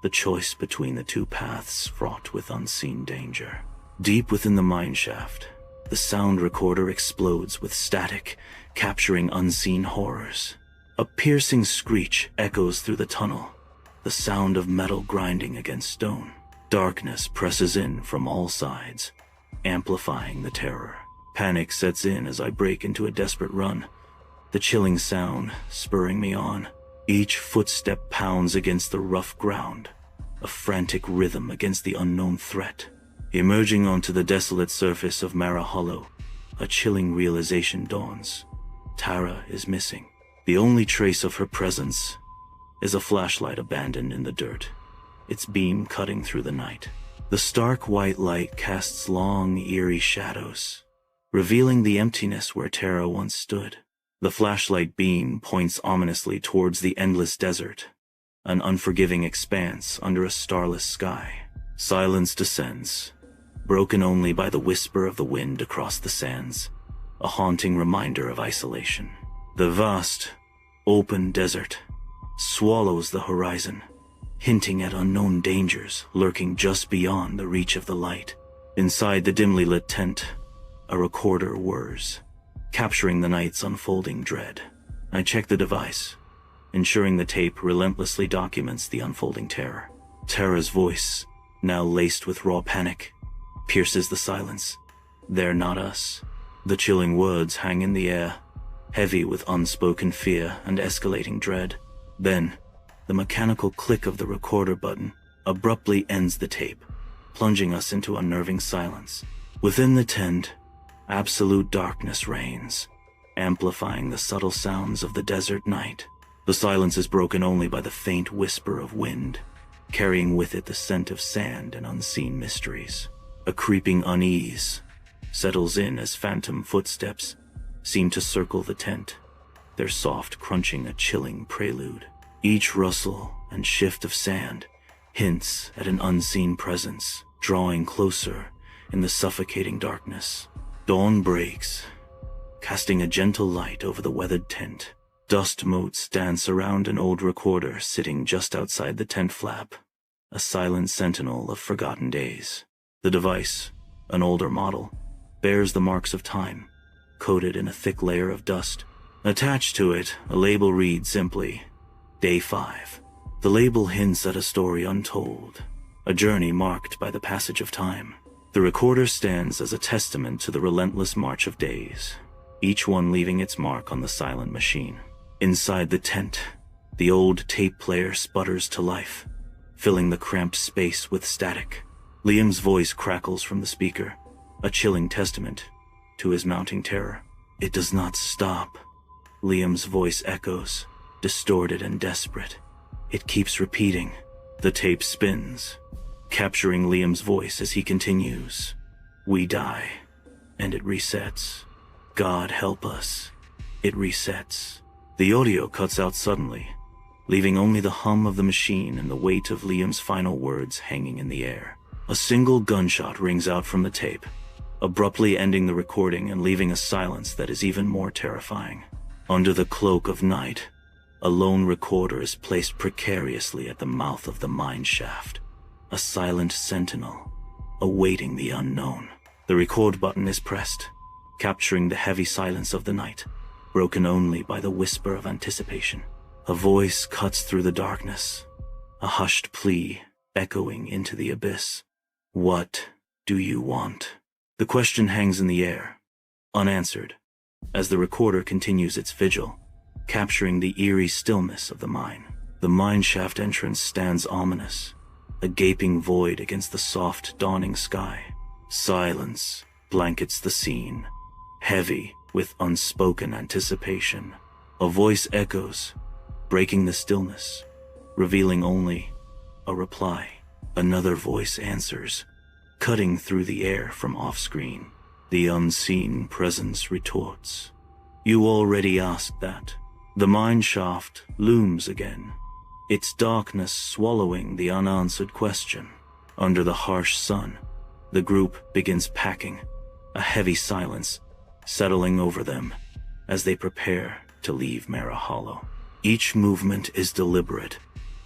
the choice between the two paths fraught with unseen danger. Deep within the mine shaft, the sound recorder explodes with static, capturing unseen horrors. A piercing screech echoes through the tunnel, the sound of metal grinding against stone. Darkness presses in from all sides, amplifying the terror. Panic sets in as I break into a desperate run, the chilling sound spurring me on. Each footstep pounds against the rough ground, a frantic rhythm against the unknown threat. Emerging onto the desolate surface of Mara Hollow, a chilling realization dawns. Tara is missing. The only trace of her presence is a flashlight abandoned in the dirt, its beam cutting through the night. The stark white light casts long, eerie shadows, revealing the emptiness where Tara once stood. The flashlight beam points ominously towards the endless desert, an unforgiving expanse under a starless sky. Silence descends, broken only by the whisper of the wind across the sands, a haunting reminder of isolation. The vast, open desert swallows the horizon, hinting at unknown dangers lurking just beyond the reach of the light. Inside the dimly lit tent, a recorder whirs, capturing the night's unfolding dread. I check the device, ensuring the tape relentlessly documents the unfolding terror. Tara's voice, now laced with raw panic, pierces the silence. "They're not us." The chilling words hang in the air, heavy with unspoken fear and escalating dread. Then, the mechanical click of the recorder button abruptly ends the tape, plunging us into unnerving silence. Within the tent, absolute darkness reigns, amplifying the subtle sounds of the desert night. The silence is broken only by the faint whisper of wind, carrying with it the scent of sand and unseen mysteries. A creeping unease settles in as phantom footsteps seem to circle the tent, their soft crunching a chilling prelude. Each rustle and shift of sand hints at an unseen presence, drawing closer in the suffocating darkness. Dawn breaks, casting a gentle light over the weathered tent. Dust motes dance around an old recorder sitting just outside the tent flap, a silent sentinel of forgotten days. The device, an older model, bears the marks of time, coated in a thick layer of dust. Attached to it, a label reads simply, Day 5. The label hints at a story untold, a journey marked by the passage of time. The recorder stands as a testament to the relentless march of days, each one leaving its mark on the silent machine. Inside the tent, the old tape player sputters to life, filling the cramped space with static. Liam's voice crackles from the speaker, a chilling testament to his mounting terror. "It does not stop." Liam's voice echoes, distorted and desperate. It keeps repeating. The tape spins, capturing Liam's voice as he continues. "We die, and it resets. God help us." It resets. The audio cuts out suddenly, leaving only the hum of the machine and the weight of Liam's final words hanging in the air. A single gunshot rings out from the tape, abruptly ending the recording and leaving a silence that is even more terrifying. Under the cloak of night, a lone recorder is placed precariously at the mouth of the mine shaft, a silent sentinel, awaiting the unknown. The record button is pressed, capturing the heavy silence of the night, broken only by the whisper of anticipation. A voice cuts through the darkness, a hushed plea echoing into the abyss. "What do you want?" The question hangs in the air, unanswered, as the recorder continues its vigil, capturing the eerie stillness of the mine. The mine shaft entrance stands ominous, a gaping void against the soft, dawning sky. Silence blankets the scene, heavy with unspoken anticipation. A voice echoes, breaking the stillness, revealing only a reply. Another voice answers, cutting through the air from off-screen. The unseen presence retorts, "You already asked that." The mine shaft looms again, its darkness swallowing the unanswered question. Under the harsh sun, the group begins packing, a heavy silence settling over them as they prepare to leave Mara Hollow. Each movement is deliberate,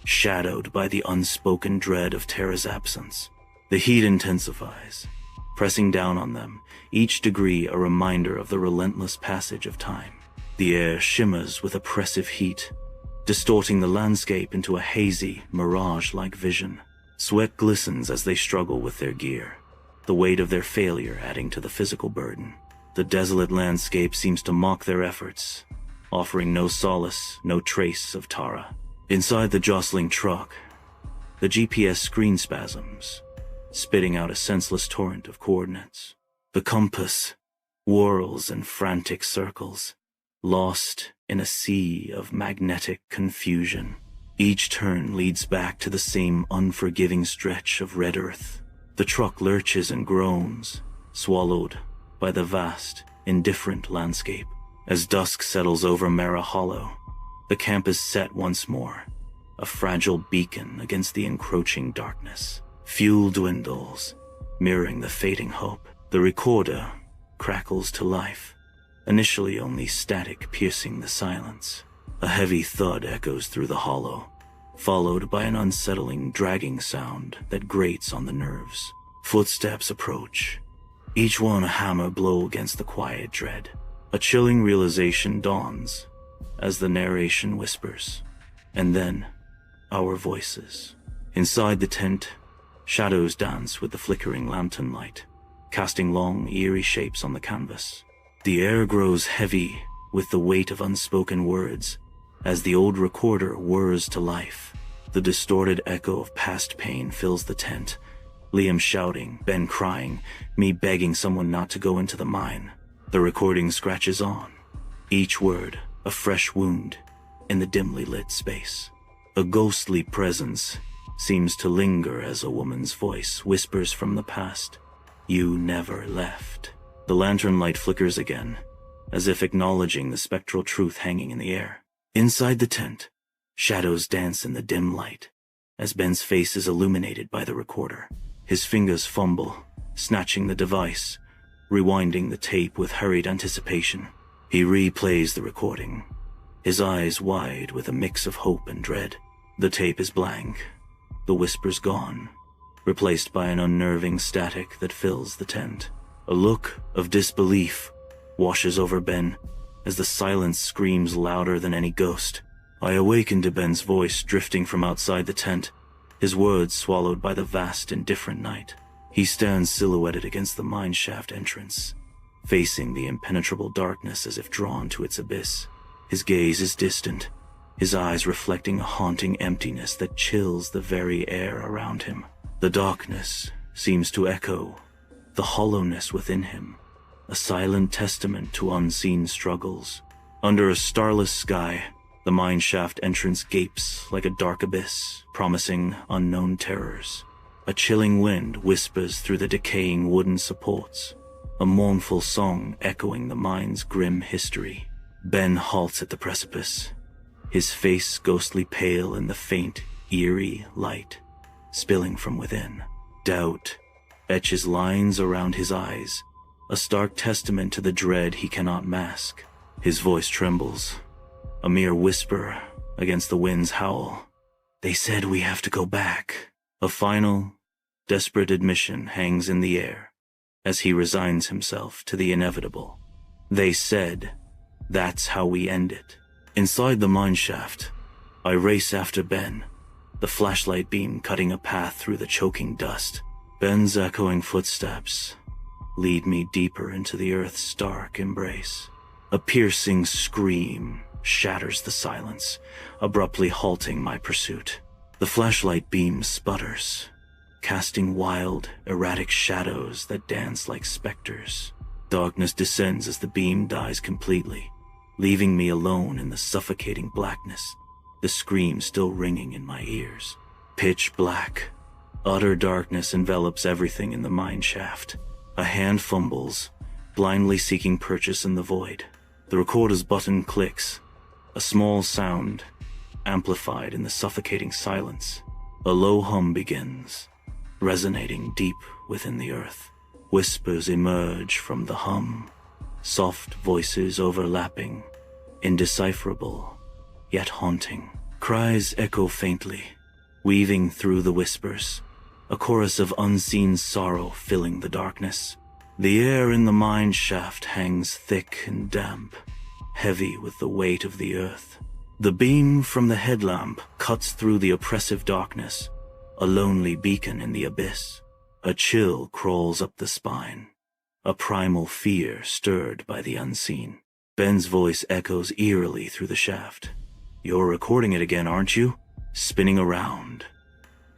shadowed by the unspoken dread of Tara's absence. The heat intensifies, pressing down on them, each degree a reminder of the relentless passage of time. The air shimmers with oppressive heat, distorting the landscape into a hazy, mirage-like vision. Sweat glistens as they struggle with their gear, the weight of their failure adding to the physical burden. The desolate landscape seems to mock their efforts, offering no solace, no trace of Tara. Inside the jostling truck, the GPS screen spasms, spitting out a senseless torrent of coordinates. The compass whirls in frantic circles, lost in a sea of magnetic confusion. Each turn leads back to the same unforgiving stretch of red earth. The truck lurches and groans, swallowed by the vast, indifferent landscape. As dusk settles over Mara Hollow, the camp is set once more, a fragile beacon against the encroaching darkness. Fuel dwindles, mirroring the fading hope. The recorder crackles to life, initially only static piercing the silence. A heavy thud echoes through the hollow, followed by an unsettling dragging sound that grates on the nerves. Footsteps approach, each one a hammer blow against the quiet dread. A chilling realization dawns as the narration whispers, and then our voices. Inside the tent, shadows dance with the flickering lantern light, casting long, eerie shapes on the canvas. The air grows heavy with the weight of unspoken words as the old recorder whirs to life. The distorted echo of past pain fills the tent, Liam shouting, Ben crying, me begging someone not to go into the mine. The recording scratches on, each word a fresh wound in the dimly lit space. A ghostly presence seems to linger as a woman's voice whispers from the past, "You never left." The lantern light flickers again, as if acknowledging the spectral truth hanging in the air. Inside the tent, shadows dance in the dim light, as Ben's face is illuminated by the recorder. His fingers fumble, snatching the device, rewinding the tape with hurried anticipation. He replays the recording, his eyes wide with a mix of hope and dread. The tape is blank, the whispers gone, replaced by an unnerving static that fills the tent. A look of disbelief washes over Ben as the silence screams louder than any ghost. I awaken to Ben's voice drifting from outside the tent, his words swallowed by the vast, indifferent night. He stands silhouetted against the mineshaft entrance, facing the impenetrable darkness as if drawn to its abyss. His gaze is distant, his eyes reflecting a haunting emptiness that chills the very air around him. The darkness seems to echo the hollowness within him, a silent testament to unseen struggles. Under a starless sky, the mineshaft entrance gapes like a dark abyss, promising unknown terrors. A chilling wind whispers through the decaying wooden supports, a mournful song echoing the mine's grim history. Ben halts at the precipice, his face ghostly pale in the faint, eerie light spilling from within. Doubt etches lines around his eyes, a stark testament to the dread he cannot mask. His voice trembles, a mere whisper against the wind's howl. They said we have to go back. A final, desperate admission hangs in the air as he resigns himself to the inevitable. They said, that's how we end it. Inside the mineshaft, I race after Ben, the flashlight beam cutting a path through the choking dust. Ben's echoing footsteps lead me deeper into the earth's stark embrace. A piercing scream shatters the silence, abruptly halting my pursuit. The flashlight beam sputters, casting wild, erratic shadows that dance like specters. Darkness descends as the beam dies completely, leaving me alone in the suffocating blackness, the scream still ringing in my ears. Pitch black, utter darkness envelops everything in the mineshaft. A hand fumbles, blindly seeking purchase in the void. The recorder's button clicks, a small sound amplified in the suffocating silence. A low hum begins, resonating deep within the earth. Whispers emerge from the hum, soft voices overlapping, indecipherable, yet haunting. Cries echo faintly, weaving through the whispers, a chorus of unseen sorrow filling the darkness. The air in the mine shaft hangs thick and damp, heavy with the weight of the earth. The beam from the headlamp cuts through the oppressive darkness, a lonely beacon in the abyss. A chill crawls up the spine, a primal fear stirred by the unseen. Ben's voice echoes eerily through the shaft. You're recording it again, aren't you? Spinning around.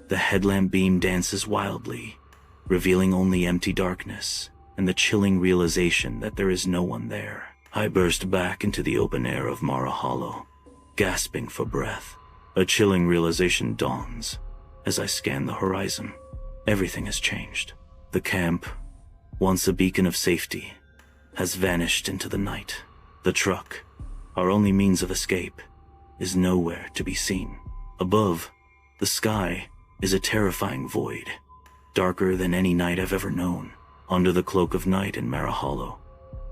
The headlamp beam dances wildly, revealing only empty darkness and the chilling realization that there is no one there. I burst back into the open air of Mara Hollow, gasping for breath. A chilling realization dawns as I scan the horizon. Everything has changed. The camp, once a beacon of safety, has vanished into the night. The truck, our only means of escape, is nowhere to be seen. Above, the sky is a terrifying void, darker than any night I've ever known. Under the cloak of night in Mara Hollow,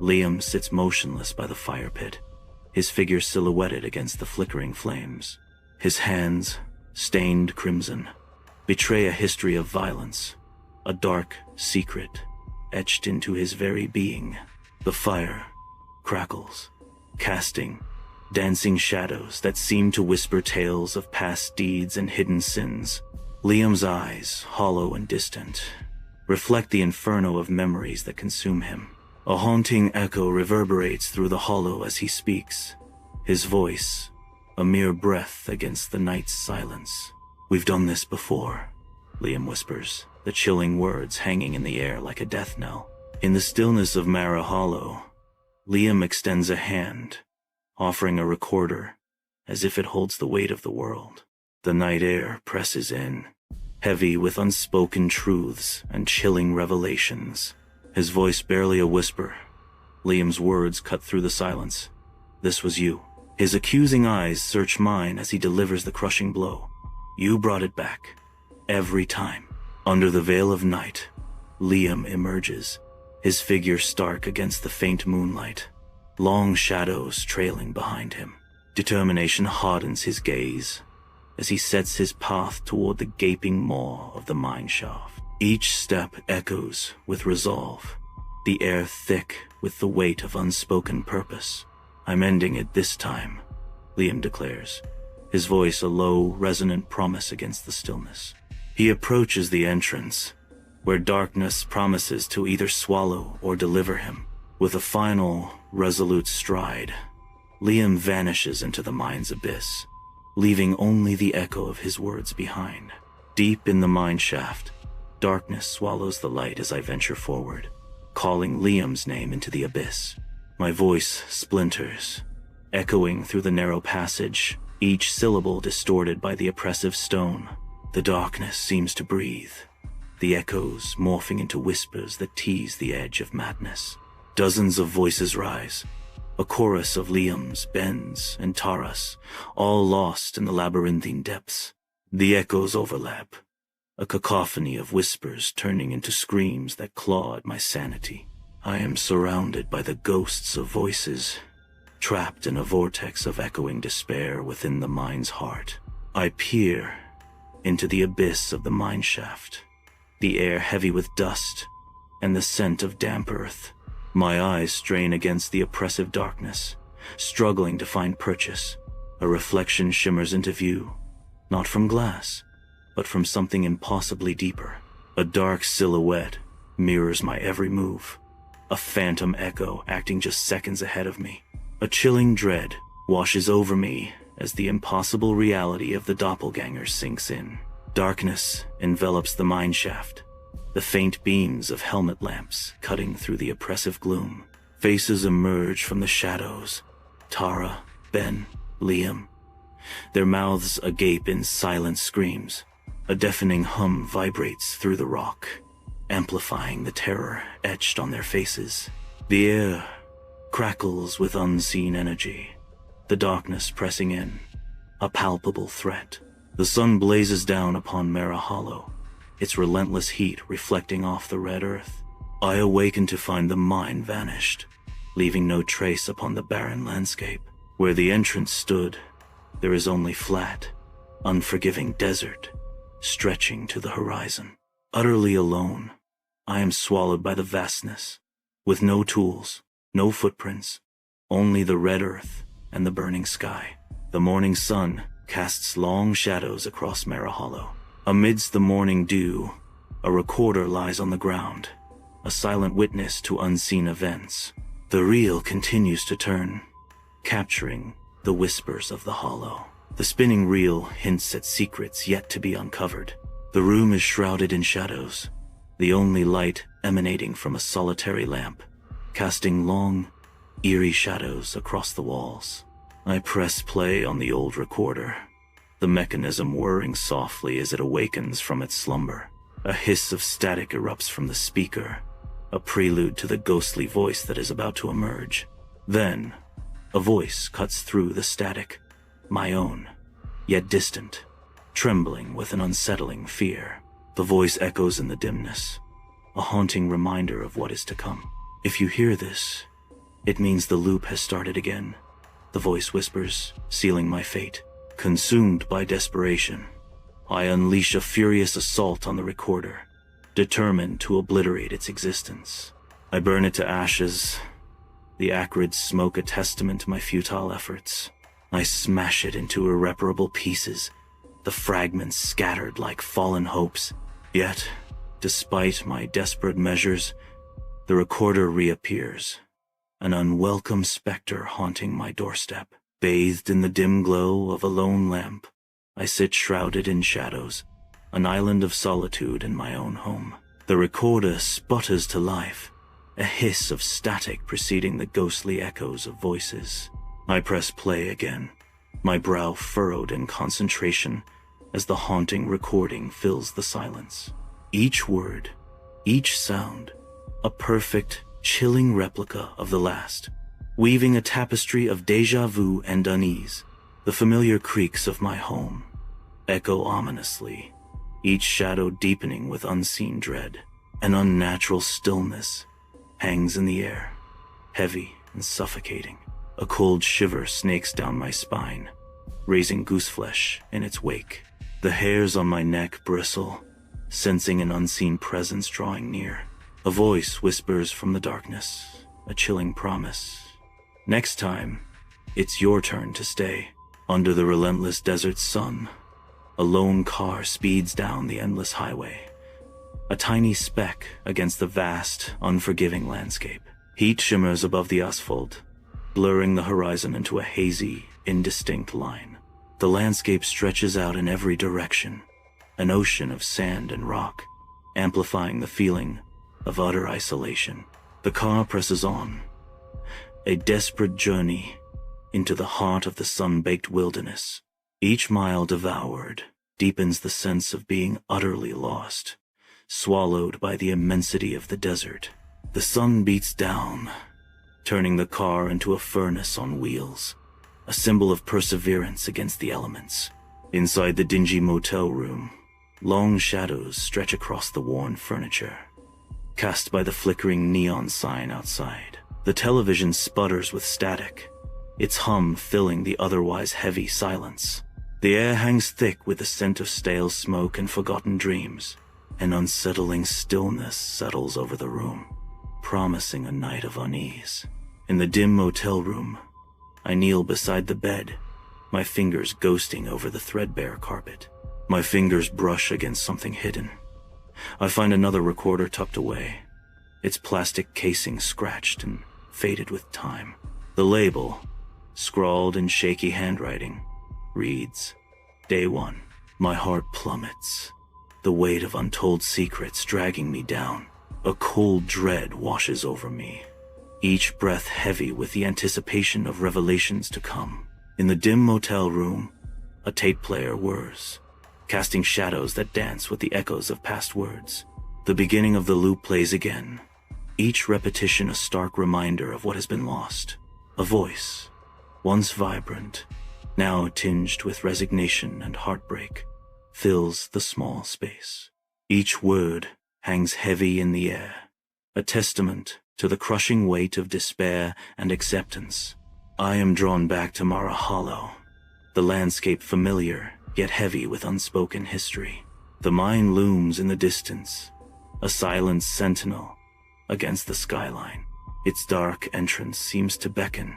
Liam sits motionless by the fire pit, his figure silhouetted against the flickering flames. His hands, stained crimson, betray a history of violence, a dark secret etched into his very being. The fire crackles, casting dancing shadows that seem to whisper tales of past deeds and hidden sins. Liam's eyes, hollow and distant, reflect the inferno of memories that consume him. A haunting echo reverberates through the hollow as he speaks, his voice a mere breath against the night's silence. "We've done this before," Liam whispers, the chilling words hanging in the air like a death knell. In the stillness of Mara Hollow, Liam extends a hand, offering a recorder, as if it holds the weight of the world. The night air presses in, heavy with unspoken truths and chilling revelations. His voice barely a whisper, Liam's words cut through the silence. "This was you." His accusing eyes search mine as he delivers the crushing blow. "You brought it back. Every time." Under the veil of night, Liam emerges, his figure stark against the faint moonlight, long shadows trailing behind him. Determination hardens his gaze as he sets his path toward the gaping maw of the mine shaft. Each step echoes with resolve, the air thick with the weight of unspoken purpose. "I'm ending it this time," Liam declares, his voice a low, resonant promise against the stillness. He approaches the entrance, where darkness promises to either swallow or deliver him. With a final, resolute stride, Liam vanishes into the mine's abyss, leaving only the echo of his words behind. Deep in the mine shaft, darkness swallows the light as I venture forward, calling Liam's name into the abyss. My voice splinters, echoing through the narrow passage, each syllable distorted by the oppressive stone. The darkness seems to breathe, the echoes morphing into whispers that tease the edge of madness. Dozens of voices rise, a chorus of Liams, Bens, and Taras, all lost in the labyrinthine depths. The echoes overlap, a cacophony of whispers turning into screams that claw at my sanity. I am surrounded by the ghosts of voices, trapped in a vortex of echoing despair within the mine's heart. I peer into the abyss of the mine shaft, the air heavy with dust and the scent of damp earth. My eyes strain against the oppressive darkness, struggling to find purchase. A reflection shimmers into view, not from glass, but from something impossibly deeper. A dark silhouette mirrors my every move, a phantom echo acting just seconds ahead of me. A chilling dread washes over me as the impossible reality of the doppelganger sinks in. Darkness envelops the mine shaft, the faint beams of helmet lamps cutting through the oppressive gloom. Faces emerge from the shadows. Tara, Ben, Liam, their mouths agape in silent screams. A deafening hum vibrates through the rock, amplifying the terror etched on their faces. The air crackles with unseen energy, the darkness pressing in, a palpable threat. The sun blazes down upon Mara Hollow, its relentless heat reflecting off the red earth. I awaken to find the mine vanished, leaving no trace upon the barren landscape. Where the entrance stood, there is only flat, unforgiving desert, stretching to the horizon. Utterly alone, I am swallowed by the vastness, with no tools, no footprints, only the red earth and the burning sky. The morning sun casts long shadows across Mara Hollow. Amidst the morning dew, a recorder lies on the ground, a silent witness to unseen events. The reel continues to turn, capturing the whispers of the hollow. The spinning reel hints at secrets yet to be uncovered. The room is shrouded in shadows, the only light emanating from a solitary lamp, casting long, eerie shadows across the walls. I press play on the old recorder, the mechanism whirring softly as it awakens from its slumber. A hiss of static erupts from the speaker, a prelude to the ghostly voice that is about to emerge. Then, a voice cuts through the static, my own, yet distant, trembling with an unsettling fear. The voice echoes in the dimness, a haunting reminder of what is to come. "If you hear this, it means the loop has started again. the voice whispers, sealing my fate. Consumed by desperation, I unleash a furious assault on the recorder, determined to obliterate its existence. I burn it to ashes, the acrid smoke a testament to my futile efforts. I smash it into irreparable pieces, the fragments scattered like fallen hopes. Yet, despite my desperate measures, the recorder reappears, an unwelcome specter haunting my doorstep. Bathed in the dim glow of a lone lamp, I sit shrouded in shadows, an island of solitude in my own home. The recorder sputters to life, a hiss of static preceding the ghostly echoes of voices. I press play again, my brow furrowed in concentration as the haunting recording fills the silence. Each word, each sound, a perfect, chilling replica of the last, weaving a tapestry of déjà vu and unease. The familiar creaks of my home echo ominously, each shadow deepening with unseen dread. An unnatural stillness hangs in the air, heavy and suffocating. A cold shiver snakes down my spine, raising gooseflesh in its wake. The hairs on my neck bristle, sensing an unseen presence drawing near. A voice whispers from the darkness, a chilling promise. Next time, it's your turn to stay. Under the relentless desert sun, a lone car speeds down the endless highway, a tiny speck against the vast, unforgiving landscape. Heat shimmers above the asphalt, blurring the horizon into a hazy, indistinct line. The landscape stretches out in every direction, an ocean of sand and rock, amplifying the feeling of utter isolation. The car presses on, a desperate journey into the heart of the sun-baked wilderness. Each mile devoured deepens the sense of being utterly lost, swallowed by the immensity of the desert. The sun beats down, turning the car into a furnace on wheels, a symbol of perseverance against the elements. Inside the dingy motel room, long shadows stretch across the worn furniture, cast by the flickering neon sign outside. The television sputters with static, its hum filling the otherwise heavy silence. The air hangs thick with the scent of stale smoke and forgotten dreams. An unsettling stillness settles over the room, promising a night of unease. In the dim motel room, I kneel beside the bed, my fingers ghosting over the threadbare carpet. My fingers brush against something hidden. I find another recorder tucked away, its plastic casing scratched and faded with time. The label, scrawled in shaky handwriting, reads, Day 1. My heart plummets, the weight of untold secrets dragging me down. A cold dread washes over me, each breath heavy with the anticipation of revelations to come. In the dim motel room, a tape player whirs, casting shadows that dance with the echoes of past words. The beginning of the loop plays again, each repetition a stark reminder of what has been lost. A voice, once vibrant, now tinged with resignation and heartbreak, fills the small space. Each word hangs heavy in the air, a testament to the crushing weight of despair and acceptance. I am drawn back to Mara Hollow, the landscape familiar yet heavy with unspoken history. The mine looms in the distance, a silent sentinel against the skyline. Its dark entrance seems to beckon,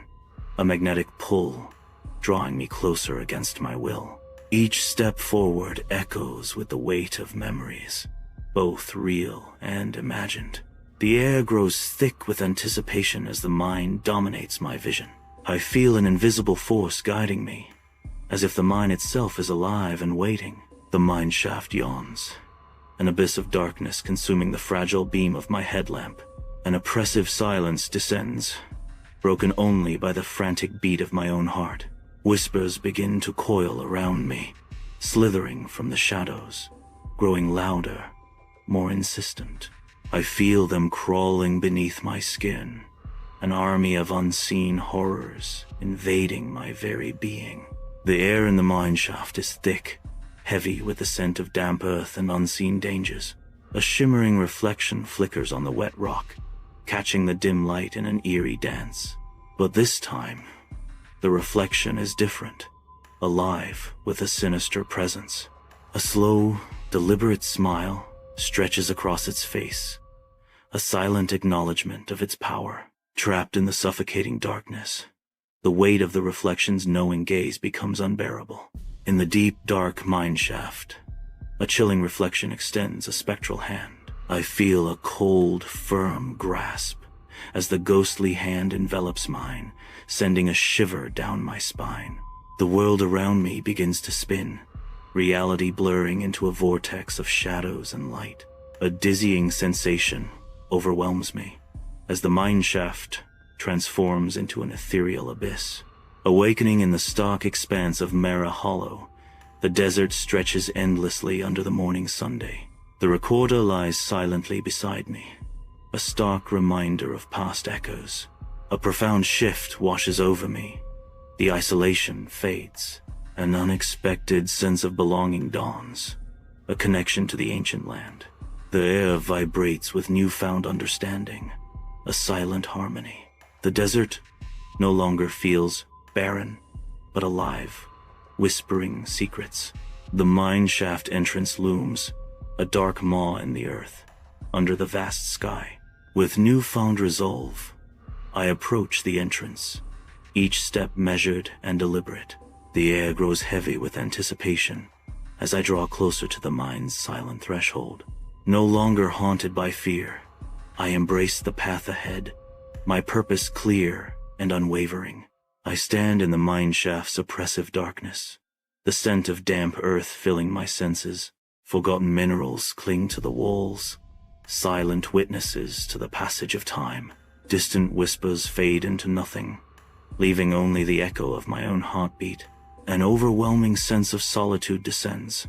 a magnetic pull, drawing me closer against my will. Each step forward echoes with the weight of memories, both real and imagined. The air grows thick with anticipation as the mine dominates my vision. I feel an invisible force guiding me, as if the mine itself is alive and waiting. The mine shaft yawns, an abyss of darkness consuming the fragile beam of my headlamp. An oppressive silence descends, broken only by the frantic beat of my own heart. Whispers begin to coil around me, slithering from the shadows, growing louder, more insistent. I feel them crawling beneath my skin, an army of unseen horrors invading my very being. The air in the mine shaft is thick, heavy with the scent of damp earth and unseen dangers. A shimmering reflection flickers on the wet rock, catching the dim light in an eerie dance. But this time, The reflection is different, alive with a sinister presence. A slow, deliberate smile stretches across its face, a silent acknowledgement of its power. Trapped in the suffocating darkness, the weight of the reflection's knowing gaze becomes unbearable. In the deep, dark mine shaft, a chilling reflection extends a spectral hand. I feel a cold, firm grasp as the ghostly hand envelops mine, sending a shiver down my spine. The world around me begins to spin, reality blurring into a vortex of shadows and light. A dizzying sensation overwhelms me as the mine shaft transforms into an ethereal abyss. Awakening in the stark expanse of Mara Hollow, the desert stretches endlessly under the morning sunday. The recorder lies silently beside me, a stark reminder of past echoes. A profound shift washes over me. The isolation fades. An unexpected sense of belonging dawns, a connection to the ancient land. The air vibrates with newfound understanding, a silent harmony. The desert no longer feels barren, but alive, whispering secrets. The mine shaft entrance looms, a dark maw in the earth, under the vast sky. With newfound resolve, I approach the entrance, each step measured and deliberate. The air grows heavy with anticipation as I draw closer to the mine's silent threshold. No longer haunted by fear, I embrace the path ahead, my purpose clear and unwavering. I stand in the mine shaft's oppressive darkness, the scent of damp earth filling my senses. Forgotten minerals cling to the walls, silent witnesses to the passage of time. Distant whispers fade into nothing, leaving only the echo of my own heartbeat. An overwhelming sense of solitude descends,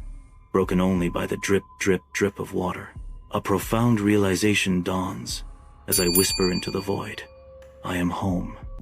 broken only by the drip, drip, drip of water. A profound realization dawns as I whisper into the void. I am home.